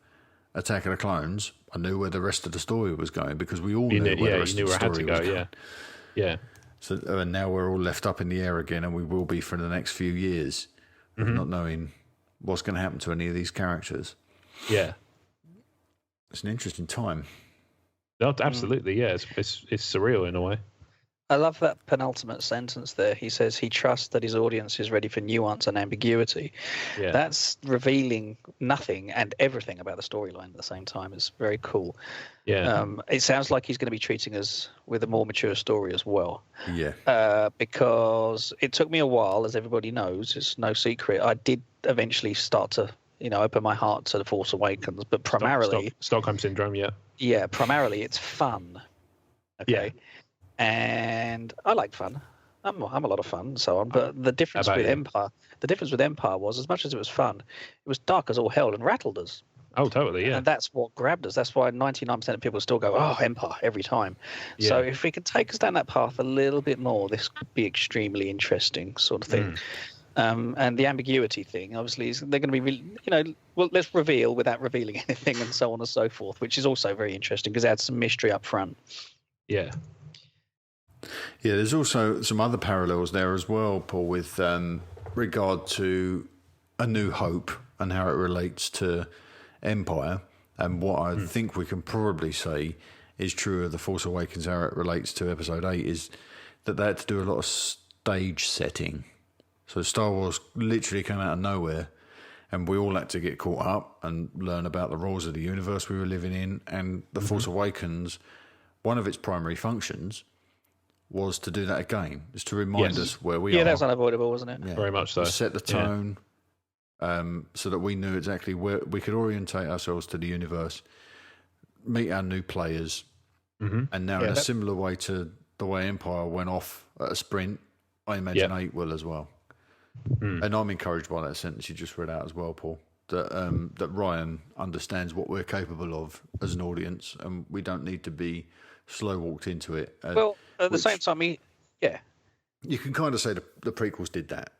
S2: Attack of the Clones, I knew where the rest of the story was going, because we all knew where the rest of the story was going.
S5: Yeah.
S2: So and now we're all left up in the air again, and we will be for the next few years, of not knowing what's going to happen to any of these characters.
S5: Yeah.
S2: It's an interesting time.
S5: No, absolutely, yeah. It's surreal in a way.
S4: I love that penultimate sentence there. He says he trusts that his audience is ready for nuance and ambiguity.
S5: Yeah.
S4: That's revealing nothing and everything about the storyline at the same time. It's very cool.
S5: Yeah.
S4: It sounds like he's going to be treating us with a more mature story as well.
S2: Yeah.
S4: Because it took me a while, as everybody knows. It's no secret. I did eventually start to, open my heart to The Force Awakens, but primarily
S5: Stockholm Syndrome. Yeah.
S4: Yeah, primarily it's fun. Okay.
S5: Yeah.
S4: And I like fun. I'm a lot of fun and so on. But the difference with Empire was, as much as it was fun, it was dark as all hell and rattled us.
S5: Oh, totally, yeah.
S4: And that's what grabbed us. That's why 99% of people still go, "Oh, Empire," every time. Yeah. So if we could take us down that path a little bit more, this could be extremely interesting, sort of thing. And the ambiguity thing, obviously, they're going to be, well, let's reveal without revealing anything, and so on and so forth, which is also very interesting because it adds some mystery up front.
S5: Yeah.
S2: Yeah, there's also some other parallels there as well, Paul, with regard to A New Hope and how it relates to Empire. And what I think we can probably say is true of The Force Awakens, how it relates to Episode 8, is that they had to do a lot of stage setting. So Star Wars literally came out of nowhere, and we all had to get caught up and learn about the rules of the universe we were living in. And The Force Awakens, one of its primary functions was to do that again, is to remind us where we are.
S4: Yeah, that's unavoidable, wasn't it?
S2: Yeah.
S5: Very much so.
S2: To set the tone, so that we knew exactly where we could orientate ourselves to the universe, meet our new players, and now in a similar way to the way Empire went off at a sprint, I imagine 8 will as well. And I'm encouraged by that sentence you just read out as well, Paul, that Ryan understands what we're capable of as an audience, and we don't need to be slow walked into it.
S4: Well, at the same time,
S2: you can kind of say the prequels did that,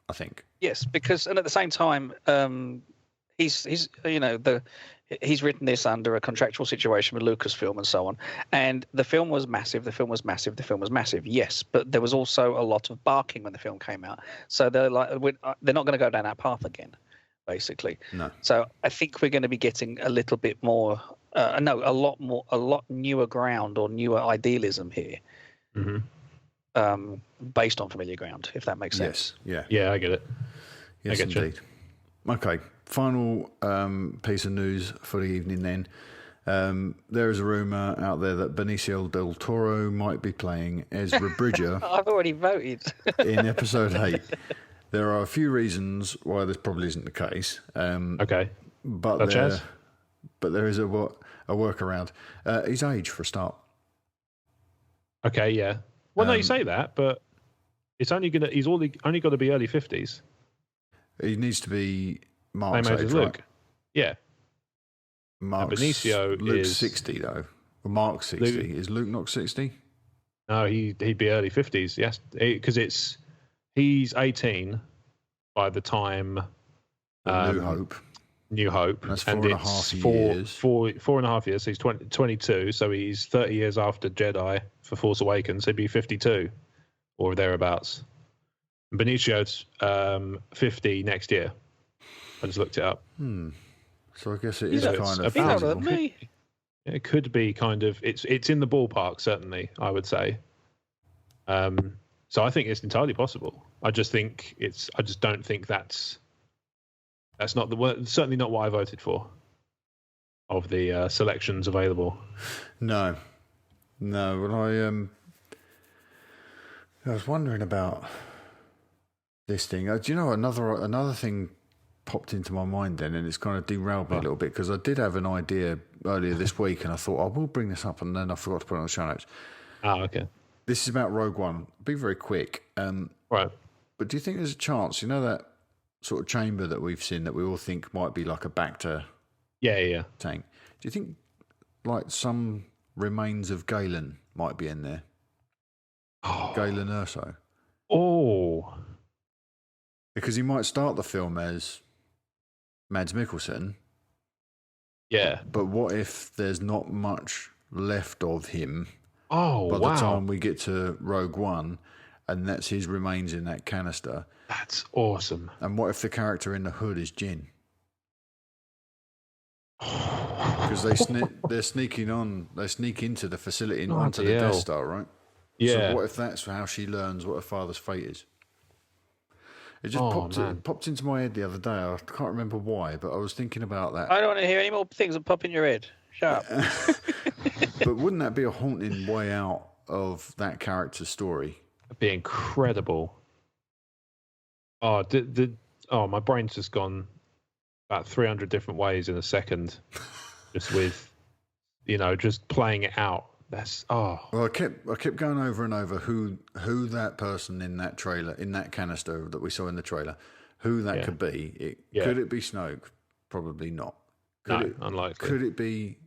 S2: I think.
S4: Yes, because, and at the same time, he's written this under a contractual situation with Lucasfilm and so on, and the film was massive. Yes, but there was also a lot of barking when the film came out. So they're like, they're not going to go down that path again, basically.
S2: No.
S4: So I think we're going to be getting a little bit more. A lot newer ground or newer idealism here, based on familiar ground, if that makes sense.
S5: Yeah, I get it.
S2: Yes,
S5: I get
S2: indeed. Okay, final piece of news for the evening then. There is a rumour out there that Benicio del Toro might be playing Ezra Bridger.
S4: I've already voted.
S2: in Episode 8. There are a few reasons why this probably isn't the case.
S5: Okay.
S2: But there is a workaround. His age, for a start.
S5: Okay, yeah. Well, no, you say that, but it's only only got to be early 50s.
S2: He needs to be Mark's
S5: Same age
S2: age,
S5: as
S2: right?
S5: Luke. Yeah. Benicio
S2: Luke's
S5: is
S2: 60 though. Well, Mark's 60. Is Luke not 60?
S5: No, he'd be early 50s. Yes, because he's 18 by the time New Hope.
S2: That's
S5: and
S2: 4.5 years.
S5: 4.5 years. So he's 22. So he's 30 years after Jedi for Force Awakens. He'd be 52 or thereabouts. Benicio's 50 next year. I just looked it up.
S2: So I guess it is kind of
S4: He's older than me.
S5: It could be kind of. It's in the ballpark, certainly. I would say. So I think it's entirely possible. I just don't think that's not certainly not what I voted for of the selections available.
S2: No. Well, I was wondering about this thing. Do you know another thing popped into my mind then, and it's kind of derailed me a little bit, because I did have an idea earlier this week, and I thought I will bring this up, and then I forgot to put it on the show notes.
S5: Oh, okay.
S2: This is about Rogue One. Be very quick.
S5: Right.
S2: But do you think there's a chance, that sort of chamber that we've seen that we all think might be like a Bacta tank? Do you think like some remains of Galen might be in there? Galen Erso.
S5: Oh.
S2: Because he might start the film as Mads Mikkelsen.
S5: Yeah.
S2: But what if there's not much left of him
S5: by
S2: the time we get to Rogue One, and that's his remains in that canister?
S5: That's awesome.
S2: And what if the character in the hood is Jin? Because they sneak into the facility onto the Death Star, right?
S5: Yeah.
S2: So what if that's how she learns what her father's fate is? It just popped into my head the other day. I can't remember why, but I was thinking about that.
S4: I don't want to hear any more things that pop in your head. Shut up.
S2: But wouldn't that be a haunting way out of that character's story?
S5: It'd be incredible. Oh, my brain's just gone about 300 different ways in a second, just with, just playing it out. Well,
S2: I kept going over and over who that person in that trailer, in that canister that we saw in the trailer, who that could be. Could it be Snoke? Probably not.
S5: Unlikely.
S2: Could it be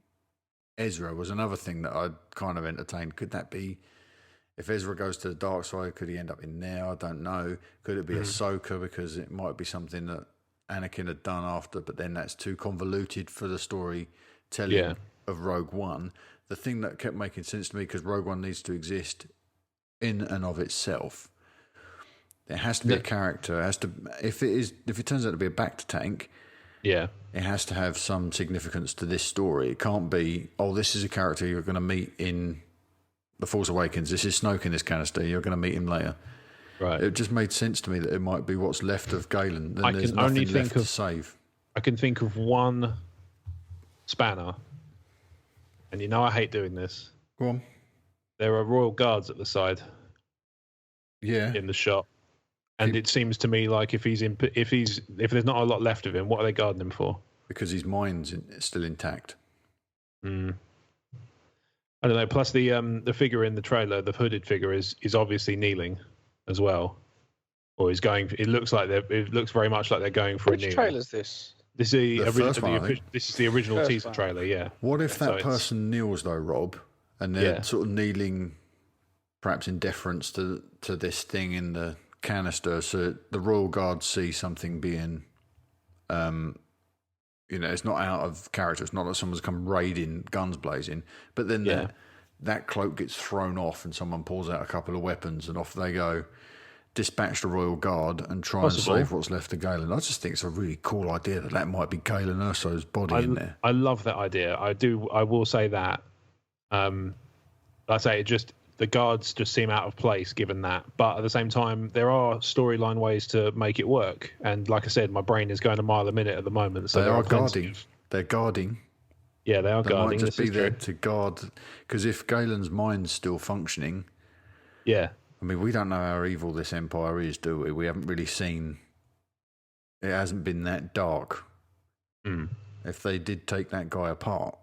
S2: Ezra? Was another thing that I'd kind of entertained. Could that be, if Ezra goes to the dark side, could he end up in there? I don't know. Could it be Ahsoka, because it might be something that Anakin had done after, but then that's too convoluted for the storytelling of Rogue One. The thing that kept making sense to me, because Rogue One needs to exist in and of itself, there has to be a character. It has to, if it turns out to be a Bacta tank, it has to have some significance to this story. It can't be, this is a character you're going to meet in The Force Awakens. This is Snoke in this canister. You're going to meet him later.
S5: Right.
S2: It just made sense to me that it might be what's left of Galen. Then there's nothing left to save.
S5: I can think of one spanner. And I hate doing this.
S2: Go on.
S5: There are royal guards at the side.
S2: Yeah.
S5: In the shot, and it seems to me like if there's not a lot left of him, what are they guarding him for?
S2: Because his mind's still intact.
S5: I don't know. Plus the figure in the trailer, the hooded figure, is obviously kneeling as well, or is going. It looks very much like they're going for a kneel.
S4: Which trailer is this?
S5: This is the original teaser trailer, yeah.
S2: What if that person kneels though, Rob, and they're sort of kneeling, perhaps in deference to this thing in the canister, so the Royal Guard see something being, it's not out of character. It's not that someone's come raiding, guns blazing, but then that cloak gets thrown off, and someone pulls out a couple of weapons, and off they go. Dispatch the Royal Guard and try and save what's left of Galen. I just think it's a really cool idea that might be Galen Erso's body in there.
S5: I love that idea. I will say that. I say the guards just seem out of place given that. But at the same time, there are storyline ways to make it work. And like I said, my brain is going a mile a minute at the moment. So
S2: they are guarding. They're guarding.
S5: Yeah, they are guarding.
S2: They might just be there to guard. Because if Galen's mind's still functioning.
S5: Yeah.
S2: I mean, we don't know how evil this empire is, do we? We haven't really seen. It hasn't been that dark. If they did take that guy apart,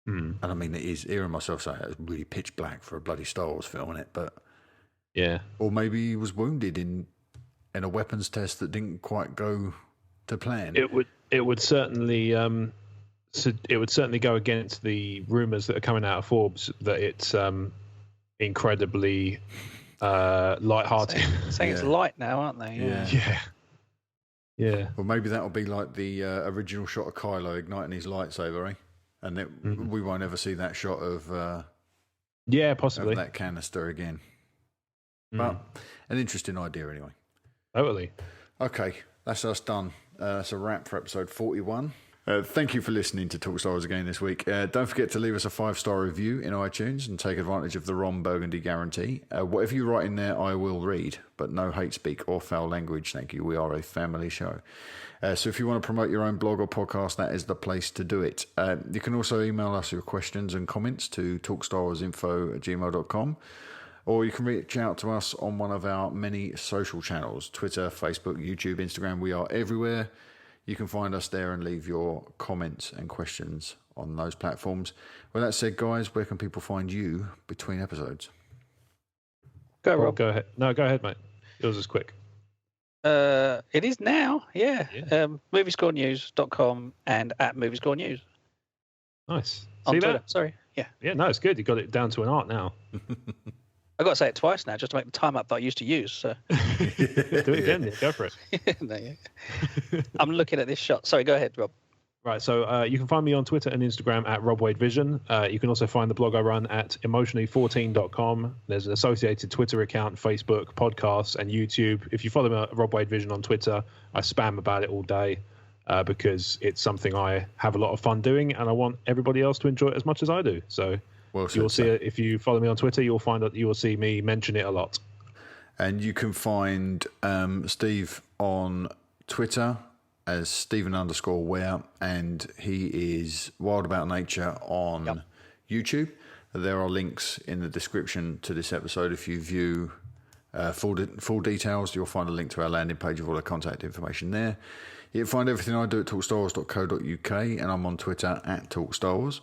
S2: and I mean, it is hearing myself say it's really pitch black for a bloody Star Wars film, isn't it? But or maybe he was wounded in a weapons test that didn't quite go to plan.
S5: It would certainly go against the rumors that are coming out of Forbes that it's incredibly light-hearted.
S4: Saying it's light now, aren't they?
S5: Yeah.
S2: Well, maybe that'll be like the original shot of Kylo igniting his lightsaber, eh? And we won't ever see that shot of
S5: possibly
S2: of that canister again. But an interesting idea anyway.
S5: Totally.
S2: Okay, that's us done. That's a wrap for episode 41. Thank you for listening to Talk Star Wars again this week. Don't forget to leave us a 5-star review in iTunes and take advantage of the Ron Burgundy guarantee. Whatever you write in there, I will read, but no hate speak or foul language, thank you. We are a family show. So if you want to promote your own blog or podcast, that is the place to do it. You can also email us your questions and comments to talkstarwarsinfo@gmail.com, or you can reach out to us on one of our many social channels, Twitter, Facebook, YouTube, Instagram. We are everywhere. You can find us there and leave your comments and questions on those platforms. With that said, guys, where can people find you between episodes?
S4: Go, Rob.
S5: Go ahead. No, go ahead, mate. Yours is quick.
S4: It is now, yeah. Moviescorenews.com and at Moviescorenews.
S5: Nice.
S4: On
S5: See
S4: Twitter.
S5: that?
S4: Sorry. Yeah.
S5: Yeah, no, it's good. You got it down to an art now.
S4: I've got to say it twice now just to make the time up that I used to use. So.
S5: Do it again. Go for it.
S4: No, yeah. I'm looking at this shot. Sorry, go ahead, Rob.
S5: Right, so you can find me on Twitter and Instagram at RobWadeVision. You can also find the blog I run at emotionally14.com. There's an associated Twitter account, Facebook, podcasts, and YouTube. If you follow me at Rob Wade Vision on Twitter, I spam about it all day because it's something I have a lot of fun doing, and I want everybody else to enjoy it as much as I do. So you'll see it if you follow me on Twitter. You'll find that you will see me mention it a lot.
S2: And you can find Steve on Twitter as Stephen_Ware, and he is Wild About Nature on YouTube. There are links in the description to this episode. If you view full details, you'll find a link to our landing page with all the contact information there. You can find everything I do at talkstarwars.co.uk, and I'm on Twitter at talkstarwars.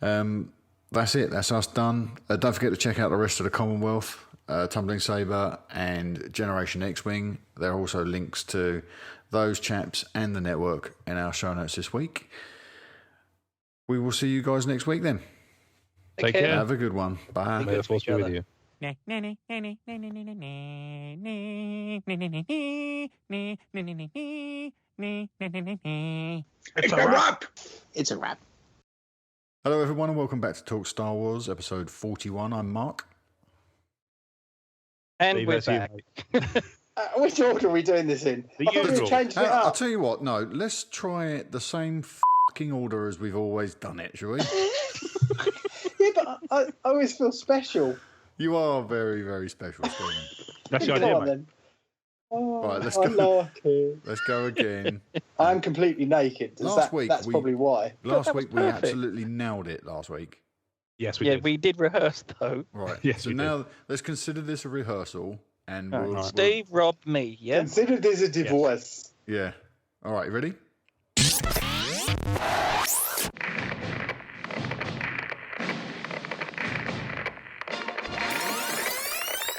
S2: That's it. That's us done. Don't forget to check out the rest of the Commonwealth, Tumbling Saber, and Generation X-Wing. There are also links to those chaps and the network in our show notes this week. We will see you guys next week then.
S5: Take care.
S2: Have a good one. Bye.
S5: May the force be with you.
S3: It's a wrap. It's a wrap.
S2: Hello everyone and welcome back to Talk Star Wars episode 41. I'm Mark.
S4: And
S5: Steve,
S4: we're
S5: that's you,
S4: back.
S5: mate.
S3: Which order are we doing this in?
S5: The
S3: I thought we
S5: usual.
S3: changed it
S2: I'll
S3: up.
S2: tell you what, no, let's try it the same fucking order as we've always done it, shall we?
S3: Yeah, but I always feel special.
S2: You are very, very special, Stephen.
S5: That's your
S3: Come
S5: idea,
S3: on,
S5: mate.
S3: then. Oh,
S2: Right, let's
S3: I
S2: go.
S3: like it.
S2: Let's go again.
S3: I'm completely naked. That's probably why.
S2: Last
S4: That was
S2: week we
S4: perfect.
S2: absolutely nailed it last week.
S5: Yes, we
S4: Yeah,
S5: did.
S4: we did rehearse, though.
S2: Right.
S5: Yes,
S2: so
S5: we did.
S2: now let's consider this a rehearsal and
S4: All right.
S2: we'll
S4: Steve, Rob, me, yeah?
S3: Consider this a divorce.
S2: yeah. All right, you ready?